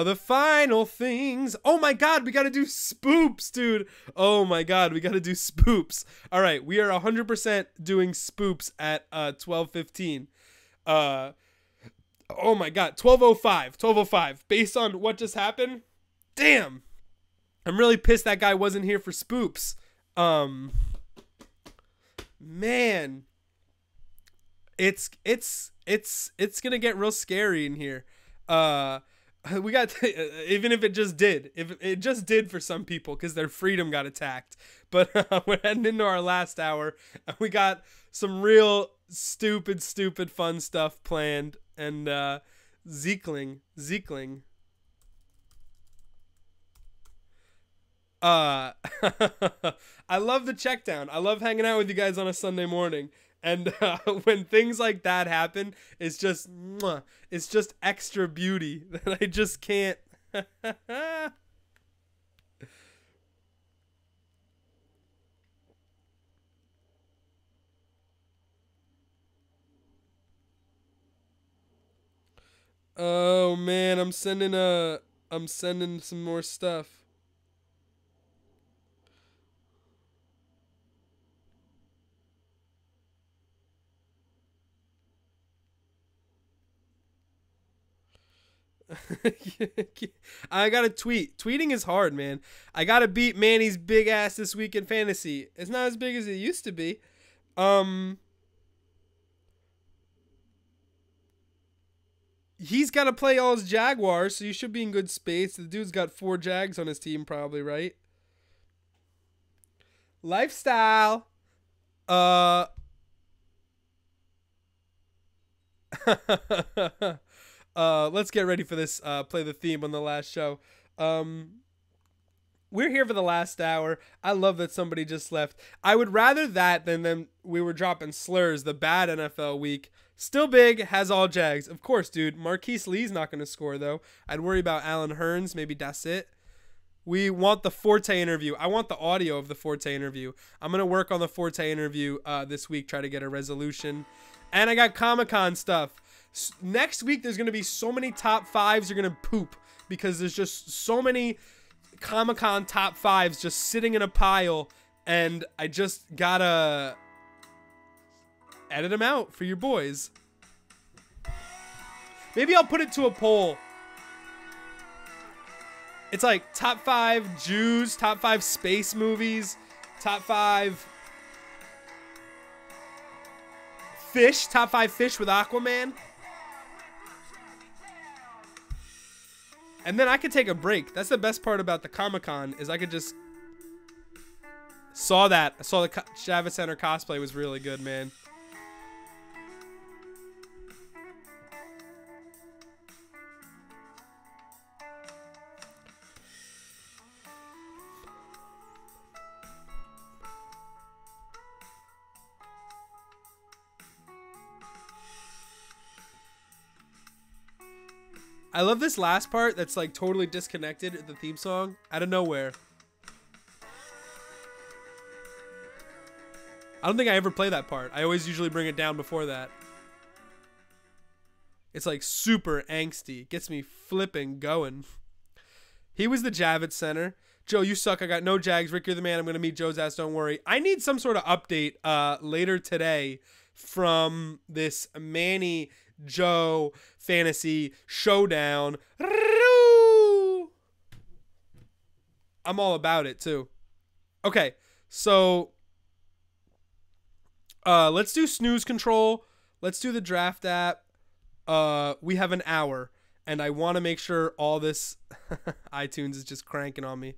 the final things. Oh, my God. We got to do spoops, dude. Oh, my God. We got to do spoops. All right. We are 100% doing spoops at 12:15. Oh, my God. 12:05. 12:05. Based on what just happened, damn. I'm really pissed that guy wasn't here for spoops. Man. It's gonna get real scary in here. We got even if it just did, if it just did for some people because their freedom got attacked. But we're heading into our last hour. We got some real stupid fun stuff planned. And Zekeling. I love the Checkdown. I love hanging out with you guys on a Sunday morning. And when things like that happen, it's just extra beauty that I just can't. Oh man, I'm sending some more stuff. I gotta tweet. Tweeting is hard, man. I gotta beat Manny's big ass this week in fantasy. It's not as big as it used to be. He's got to play all his Jaguars, so you should be in good space. The dude's got 4 Jags on his team, probably, right? Lifestyle. Let's get ready for this. Play the theme on the last show. We're here for the last hour. I love that somebody just left. I would rather that than them. We were dropping slurs. The bad NFL week. Still big, has all Jags. Of course, dude. Marquise Lee's not going to score, though. I'd worry about Alan Hearns. Maybe that's it. We want the Forte interview. I want the audio of the Forte interview. I'm going to work on the Forte interview this week, try to get a resolution. And I got Comic-Con stuff. Next week, there's going to be so many top 5s you're going to poop because there's just so many Comic-Con top 5s just sitting in a pile, and I just got to edit them out for your boys. Maybe I'll put it to a poll. It's like top 5 Jews, top 5 space movies, top 5 fish, top 5 fish with Aquaman. And then I could take a break. That's the best part about the Comic-Con is I could just saw the Javits Center cosplay was really good, man. I love this last part that's like totally disconnected, the theme song, out of nowhere. I don't think I ever play that part. I always usually bring it down before that. It's like super angsty. Gets me flipping going. He was the Javits Center. Joe, you suck. I got no Jags. Rick, you're the man. I'm going to meet Joe's ass. Don't worry. I need some sort of update later today from this Manny Joe fantasy showdown. I'm all about it too. Okay, so let's do Snooze Control. Let's do the draft app. We have an hour, and I want to make sure all this iTunes is just cranking on me.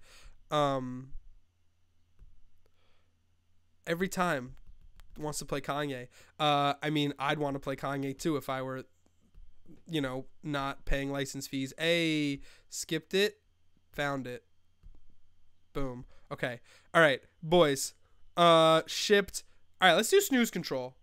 Every time wants to play Kanye. I mean, I'd want to play Kanye too if I were, you know, not paying license fees. Hey, skipped it, found it. Boom. Okay. All right, boys. Shipped. All right, let's do Snooze Control.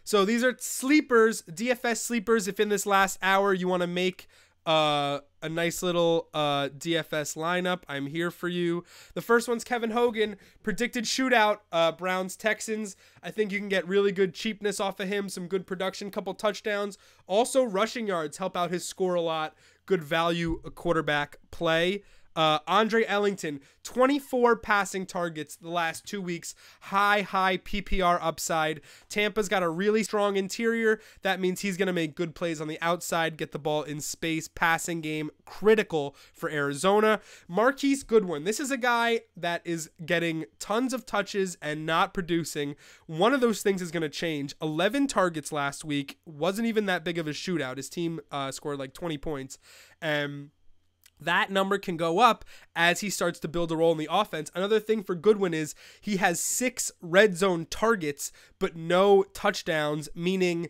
So these are sleepers, DFS sleepers. If in this last hour you want to make a nice little DFS lineup, I'm here for you. The first one's Kevin Hogan, predicted shootout, Browns-Texans. I think you can get really good cheapness off of him, some good production, couple touchdowns. Also, rushing yards help out his score a lot. Good value quarterback play. Andre Ellington, 24 passing targets the last 2 weeks. High PPR upside. Tampa's got a really strong interior. That means he's going to make good plays on the outside, get the ball in space. Passing game, critical for Arizona. Marquise Goodwin. This is a guy that is getting tons of touches and not producing. One of those things is going to change. 11 targets last week. Wasn't even that big of a shootout. His team scored like 20 points. That number can go up as he starts to build a role in the offense. Another thing for Goodwin is he has 6 red zone targets, but no touchdowns, meaning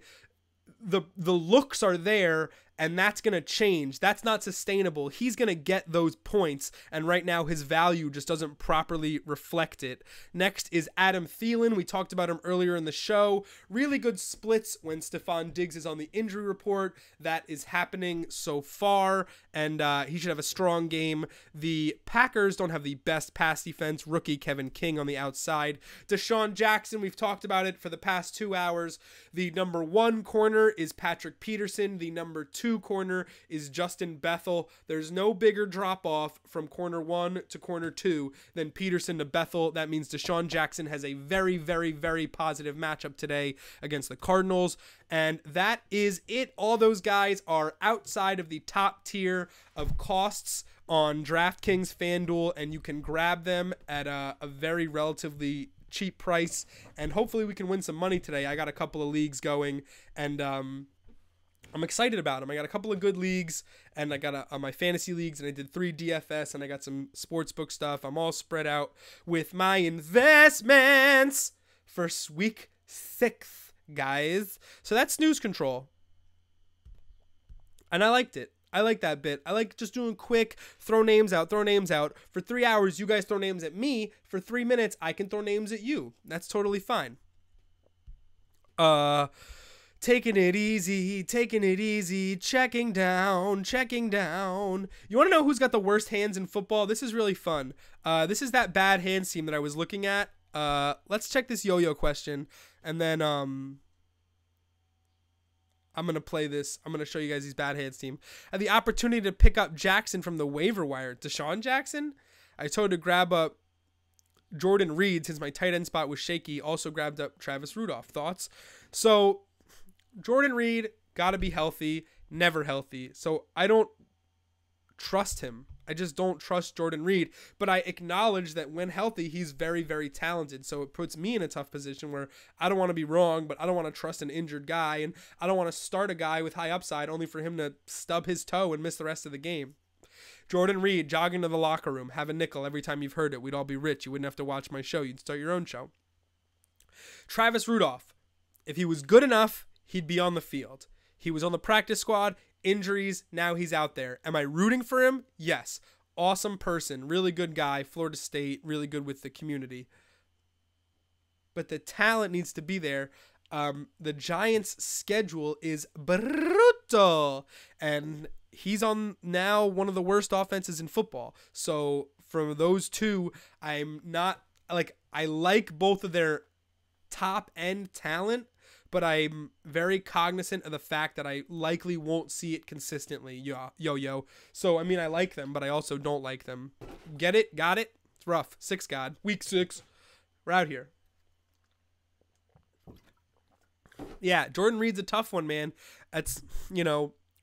the looks are there, and that's going to change. That's not sustainable. He's going to get those points, and right now his value just doesn't properly reflect it. Next is Adam Thielen. We talked about him earlier in the show. Really good splits when Stephon Diggs is on the injury report. That is happening so far, and he should have a strong game. The Packers don't have the best pass defense. Rookie Kevin King on the outside. Deshaun Jackson, we've talked about it for the past 2 hours. The number 1 corner is Patrick Peterson. The number 2 corner is Justin Bethel. There's no bigger drop off from corner 1 to corner 2 than Peterson to Bethel. That means Deshaun Jackson has a very, very, very positive matchup today against the Cardinals. And that is it. All those guys are outside of the top tier of costs on DraftKings, FanDuel, and you can grab them at a very relatively cheap price. And hopefully we can win some money today. I got a couple of leagues going, and I'm excited about them. I got a couple of good leagues, and I got my fantasy leagues, and I did 3 DFS, and I got some sportsbook stuff. I'm all spread out with my investments for week 6, guys. So that's Snooze Control, and I liked it. I like that bit. I like just doing quick, throw names out. For 3 hours, you guys throw names at me. For 3 minutes, I can throw names at you. That's totally fine. Taking it easy, checking down. You want to know who's got the worst hands in football? This is really fun. This is that bad hands team that I was looking at. Let's check this yo-yo question, and then I'm going to play this. I'm going to show you guys these bad hands team. I had the opportunity to pick up Jackson from the waiver wire. Deshaun Jackson? I told to grab up Jordan Reed since my tight end spot was shaky. Also grabbed up Travis Rudolph. Thoughts? So Jordan Reed, got to be healthy, never healthy. So I don't trust him. I just don't trust Jordan Reed. But I acknowledge that when healthy, he's very, very talented. So it puts me in a tough position where I don't want to be wrong, but I don't want to trust an injured guy. And I don't want to start a guy with high upside only for him to stub his toe and miss the rest of the game. Jordan Reed, jogging to the locker room, have a nickel every time you've heard it. We'd all be rich. You wouldn't have to watch my show. You'd start your own show. Travis Rudolph, if he was good enough, he'd be on the field. He was on the practice squad, injuries, now he's out there. Am I rooting for him? Yes. Awesome person, really good guy, Florida State, really good with the community. But the talent needs to be there. The Giants' schedule is brutal, and he's on now one of the worst offenses in football. So from those two, I'm not like, I like both of their top end talent, but I'm very cognizant of the fact that I likely won't see it consistently. Yo. So, I mean, I like them, but I also don't like them. Get it? Got it? It's rough. 6 God. Week 6. We're out here. Yeah, Jordan Reed's a tough one, man. That's,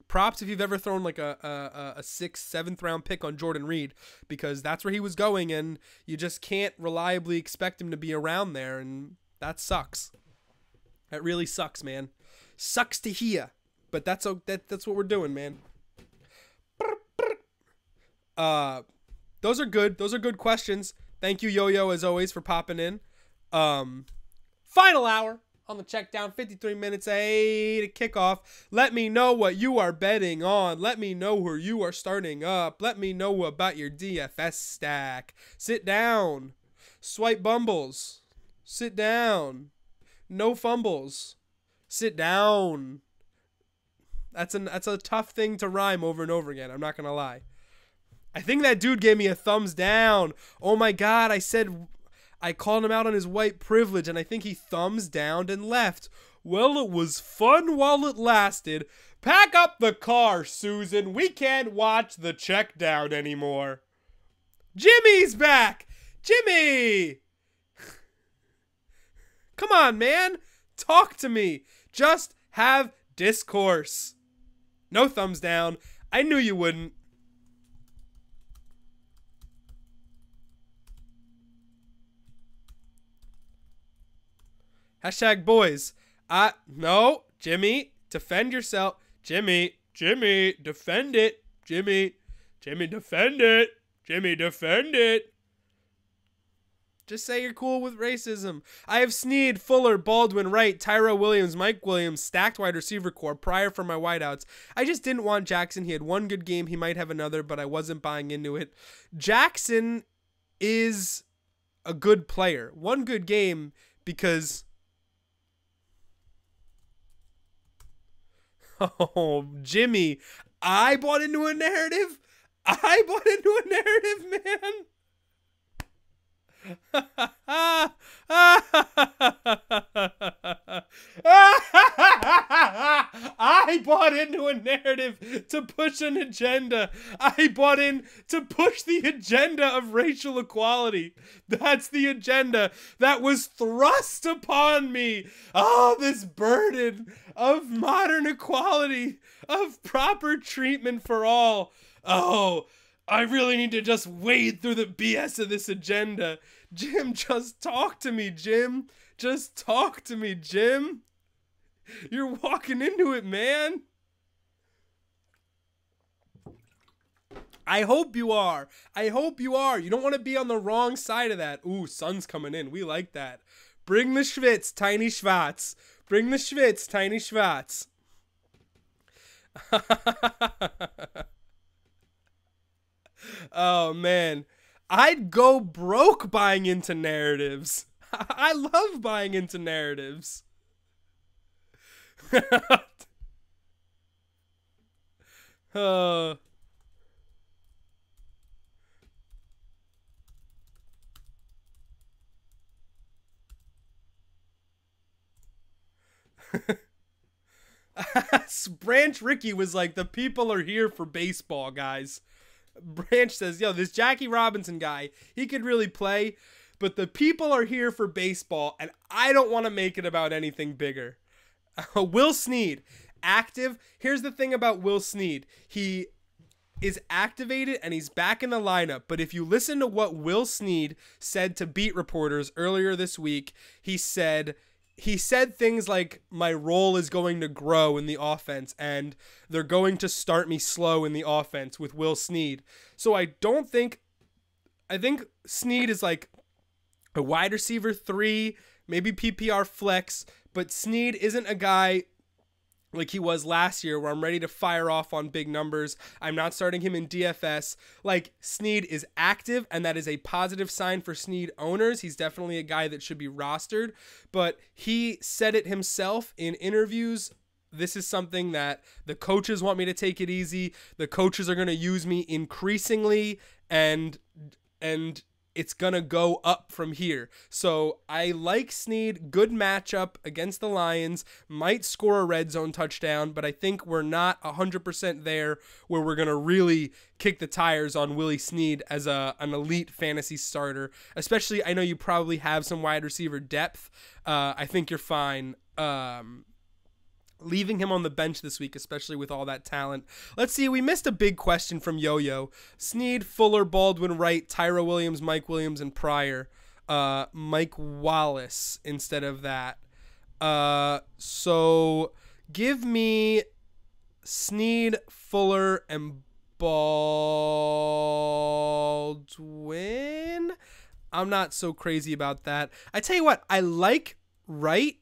props if you've ever thrown like a 6th, 7th round pick on Jordan Reed, because that's where he was going, and you just can't reliably expect him to be around there, and that sucks. That really sucks, man. Sucks to hear, but that's what we're doing, man. Those are good. Those are good questions. Thank you, Yo-Yo, as always, for popping in. Final hour on the Checkdown. 53 minutes, to kick off. Let me know what you are betting on. Let me know where you are starting up. Let me know about your DFS stack. Sit down. Swipe bumbles. Sit down. No fumbles. Sit down. That's a tough thing to rhyme over and over again. I'm not going to lie. I think that dude gave me a thumbs down. Oh my God. I called him out on his white privilege, and I think he thumbs downed and left. Well, it was fun while it lasted. Pack up the car, Susan. We can't watch the Checkdown anymore. Jimmy's back. Jimmy. Come on, man. Talk to me. Just have discourse. No thumbs down. I knew you wouldn't. Hashtag boys. No. Jimmy, defend yourself. Jimmy, defend it. Jimmy, defend it. Jimmy, defend it. Just say you're cool with racism. I have Snead, Fuller, Baldwin, Wright, Tyrell Williams, Mike Williams, stacked wide receiver core prior for my wideouts. I just didn't want Jackson. He had one good game. He might have another, but I wasn't buying into it. Jackson is a good player. One good game because... Oh, Jimmy, I bought into a narrative. I bought into a narrative, man. I bought into a narrative to push an agenda. I bought in to push the agenda of racial equality. That's the agenda that was thrust upon me. Oh, this burden of modern equality, of proper treatment for all. Oh, I really need to just wade through the BS of this agenda. Jim, just talk to me, Jim. Just talk to me, Jim. You're walking into it, man. I hope you are. I hope you are. You don't want to be on the wrong side of that. Ooh, sun's coming in. We like that. Bring the schwitz, tiny schwarz. Bring the schwitz, tiny schwarz. Oh, man. I'd go broke buying into narratives. I love buying into narratives. Branch Ricky was like, the people are here for baseball, guys. Branch says, yo, this Jackie Robinson guy, he could really play, but the people are here for baseball, and I don't want to make it about anything bigger. Will Snead, active. Here's the thing about Will Snead. He is activated, and he's back in the lineup, but if you listen to what Will Snead said to beat reporters earlier this week, he said things like, my role is going to grow in the offense and they're going to start me slow in the offense with Will Snead. So I think Snead is like a wide receiver 3, maybe PPR flex, but Snead isn't a guy like he was last year where I'm ready to fire off on big numbers. I'm not starting him in DFS. Like, Snead is active, and that is a positive sign for Snead owners. He's definitely a guy that should be rostered, but he said it himself in interviews. This is something that the coaches want me to take it easy. The coaches are going to use me increasingly, and it's going to go up from here. So I like Snead. Good matchup against the Lions. Might score a red zone touchdown, but I think we're not 100% there where we're going to really kick the tires on Willie Snead as an elite fantasy starter. Especially, I know you probably have some wide receiver depth. I think you're fine. Leaving him on the bench this week, especially with all that talent. Let's see, we missed a big question from Yo-Yo. Snead, Fuller, Baldwin, Wright, Tyra Williams, Mike Williams, and Pryor. Mike Wallace instead of that. So give me Snead, Fuller, and Baldwin. I'm not so crazy about that. I tell you what, I like Wright,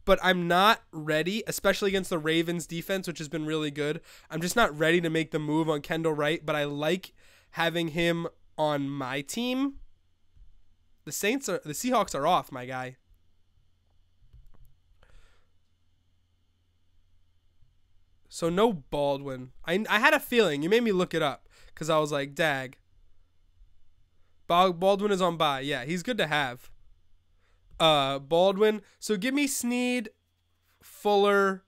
but I'm not ready, especially against the Ravens defense, which has been really good. I'm just not ready to make the move on Kendall Wright, but I like having him on my team. The Seahawks are off, my guy. So no Baldwin. I had a feeling. You made me look it up because I was like, dag. Baldwin is on bye. Yeah, he's good to have. Baldwin. So give me Snead, Fuller,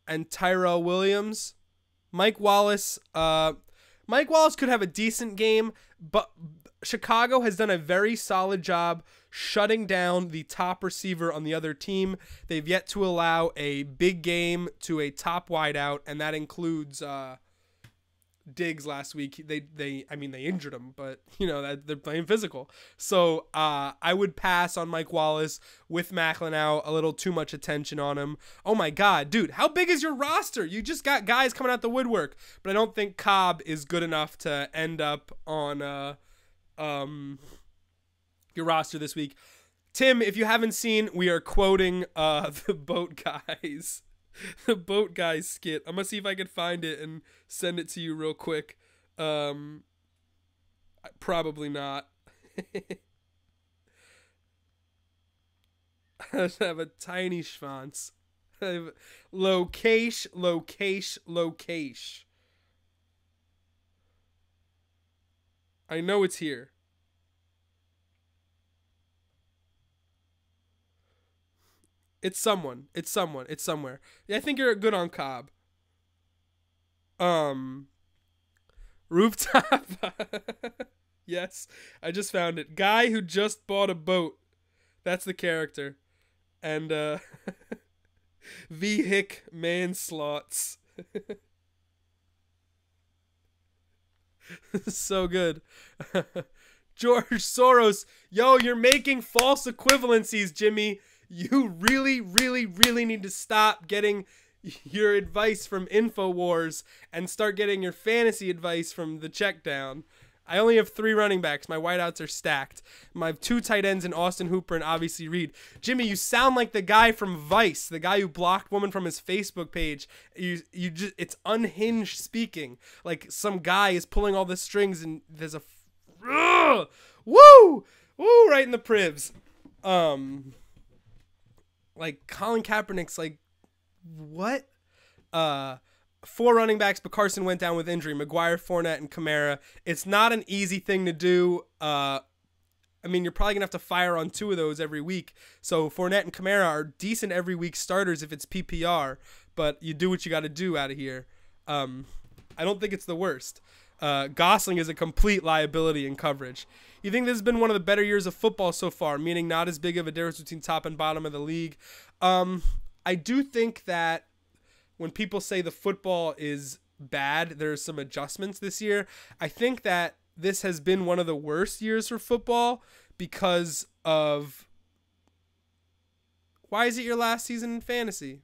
and Tyrell Williams. Mike Wallace. Mike Wallace could have a decent game, but Chicago has done a very solid job shutting down the top receiver on the other team. They've yet to allow a big game to a top wideout, and that includes Diggs last week. They injured him, but that they're playing physical. So I would pass on Mike Wallace with Macklin out. A little too much attention on him. Oh my God, dude, how big is your roster? You just got guys coming out the woodwork, but I don't think Cobb is good enough to end up on your roster this week. Tim, if you haven't seen, we are quoting the Boat Guys. The Boat Guys skit. I'm gonna see if I can find it and send it to you real quick. Probably not. I have a tiny schwanz. Location. I know it's here. It's someone. It's somewhere. Yeah, I think you're good on Cobb. Rooftop. Yes, I just found it. Guy who just bought a boat. That's the character. And V. Hick manslots. So good. George Soros. Yo, you're making false equivalencies, Jimmy. You really, really, really need to stop getting your advice from InfoWars and start getting your fantasy advice from the Checkdown. I only have 3 running backs. My wideouts are stacked. I have 2 tight ends in Austin Hooper and obviously Reed. Jimmy, you sound like the guy from Vice, the guy who blocked woman from his Facebook page. It's unhinged speaking. Like some guy is pulling all the strings and there's a woo right in the privs. Like Colin Kaepernick's like, what? 4 running backs, but Carson went down with injury. McGuire, Fournette, and Kamara. It's not an easy thing to do. You're probably going to have to fire on 2 of those every week. So Fournette and Kamara are decent every week starters if it's PPR, but you do what you got to do out of here. I don't think it's the worst. Gosling is a complete liability in coverage. You think this has been one of the better years of football so far, meaning not as big of a difference between top and bottom of the league? I do think that when people say the football is bad, there's some adjustments this year. I think that this has been one of the worst years for football because of... Why is it your last season in fantasy?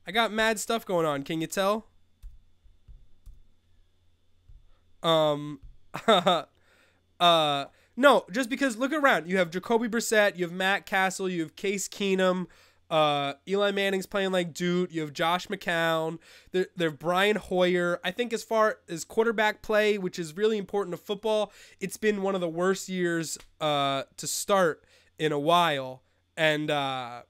I got mad stuff going on. Can you tell? No, just because look around. You have Jacoby Brissett, you have Matt Castle, you have Case Keenum, Eli Manning's playing like dude. You have Josh McCown. There have Brian Hoyer. I think as far as quarterback play, which is really important to football, it's been one of the worst years to start in a while. And I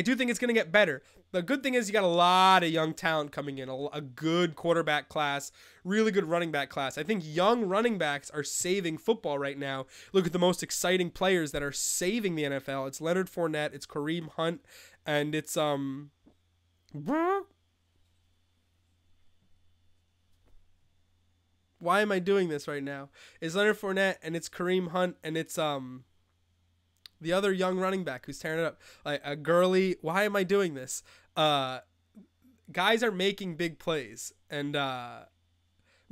do think it's going to get better. The good thing is you got a lot of young talent coming in, a good quarterback class, really good running back class. I think young running backs are saving football right now. Look at the most exciting players that are saving the NFL. It's Leonard Fournette, it's Kareem Hunt, and it's why am I doing this right now? It's Leonard Fournette and it's Kareem Hunt and it's the other young running back who's tearing it up. Like a Gurley. Why am I doing this? Guys are making big plays and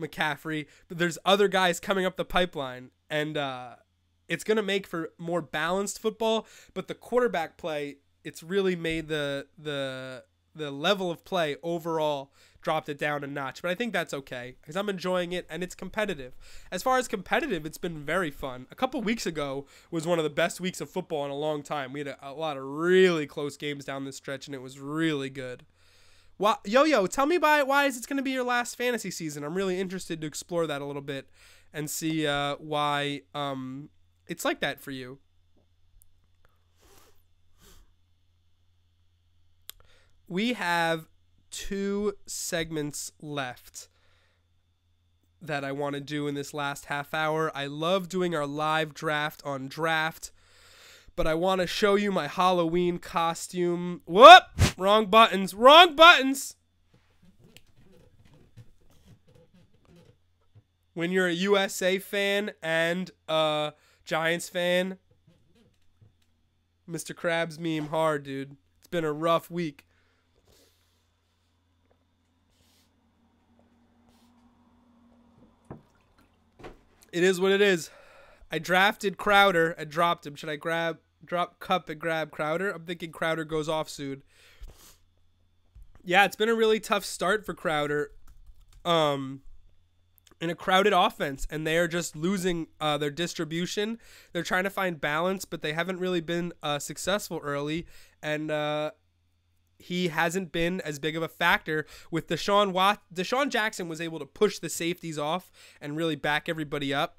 McCaffrey, but there's other guys coming up the pipeline and it's going to make for more balanced football, but the quarterback play, it's really made the level of play overall dropped it down a notch, but I think that's okay because I'm enjoying it and it's competitive. As far as competitive, it's been very fun. A couple weeks ago was one of the best weeks of football in a long time. We had a lot of really close games down this stretch and it was really good. Yo, tell me why is it going to be your last fantasy season? I'm really interested to explore that a little bit and see why it's like that for you. We have 2 segments left that I want to do in this last half hour. I love doing our live draft on Draft, but I want to show you my Halloween costume. Whoop! Wrong buttons. When you're a USA fan and a Giants fan, Mr. Krabs meme hard, dude. It's been a rough week. It is what it is. I drafted Crowder. I dropped him. Should I drop Cup and grab Crowder? I'm thinking Crowder goes off soon. Yeah, it's been a really tough start for Crowder. In a crowded offense, and they are just losing their distribution. They're trying to find balance, but they haven't really been successful early, and he hasn't been as big of a factor with Deshaun Jackson was able to push the safeties off and really back everybody up,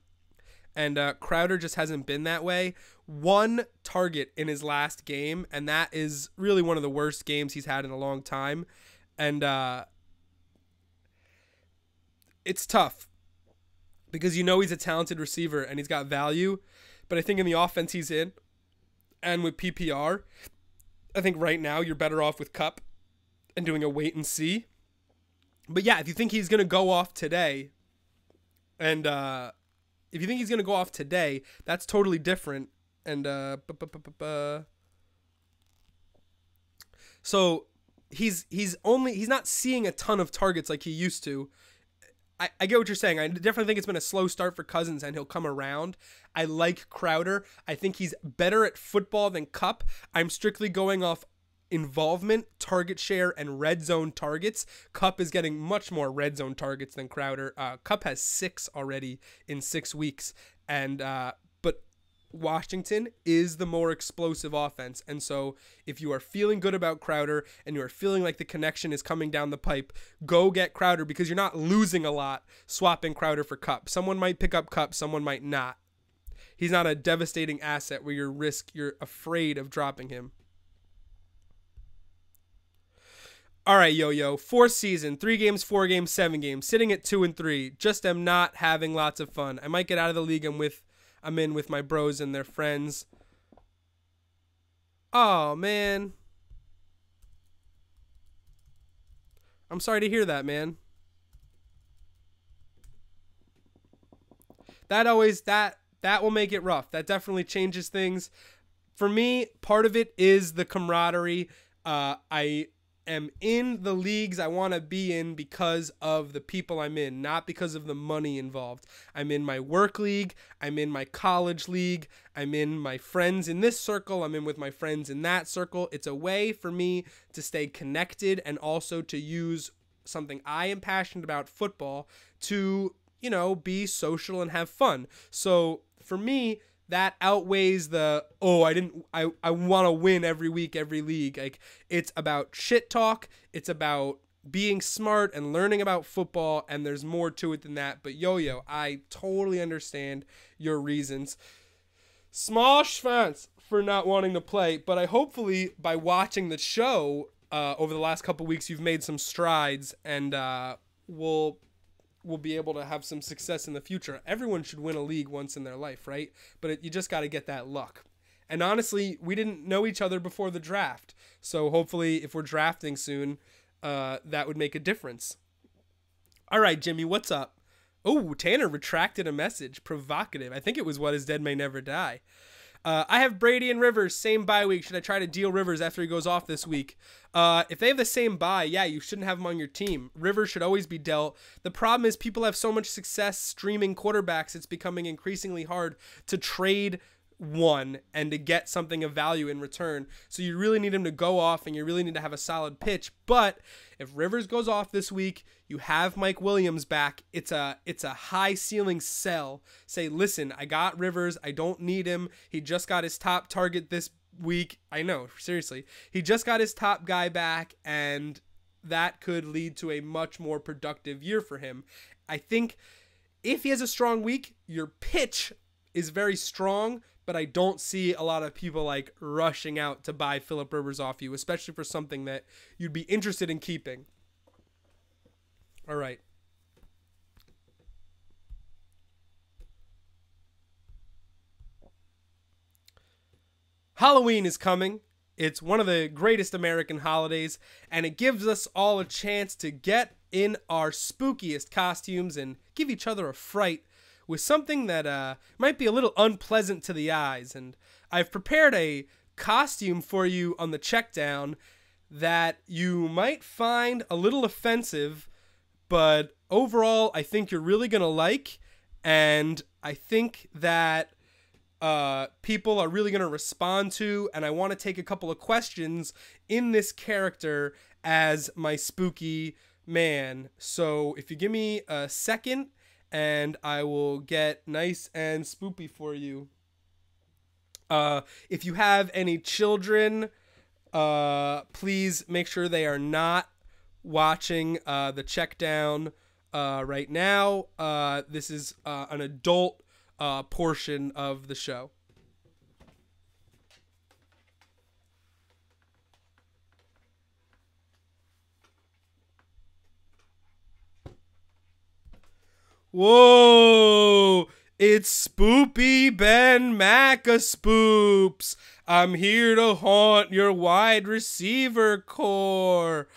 and Crowder just hasn't been that way. 1 target in his last game, and that is really one of the worst games he's had in a long time, and it's tough because you know he's a talented receiver and he's got value, but I think in the offense he's in and with PPR, I think right now you're better off with Cup and doing a wait and see. But yeah, if you think he's going to go off today, and if you think he's going to go off today, that's totally different. And so he's not seeing a ton of targets like he used to. I get what you're saying. I definitely think it's been a slow start for Cousins, and he'll come around. I like Crowder. I think he's better at football than Cup. I'm strictly going off involvement, target share, and red zone targets. Cup is getting much more red zone targets than Crowder. Cup has 6 already in 6 weeks, and but Washington is the more explosive offense. And so if you are feeling good about Crowder and you are feeling like the connection is coming down the pipe, go get Crowder because you're not losing a lot swapping Crowder for Cup. Someone might pick up Cup, someone might not. He's not a devastating asset where you're afraid of dropping him. All right, yo, 4th season, 3 games, 4 games, 7 games, sitting at 2-3. Just am not having lots of fun. I might get out of the league I'm in with my bros and their friends. Oh, man. I'm sorry to hear that, man. That will make it rough. That definitely changes things. For me, part of it is the camaraderie. I am in the leagues I want to be in because of the people I'm in, not because of the money involved. I'm in my work league. I'm in my college league. I'm in my friends in this circle. I'm in with my friends in that circle. It's a way for me to stay connected and also to use something I am passionate about, football, to, be social and have fun. So for me, that outweighs the, I want to win every week, every league. Like, it's about shit talk. It's about being smart and learning about football, and there's more to it than that. But Yo-Yo, I totally understand your reasons. Small schwanz for not wanting to play, but I hopefully by watching the show over the last couple weeks, you've made some strides, and we'll be able to have some success in the future. Everyone should win a league once in their life, right? But you just got to get that luck. And honestly, we didn't know each other before the draft. So hopefully if we're drafting soon, that would make a difference. All right, Jimmy, what's up? Oh, Tanner retracted a message. Provocative. I think it was What Is Dead May Never Die. I have Brady and Rivers, same bye week. Should I try to deal Rivers after he goes off this week? If they have the same bye, yeah, you shouldn't have him on your team. Rivers should always be dealt. The problem is people have so much success streaming quarterbacks, it's becoming increasingly hard to trade one and to get something of value in return. So you really need him to go off, and you really need to have a solid pitch. But if Rivers goes off this week, you have Mike Williams back. It's a high ceiling sell. Say, listen, I got Rivers. I don't need him. He just got his top target this week. I know, seriously. He just got his top guy back, and that could lead to a much more productive year for him. I think if he has a strong week, your pitch is very strong, but I don't see a lot of people like rushing out to buy Phillip Rivers off you, especially for something that you'd be interested in keeping. All right. Halloween is coming. It's one of the greatest American holidays, and it gives us all a chance to get in our spookiest costumes and give each other a fright with something that might be a little unpleasant to the eyes. And I've prepared a costume for you on the Checkdown that you might find a little offensive, but overall I think you're really going to like, and I think that people are really going to respond to, and I want to take a couple of questions in this character as my spooky man. So if you give me a second, and I will get nice and spoopy for you. If you have any children, please make sure they are not watching the Checkdown right now. This is an adult portion of the show. Whoa! It's Spoopy Ben Maca-Spoops. I'm here to haunt your wide receiver core.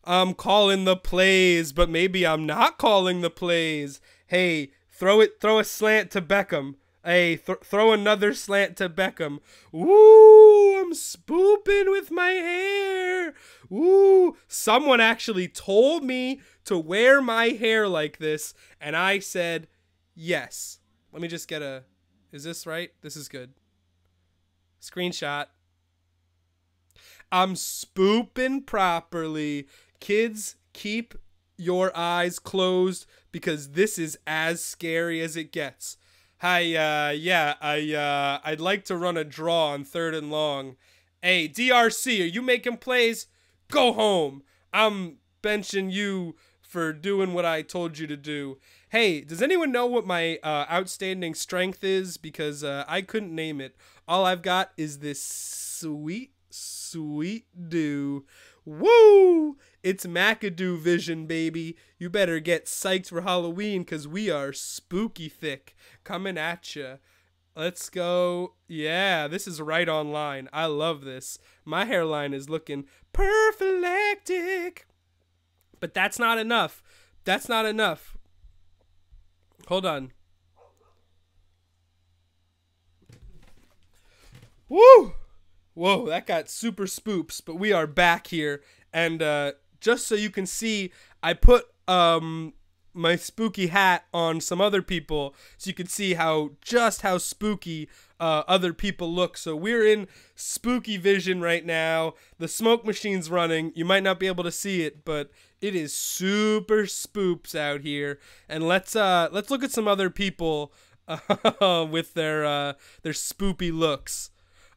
I'm calling the plays, but maybe I'm not calling the plays. Hey, throw a slant to Beckham. Hey, throw another slant to Beckham. Ooh, I'm spooping with my hair. Ooh, someone actually told me to wear my hair like this, and I said yes. Let me just get a... Is this right? This is good. Screenshot. I'm spooping properly. Kids, keep your eyes closed because this is as scary as it gets. Hi, I'd like to run a draw on 3rd and long. Hey, DRC, are you making plays? Go home. I'm benching you for doing what I told you to do. Hey, does anyone know what my outstanding strength is? Because I couldn't name it. All I've got is this sweet, sweet dew. Woo! It's McAdoo vision, baby. You better get psyched for Halloween because we are spooky thick. Coming at ya. Let's go. Yeah, this is right on line. I love this. My hairline is looking perfectic. But that's not enough. That's not enough. Hold on. Woo! Whoa, that got super spoops, but we are back here. And just so you can see, I put my spooky hat on some other people so you can see how spooky other people look. So we're in spooky vision right now. The smoke machine's running. You might not be able to see it, but it is super spoops out here. And let's look at some other people with their spoopy looks.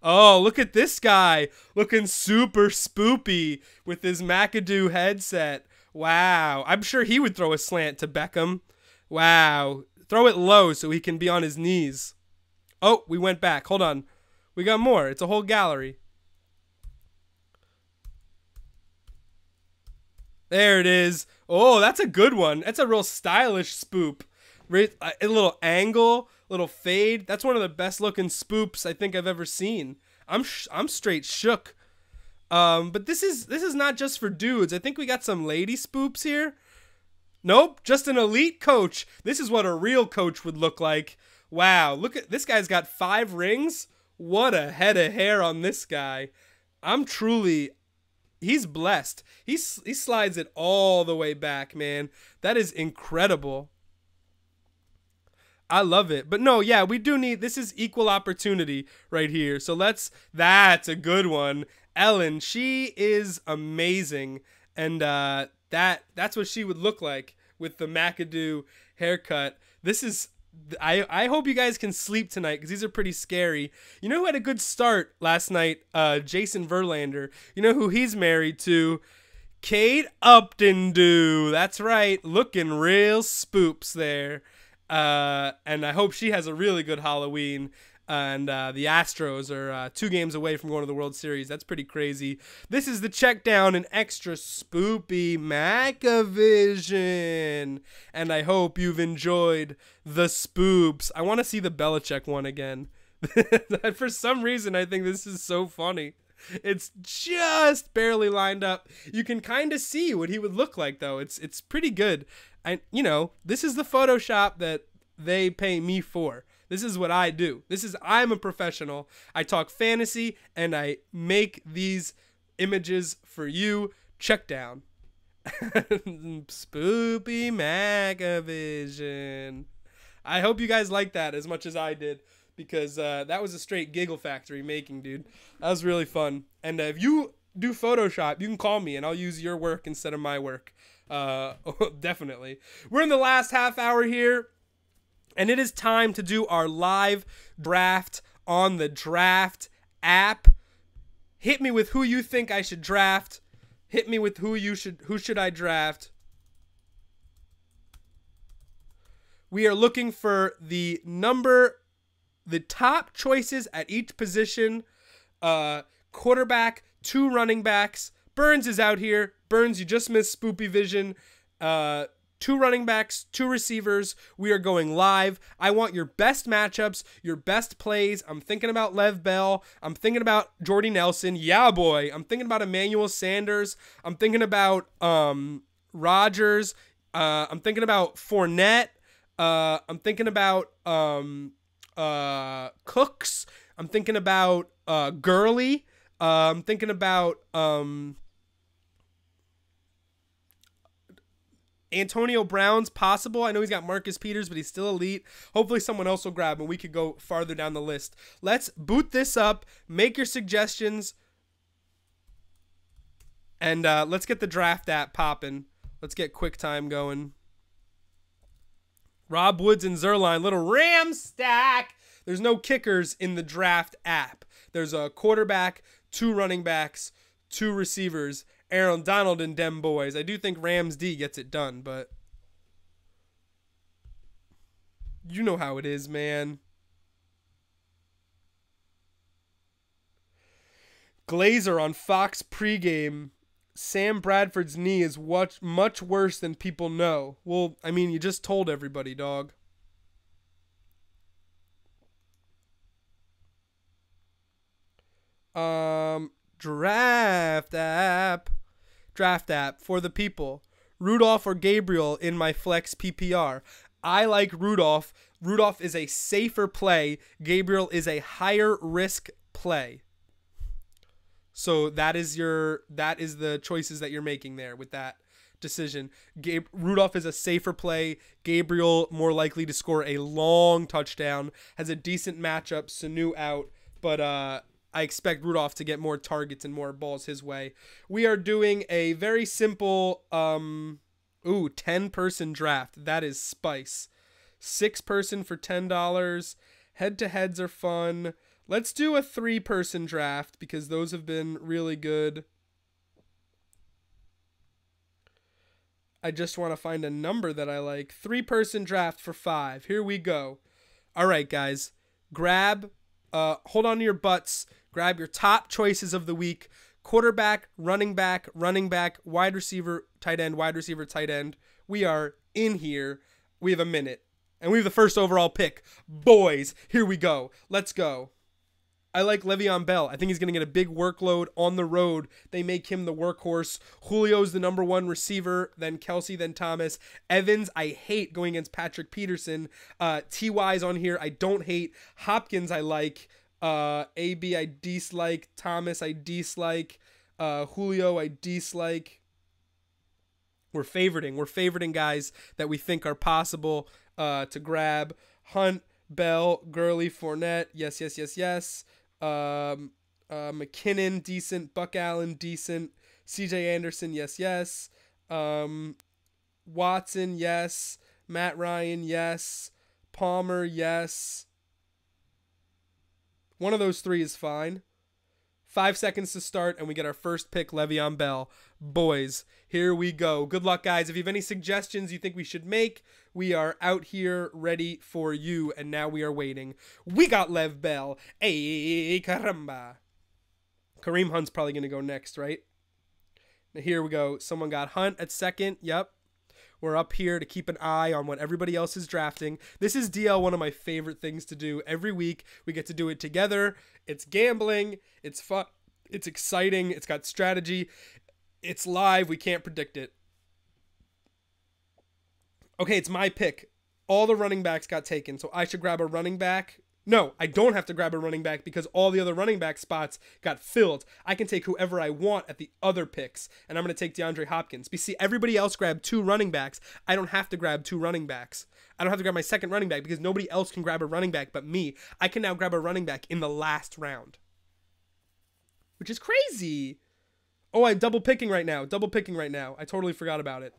Oh, look at this guy looking super spoopy with his McAdoo headset. Wow. I'm sure he would throw a slant to Beckham. Wow. Throw it low so he can be on his knees. Oh, we went back. Hold on. We got more. It's a whole gallery. There it is. Oh, that's a good one. That's a real stylish spoop. A little angle, little fade. That's one of the best looking spoops I think I've ever seen. I'm straight shook. But this is not just for dudes. I think we got some lady spoops here. Nope, just an elite coach. This is what a real coach would look like. Wow, look at this guy's got 5 rings. What a head of hair on this guy. He's blessed. He slides it all the way back, man. That is incredible. I love it. But no, yeah, we do need, this is equal opportunity right here. So that's a good one. Ellen, she is amazing. And that's what she would look like with the McAdoo haircut. This is, I hope you guys can sleep tonight because these are pretty scary. You know who had a good start last night? Jason Verlander. You know who he's married to? Kate Upton. That's right. Looking real spoops there. And I hope she has a really good Halloween. And the Astros are 2 games away from going to the World Series. That's pretty crazy. This is the Checkdown, an extra spoopy Macavision. And I hope you've enjoyed the spoops. I want to see the Belichick one again. For some reason, I think this is so funny. It's just barely lined up. You can kind of see what he would look like, though. It's pretty good. This is the Photoshop that they pay me for. This is what I do. I'm a professional. I talk fantasy, and I make these images for you. Checkdown. Spoopy Magavision. I hope you guys like that as much as I did, because that was a straight giggle factory making, dude. That was really fun. And if you do Photoshop, you can call me, and I'll use your work instead of my work. Definitely. We're in the last half hour here, and it is time to do our live draft on the draft app. Hit me with who you think I should draft. Hit me with who should I draft. We are looking for the top choices at each position. Quarterback, 2 running backs. Burns is out here. Burns, you just missed Spoopy Vision. 2 running backs, 2 receivers. We are going live. I want your best matchups, your best plays. I'm thinking about Lev Bell. I'm thinking about Jordy Nelson. Yeah, boy. I'm thinking about Emmanuel Sanders. I'm thinking about Rodgers. I'm thinking about Fournette. I'm thinking about Cooks. I'm thinking about Gurley. I'm thinking about Antonio Brown's possible. I know he's got Marcus Peters, but he's still elite. Hopefully someone else will grab him. We could go farther down the list. Let's boot this up. Make your suggestions. And let's get the draft app popping. Let's get QuickTime going. Rob Woods and Zerline, little Ram stack. There's no kickers in the draft app. There's a quarterback, 2 running backs, 2 receivers, Aaron Donald and dem boys. I do think Rams D gets it done, but you know how it is, man. Glazer on Fox pregame. Sam Bradford's knee is much worse than people know. Well, I mean, you just told everybody, dog. Draft app for the people. Rudolph or Gabriel in my flex PPR. I like Rudolph. Rudolph is a safer play. Gabriel is a higher risk play. So that is the choices that you're making there with that decision. Rudolph is a safer play. Gabriel more likely to score a long touchdown. Has a decent matchup. Sanu out, but I expect Rudolph to get more targets and more balls his way. We are doing a very simple 10-person draft. That is spice. 6-person for $10. Head-to-heads are fun. Let's do a 3-person draft because those have been really good. I just want to find a number that I like. 3-person draft for 5. Here we go. All right, guys. Hold on to your butts. Grab your top choices of the week. Quarterback, running back, wide receiver, tight end. We are in here. We have a minute. And we have the first overall pick. Boys, here we go. Let's go. I like Le'Veon Bell. I think he's going to get a big workload on the road. They make him the workhorse. Julio's the number 1 receiver, then Kelsey, then Thomas. Evans, I hate going against Patrick Peterson. T.Y.'s on here. I don't hate. Hopkins, I like. AB, I dislike. Thomas, I dislike. Julio, I dislike. We're favoriting guys that we think are possible to grab. Hunt, Bell, Gurley, Fournette. Yes. McKinnon, decent. Buck Allen, decent. CJ Anderson, yes. Watson, yes. Matt Ryan, yes. Palmer, yes. One of those 3 is fine. 5 seconds to start, and we get our first pick, Le'Veon Bell. Boys, here we go. Good luck, guys. If you have any suggestions you think we should make, we are out here ready for you, and now we are waiting. We got Lev Bell. Hey, caramba. Kareem Hunt's probably going to go next, right? Now, here we go. Someone got Hunt at second. Yep. We're up here to keep an eye on what everybody else is drafting. This is DL, one of my favorite things to do. Every week, we get to do it together. It's gambling. It's fun. It's exciting. It's got strategy. It's live. We can't predict it. Okay, it's my pick. All the running backs got taken, so I should grab a running back. No, I don't have to grab a running back because all the other running back spots got filled. I can take whoever I want at the other picks, and I'm going to take DeAndre Hopkins. But see, everybody else grabbed 2 running backs. I don't have to grab 2 running backs. I don't have to grab my second running back because nobody else can grab a running back but me. I can now grab a running back in the last round, which is crazy. Oh, I'm double picking right now. I totally forgot about it.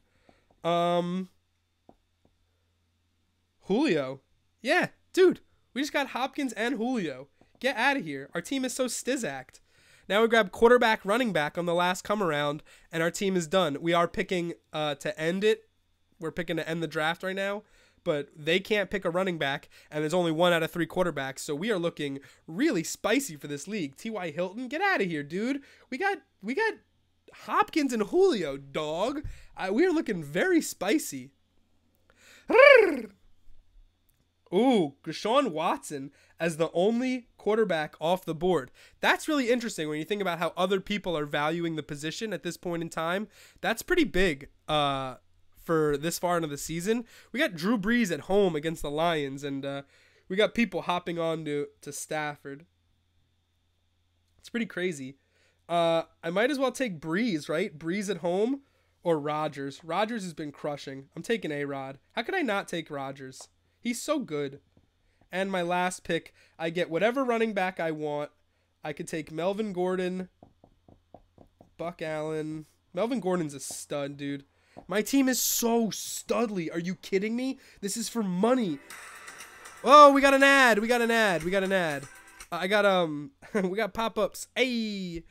Julio. Yeah, dude. We just got Hopkins and Julio. Get out of here. Our team is so stizacked. Now we grab quarterback, running back on the last come around, and our team is done. We are picking to end it. We're picking to end the draft right now, but they can't pick a running back, and there's only 1 out of 3 quarterbacks, so we are looking really spicy for this league. T.Y. Hilton, get out of here, dude. We got Hopkins and Julio, dog. We are looking very spicy. Ooh, Deshaun Watson as the only quarterback off the board. That's really interesting when you think about how other people are valuing the position at this point in time. That's pretty big for this far into the season. We got Drew Brees at home against the Lions, and we got people hopping on to Stafford. It's pretty crazy. I might as well take Brees, right? Brees at home or Rodgers. Rodgers has been crushing. I'm taking A-Rod. How could I not take Rodgers? He's so good. And my last pick, I get whatever running back I want. I could take Melvin Gordon, Buck Allen. Melvin Gordon's a stud, dude. My team is so studly. Are you kidding me? This is for money. Oh, we got an ad. We got an ad. I got, we got pop-ups. Hey.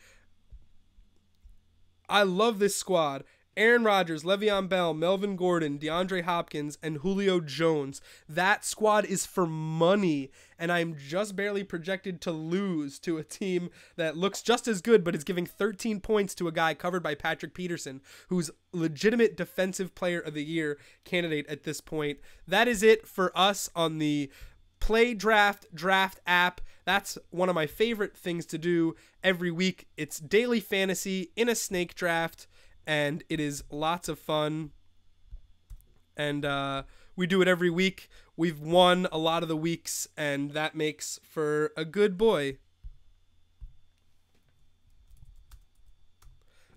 I love this squad. Aaron Rodgers, Le'Veon Bell, Melvin Gordon, DeAndre Hopkins, and Julio Jones. That squad is for money, and I'm just barely projected to lose to a team that looks just as good but is giving 13 points to a guy covered by Patrick Peterson, who's legitimate defensive player of the year candidate at this point. That is it for us on the Play Draft app. That's one of my favorite things to do every week. It's daily fantasy in a snake draft, and it is lots of fun, and we do it every week. We've won a lot of the weeks, and that makes for a good boy.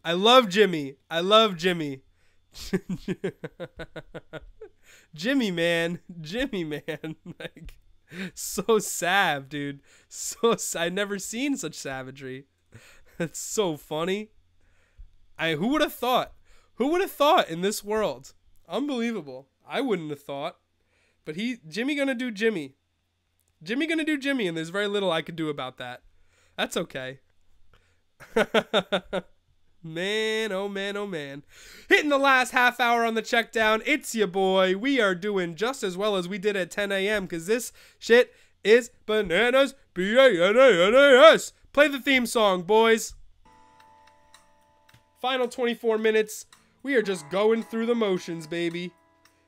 I love Jimmy. Jimmy, man. Like, so sav, dude. I've never seen such savagery. That's so funny. Who would have thought? Who would have thought in this world? Unbelievable. I wouldn't have thought. But Jimmy gonna do Jimmy. Jimmy gonna do Jimmy, and there's very little I could do about that. That's okay. Man, oh man, oh man. Hitting the last half hour on the check down. It's your boy. We are doing just as well as we did at 10 a.m. because this shit is bananas. B-A-N-A-N-A-S. Play the theme song, boys. Final 24 minutes. We are just going through the motions, baby.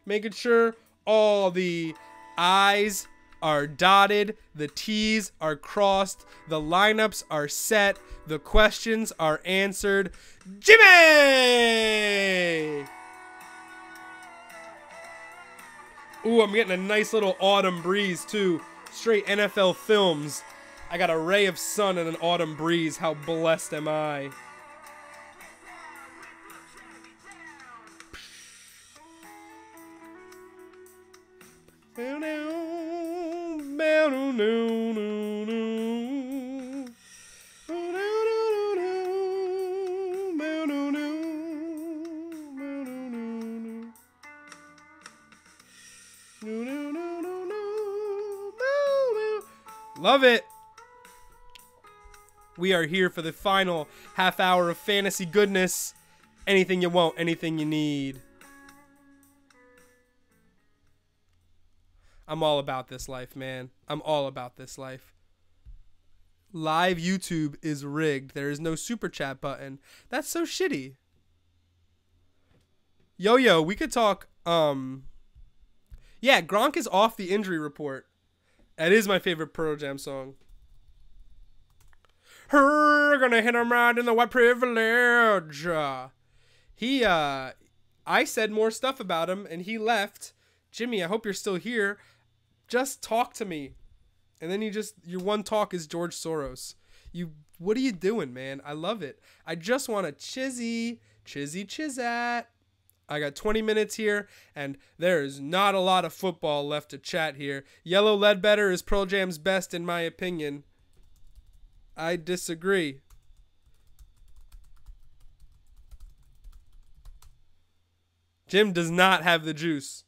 Making sure all the I's are dotted, the T's are crossed, the lineups are set, the questions are answered. Jimmy! Ooh, I'm getting a nice little autumn breeze, too. Straight NFL films. I got a ray of sun and an autumn breeze. How blessed am I? Love it. We are here for the final half hour of fantasy goodness. Anything you want, anything you need. I'm all about this life, man. I'm all about this life. Live YouTube is rigged. There is no super chat button. That's so shitty. Yo, we could talk Yeah, Gronk is off the injury report. That is my favorite Pearl Jam song. Her gonna hit him right in the white privilege. I said more stuff about him and he left. Jimmy, I hope you're still here. Just talk to me. And then your one talk is George Soros. What are you doing, man? I love it. I just want to chizat. I got 20 minutes here, and there is not a lot of football left to chat here. Yellow Ledbetter is Pearl Jam's best, in my opinion. I disagree. Jim does not have the juice.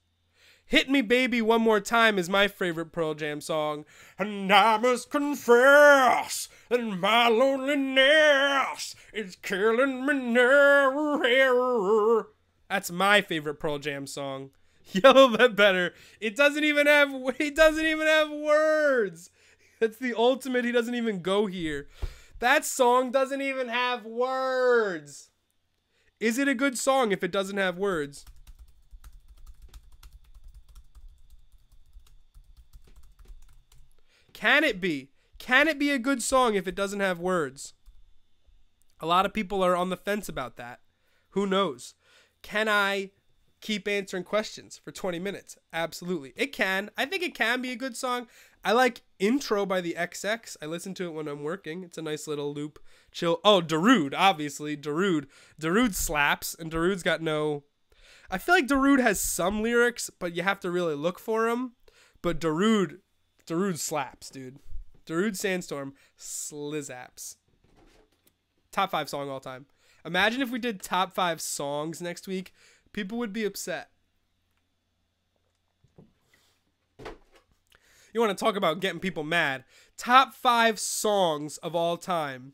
Hit Me Baby One More Time is my favorite Pearl Jam song. And I must confess that my loneliness is killing me now. That's my favorite Pearl Jam song. Yellow Ledbetter. He doesn't even have words. That's the ultimate. He doesn't even go here. That song doesn't even have words. Is it a good song if it doesn't have words? Can it be? Can it be a good song if it doesn't have words? A lot of people are on the fence about that. Who knows? Can I keep answering questions for 20 minutes? Absolutely. It can. I think it can be a good song. I like Intro by the XX. I listen to it when I'm working. It's a nice little loop. Chill. Oh, Darude, obviously. Darude. Darude slaps, and Darude's got no... I feel like Darude has some lyrics, but you have to really look for them. But Darude slaps, dude. Darude Sandstorm slizzaps. Top 5 song all time. Imagine if we did top 5 songs next week. People would be upset. You want to talk about getting people mad. Top 5 songs of all time.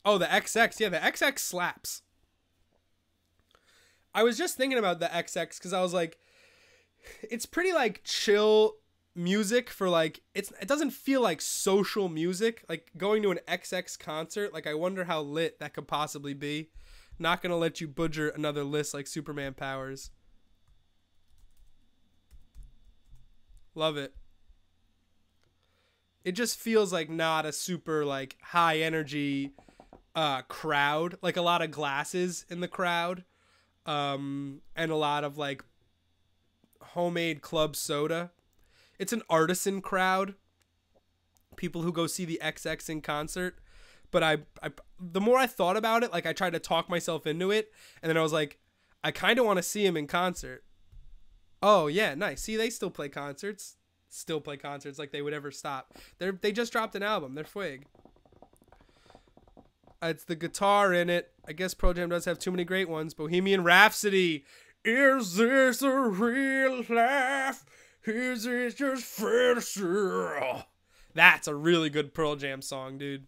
Oh, the XX. Yeah, the XX slaps. I was just thinking about the XX because I was like, it's pretty like chill music for like, it doesn't feel like social music. Like going to an XX concert, like I wonder how lit that could possibly be. Not gonna let you butcher another list like Superman Powers. Love it. It just feels like not a super like high energy crowd, like a lot of glasses in the crowd, and a lot of like homemade club soda. It's an artisan crowd. People who go see the XX in concert. But the more I thought about it, like I tried to talk myself into it, and then I was like, I kind of want to see him in concert. Oh yeah, nice. See, they still play concerts. Still play concerts like they would ever stop. They just dropped an album. They're Fwig. It's the guitar in it. I guess Pearl Jam does have too many great ones. Bohemian Rhapsody. Is this a real life? Is it just fantasy? That's a really good Pearl Jam song, dude.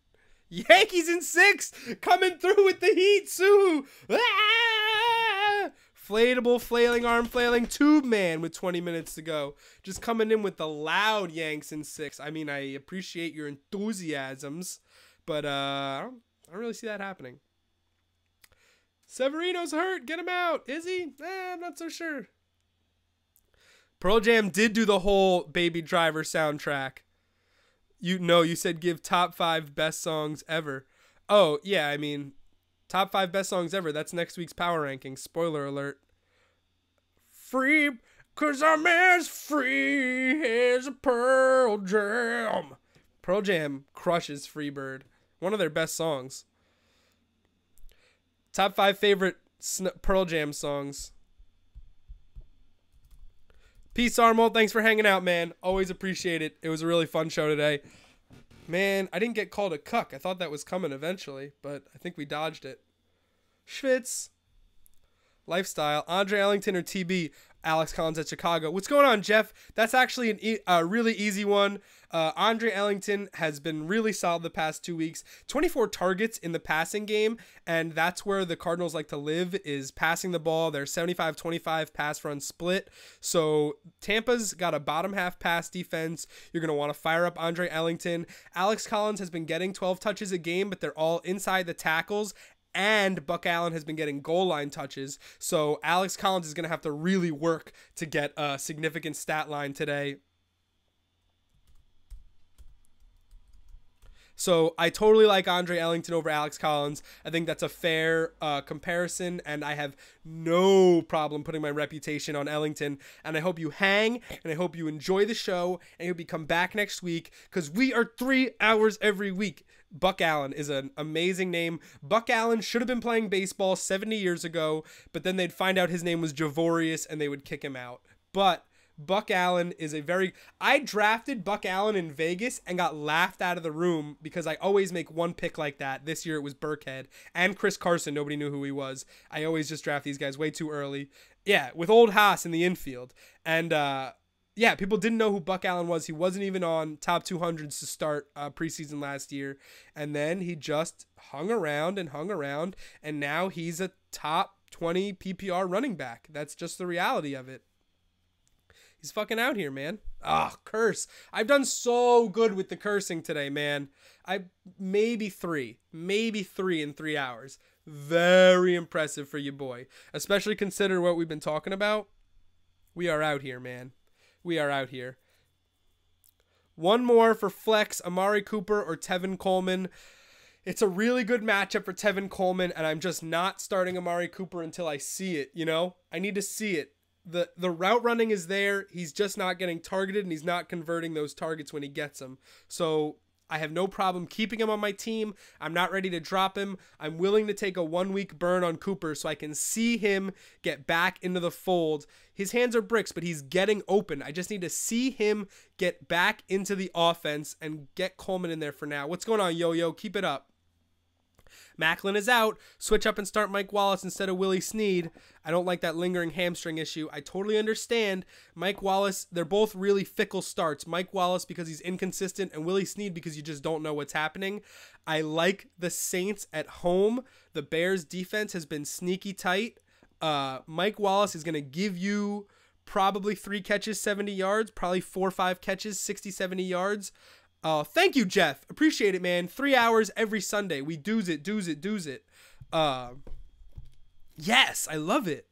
Yankees in 6, coming through with the heat, Sue. Ah! Inflatable, flailing arm, flailing tube man with 20 minutes to go. Just coming in with the loud Yanks in 6. I mean, I appreciate your enthusiasms, but I don't really see that happening. Severino's hurt. Get him out. Is he? I'm not so sure. Pearl Jam did do the whole Baby Driver soundtrack. You said give top 5 best songs ever. Oh, yeah, I mean, top 5 best songs ever. That's next week's power ranking. Spoiler alert. Free, 'cause I'm as free as a Pearl Jam. Pearl Jam crushes Freebird. One of their best songs. Top 5 favorite Pearl Jam songs. Peace, Armold. Thanks for hanging out, man. Always appreciate it. It was a really fun show today. Man, I didn't get called a cuck. I thought that was coming eventually, but I think we dodged it. Schwitz. Lifestyle. Andre Ellington or TB? Alex Collins at Chicago. What's going on, Jeff? That's actually a really easy one. Andre Ellington has been really solid the past 2 weeks. 24 targets in the passing game, and that's where the Cardinals like to live, is passing the ball. They're 75-25 pass run split. So Tampa's got a bottom half pass defense. You're going to want to fire up Andre Ellington. Alex Collins has been getting 12 touches a game, but they're all inside the tackles. and Buck Allen has been getting goal line touches. So Alex Collins is going to have to really work to get a significant stat line today. So I totally like Andre Ellington over Alex Collins. I think that's a fair comparison, and I have no problem putting my reputation on Ellington. And I hope you hang, and I hope you enjoy the show, and you'll come back next week, because we are 3 hours every week. Buck Allen is an amazing name. Buck Allen should have been playing baseball 70 years ago, but then they'd find out his name was Javorius, and they would kick him out. But Buck Allen is a very... I drafted Buck Allen in Vegas and got laughed out of the room because I always make one pick like that. This year it was Burkhead and Chris Carson. Nobody knew who he was. I always just draft these guys way too early. Yeah, with old Haas in the infield. And yeah, people didn't know who Buck Allen was. He wasn't even on top 200s to start preseason last year. And then he just hung around, and now he's a top 20 PPR running back. That's just the reality of it. He's fucking out here, man. Ah, curse. I've done so good with the cursing today, man. Maybe three in 3 hours. Very impressive for you, boy. Especially consider what we've been talking about. We are out here, man. We are out here. One more for flex, Amari Cooper or Tevin Coleman. It's a really good matchup for Tevin Coleman, and I'm just not starting Amari Cooper until I see it, you know? I need to see it. The route running is there. He's just not getting targeted, and he's not converting those targets when he gets them. So I have no problem keeping him on my team. I'm not ready to drop him. I'm willing to take a 1 week burn on Cooper so I can see him get back into the fold. His hands are bricks, but he's getting open. I just need to see him get back into the offense and get Coleman in there for now. What's going on, Yo-Yo? Keep it up. Macklin is out. Switch up and start Mike Wallace instead of Willie Snead. I don't like that lingering hamstring issue. I totally understand. Mike Wallace, they're both really fickle starts. Mike Wallace because he's inconsistent, and Willie Snead because you just don't know what's happening. I like the Saints at home. The Bears defense has been sneaky tight. Mike Wallace is going to give you probably 3 catches, 70 yards, probably 4 or 5 catches, 60, 70 yards. Thank you, Jeff. Appreciate it, man. 3 hours every Sunday. We doos it. Yes, I love it.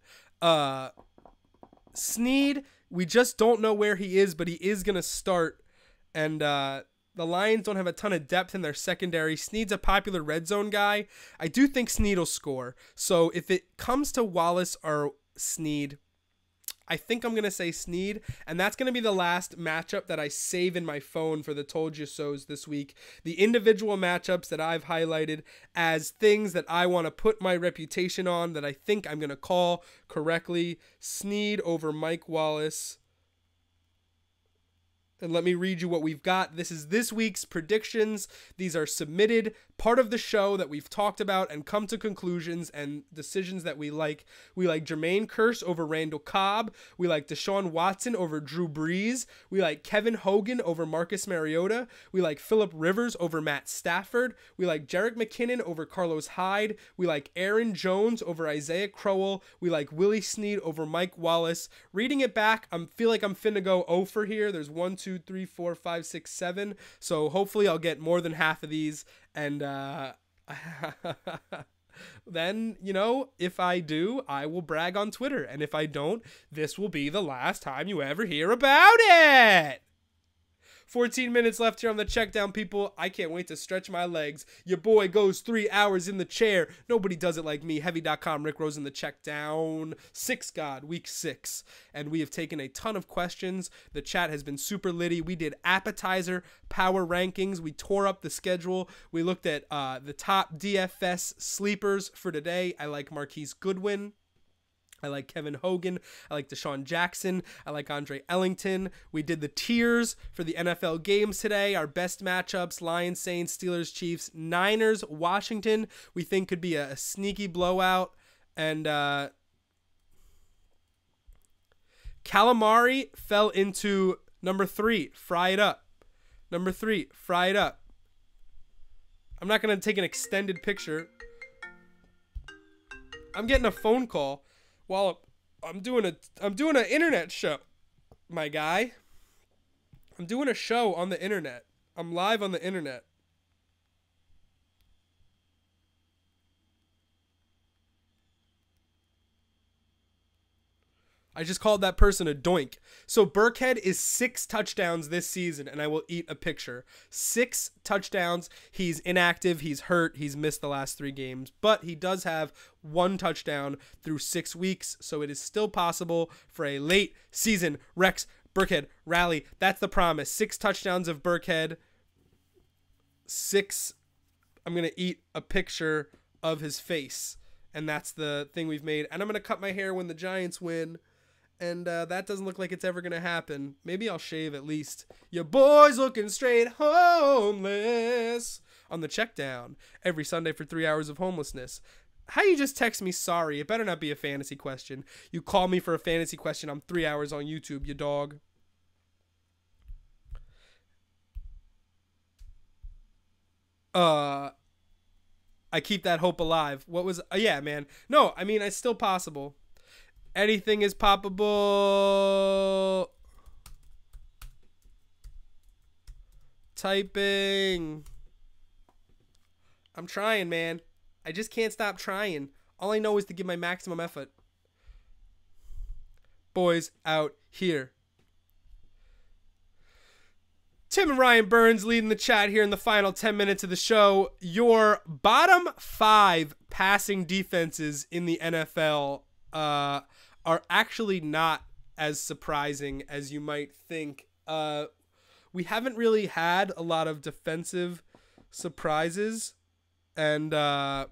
Snead, we just don't know where he is, but he is going to start. And the Lions don't have a ton of depth in their secondary. Snead's a popular red zone guy. I do think Snead will score. So if it comes to Wallace or Snead, I think I'm going to say Snead, and that's going to be the last matchup that I save in my phone for the Told You So's this week. The individual matchups that I've highlighted as things that I want to put my reputation on that I think I'm going to call correctly. Snead over Mike Wallace. And let me read you what we've got. This is this week's predictions. These are submitted, part of the show that we've talked about and come to conclusions and decisions that we like. We like Jermaine Kearse over Randall Cobb. We like Deshaun Watson over Drew Brees. We like Kevin Hogan over Marcus Mariota. We like Phillip Rivers over Matt Stafford. We like Jerick McKinnon over Carlos Hyde. We like Aaron Jones over Isaiah Crowell. We like Willie Snead over Mike Wallace. Reading it back, I feel like I'm finna go 0 for here. There's 1, 2, 3, 4, 5, 6, 7. So hopefully I'll get more than half of these. And then, you know, if I do, I will brag on Twitter. And if I don't, this will be the last time you ever hear about it. 14 minutes left here on the Checkdown, people. I can't wait to stretch my legs. Your boy goes 3 hours in the chair. Nobody does it like me. Heavy.com, Rick Rosen, the Checkdown. 6 God, week 6. And we have taken a ton of questions. The chat has been super litty. We did appetizer power rankings. We tore up the schedule. We looked at the top DFS sleepers for today. I like Marquise Goodwin. I like Kevin Hogan. I like Deshaun Jackson. I like Andre Ellington. We did the tiers for the NFL games today. Our best matchups: Lions, Saints, Steelers, Chiefs, Niners, Washington. We think could be a sneaky blowout. And Calamari fell into number 3. Fry it up. Number 3. Fry it up. I'm not going to take an extended picture. I'm getting a phone call while I'm doing an internet show, my guy. I'm doing a show on the internet. I'm live on the internet. I just called that person a doink. So Burkhead is 6 touchdowns this season, and I will eat a picture. 6 touchdowns. He's inactive. He's hurt. He's missed the last 3 games. But he does have 1 touchdown through 6 weeks, so it is still possible for a late season Rex Burkhead rally. That's the promise. 6 touchdowns of Burkhead. 6. I'm going to eat a picture of his face, and that's the thing we've made. And I'm going to cut my hair when the Giants win. And that doesn't look like it's ever going to happen. Maybe I'll shave at least. Your boy's looking straight homeless on the Checkdown every Sunday for 3 hours of homelessness. How you just text me sorry? It better not be a fantasy question. You call me for a fantasy question. I'm 3 hours on YouTube, you dog. I keep that hope alive. What was... yeah, man. No, I mean, it's still possible. Anything is poppable. Typing. I'm trying, man. I just can't stop trying. All I know is to give my maximum effort. Boys out here. Tim and Ryan Burns leading the chat here in the final 10 minutes of the show. Your bottom 5 passing defenses in the NFL are actually not as surprising as you might think. We haven't really had a lot of defensive surprises, and but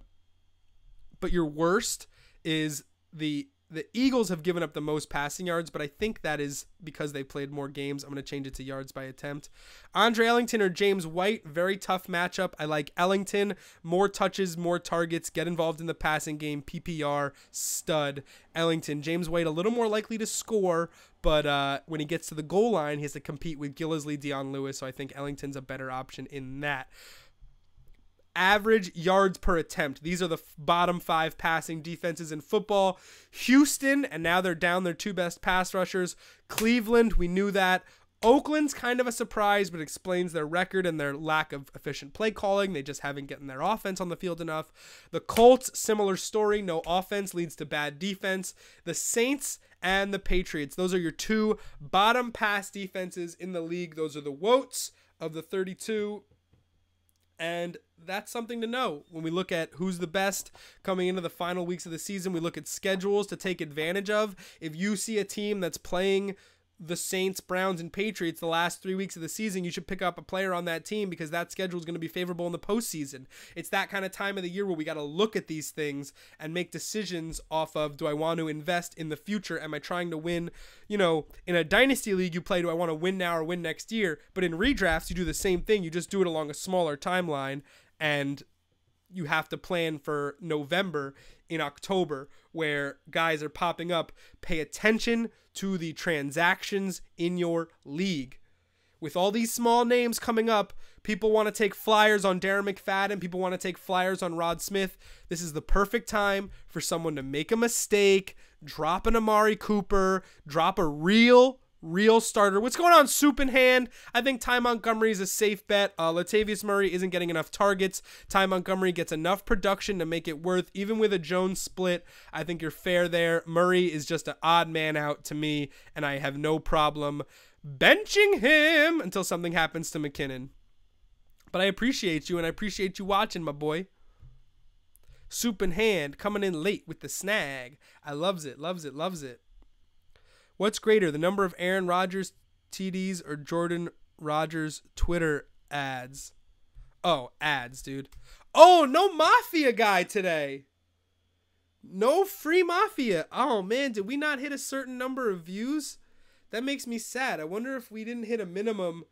your worst is the Eagles have given up the most passing yards, but I think that is because they played more games. I'm going to change it to yards by attempt. Andre Ellington or James White, very tough matchup. I like Ellington. More touches, more targets, get involved in the passing game. PPR, stud. Ellington. James White a little more likely to score, but when he gets to the goal line, he has to compete with Gillislee, Dion Lewis, so I think Ellington's a better option in that. Average yards per attempt. These are the bottom 5 passing defenses in football. Houston, and now they're down their 2 best pass rushers. Cleveland, we knew that. Oakland's kind of a surprise, but explains their record and their lack of efficient play calling. They just haven't gotten their offense on the field enough. The Colts, similar story. No offense leads to bad defense. The Saints and the Patriots. Those are your 2 bottom pass defenses in the league. Those are the Woats of the 32. And that's something to know. When we look at who's the best coming into the final weeks of the season, we look at schedules to take advantage of. If you see a team that's playing the Saints, Browns, and Patriots the last 3 weeks of the season, you should pick up a player on that team because that schedule is going to be favorable in the postseason. It's that kind of time of the year where we got to look at these things and make decisions off of, do I want to invest in the future? Am I trying to win? You know, in a dynasty league, you play, do I want to win now or win next year? But in redrafts, you do the same thing. You just do it along a smaller timeline, and you have to plan for November in October where guys are popping up. Pay attention to the transactions in your league. With all these small names coming up, people want to take flyers on Darren McFadden. People want to take flyers on Rod Smith. This is the perfect time for someone to make a mistake, drop an Amari Cooper, drop a real starter. What's going on, Soup in Hand? I think Ty Montgomery is a safe bet. Latavius Murray isn't getting enough targets. Ty Montgomery gets enough production to make it worth, even with a Jones split. I think you're fair there. Murray is just an odd man out to me, and I have no problem benching him until something happens to McKinnon. But I appreciate you, and I appreciate you watching, my boy. Soup in Hand coming in late with the snag. I loves it, loves it, loves it. What's greater, the number of Aaron Rodgers TDs or Jordan Rodgers Twitter ads? Oh, ads, dude. Oh, no Mafia guy today. No free Mafia. Oh, man, did we not hit a certain number of views? That makes me sad. I wonder if we didn't hit a minimum.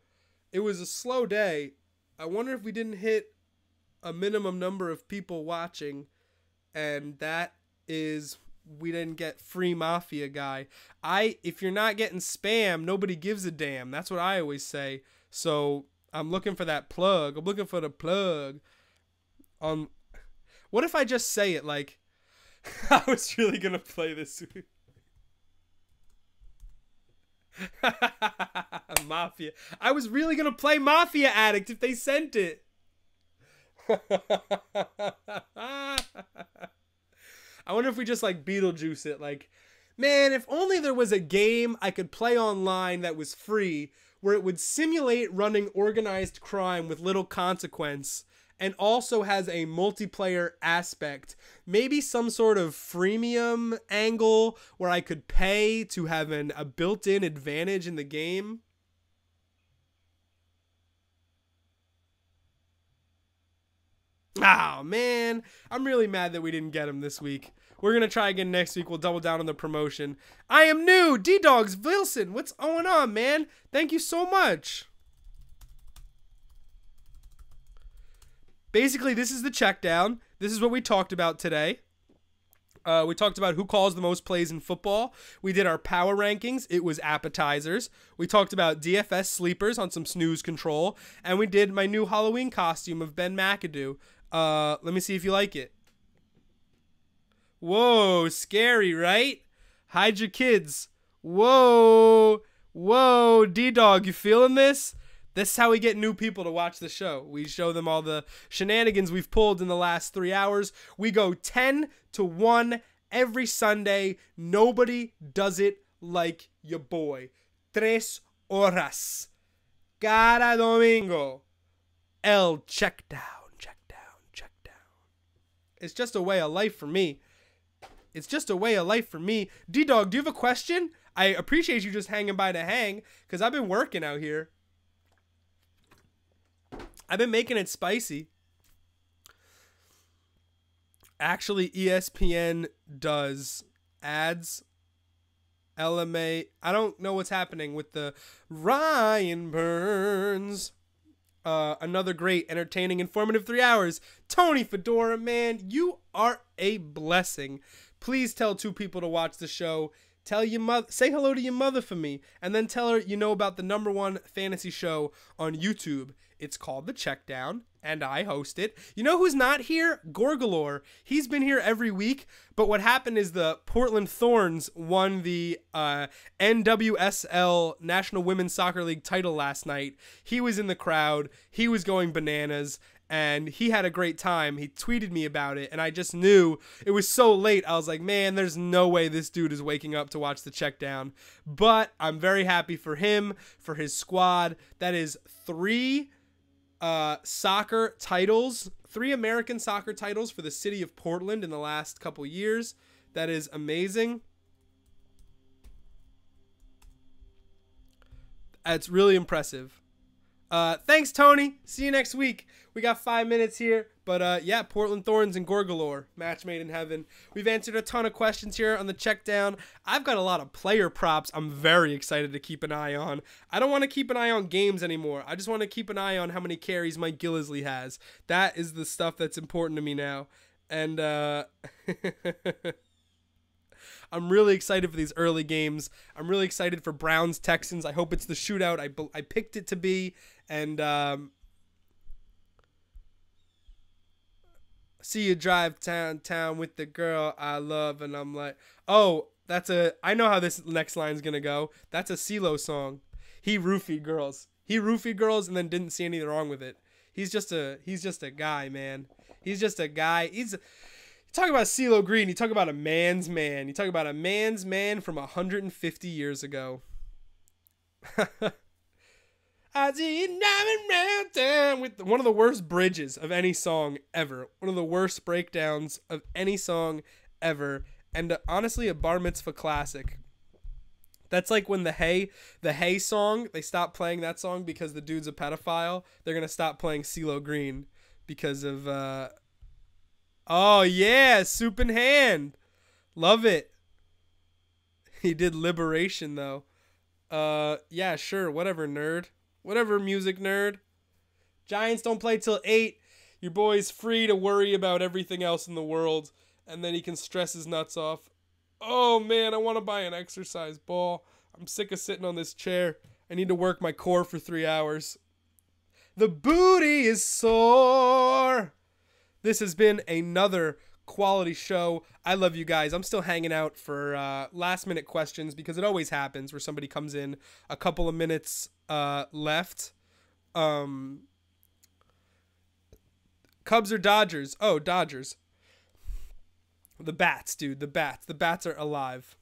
It was a slow day. I wonder if we didn't hit a minimum number of people watching, and that is... we didn't get free Mafia guy. If you're not getting spam, nobody gives a damn. That's what I always say. So I'm looking for that plug. I'm looking for the plug. What if I just say it like, I was really going to play this. Mafia. I was really going to play Mafia Addict if they sent it. I wonder if we just like Beetlejuice it, like, Man, if only there was a game I could play online that was free where it would simulate running organized crime with little consequence and also has a multiplayer aspect. Maybe some sort of freemium angle where I could pay to have a built-in advantage in the game. Oh, man. I'm really mad that we didn't get him this week. We're going to try again next week. We'll double down on the promotion. I am new. D-Dogs Wilson. What's going on, man? Thank you so much. Basically, this is the check down. This is what we talked about today. We talked about who calls the most plays in football. We did our power rankings. It was appetizers. We talked about DFS sleepers on some snooze control. And we did my new Halloween costume of Ben McAdoo. Let me see if you like it. Whoa, scary, right? Hide your kids. Whoa, whoa, D-Dog, you feeling this? This is how we get new people to watch the show. We show them all the shenanigans we've pulled in the last 3 hours. We go 10-1 every Sunday. Nobody does it like your boy. 3 horas. Cada domingo. El Checkdown. It's just a way of life for me. It's just a way of life for me. D-Dog, do you have a question? I appreciate you just hanging by to hang, because I've been working out here. I've been making it spicy. Actually, ESPN does ads. LMA. I don't know what's happening with the Ryan Burns. Another great, entertaining, informative 3 hours. Tony Fedora, man, you are a blessing. Please tell 2 people to watch the show. Tell your mother, say hello to your mother for me, and then tell her you know about the #1 fantasy show on YouTube. It's called The Checkdown, and I host it. You know who's not here? Gorgalore. He's been here every week, but what happened is the Portland Thorns won the NWSL National Women's Soccer League title last night. He was in the crowd. He was going bananas, and he had a great time. He tweeted me about it, and I just knew it was so late. I was like, man, there's no way this dude is waking up to watch The Checkdown. But I'm very happy for him, for his squad. That is 3 soccer titles, 3 American soccer titles for the city of Portland in the last couple years. That is amazing. It's really impressive. Thanks, Tony. See you next week. We got 5 minutes here, but yeah, Portland Thorns and Gorgalore, match made in heaven. We've answered a ton of questions here on the check down. I've got a lot of player props I'm very excited to keep an eye on. I don't want to keep an eye on games anymore. I just want to keep an eye on how many carries Mike Gillisley has. That is the stuff that's important to me now. And I'm really excited for these early games. I'm really excited for Browns Texans. I hope it's the shootout I picked it to be. And see you drive town with the girl I love, and I'm like, oh, I know how this next line's gonna go. That's a CeeLo song. He roofied girls. And then didn't see anything wrong with it. He's just a guy, man. He's just a guy. You talk about CeeLo Green, you talk about a man's man. You talk about a man's man from 150 years ago. I see you driving round town with one of the worst bridges of any song ever. One of the worst breakdowns of any song ever. And honestly, a bar mitzvah classic. That's like when the Hey song, they stopped playing that song because the dude's a pedophile. They're going to stop playing CeeLo Green because of, oh yeah, Soup in Hand. Love it. He did Liberation though. Yeah, sure. Whatever, nerd. Whatever, music nerd. Giants don't play till 8. Your boy's free to worry about everything else in the world. And then he can stress his nuts off. Oh, man, I want to buy an exercise ball. I'm sick of sitting on this chair. I need to work my core for 3 hours. The booty is sore. This has been another quality show. I love you guys. I'm still hanging out for last minute questions because it always happens where somebody comes in a couple of minutes left. Cubs or Dodgers? Oh, Dodgers. The bats, dude. The bats are alive.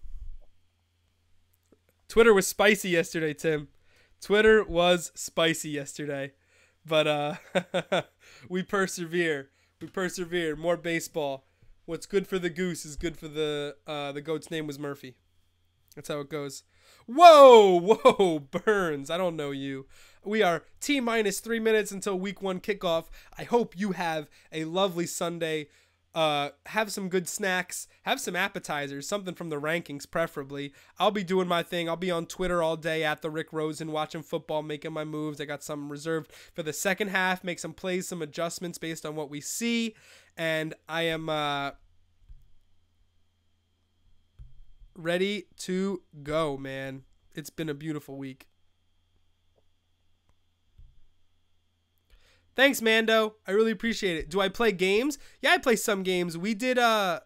Twitter was spicy yesterday, Tim. Twitter was spicy yesterday. But we persevere. We persevere. More baseball. What's good for the goose is good for the goat's name was Murphy. That's how it goes. Whoa, Burns. I don't know you. We are T-minus 3 minutes until week 1 kickoff. I hope you have a lovely Sunday. Have some good snacks. Have some appetizers. Something from the rankings, preferably. I'll be doing my thing. I'll be on Twitter all day at the Rick Rosen, watching football, making my moves. I got some reserved for the second half. Make some plays, some adjustments based on what we see. And I am ready to go, man. It's been a beautiful week. Thanks, Mando. I really appreciate it. Do I play games? Yeah, I play some games. We did, I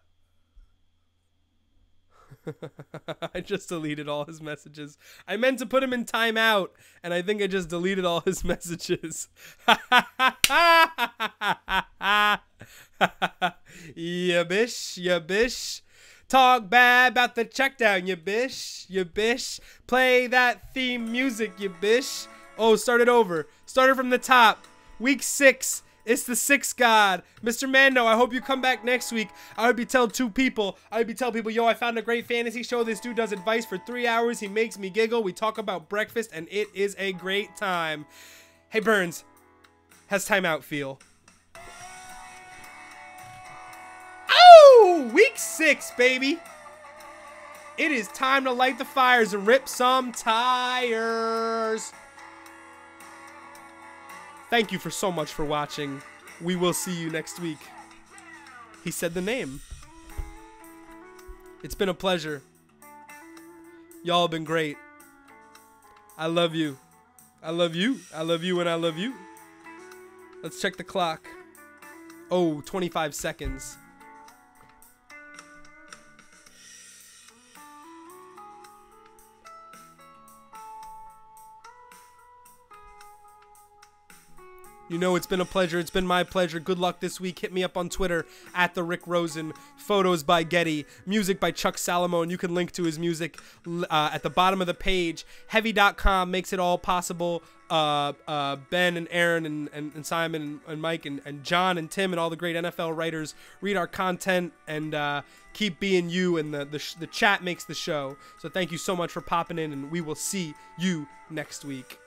just deleted all his messages. I meant to put him in timeout, and I think I just deleted all his messages. Yeah, bish. Talk bad about the checkdown, you bish. Play that theme music, you bish. Oh, start it over. Start it from the top. Week 6. It's the 6th God. Mr. Mando, I hope you come back next week. I hope you tell people, yo, I found a great fantasy show. This dude does advice for 3 hours. He makes me giggle. We talk about breakfast, and it is a great time. Hey, Burns, how's timeout feel? Oh, week 6, baby. It is time to light the fires and rip some tires. Thank you for so much for watching. We will see you next week. He said the name. It's been a pleasure. Y'all have been great. I love you. I love you. I love you and I love you. Let's check the clock. Oh, 25 seconds. You know, it's been a pleasure. It's been my pleasure. Good luck this week. Hit me up on Twitter at the Rick Rosen. Photos by Getty. Music by Chuck Salomon. You can link to his music at the bottom of the page. Heavy.com makes it all possible. Ben and Aaron and Simon and Mike and John and Tim and all the great NFL writers read our content and keep being you, and the chat makes the show. So thank you so much for popping in, and we will see you next week.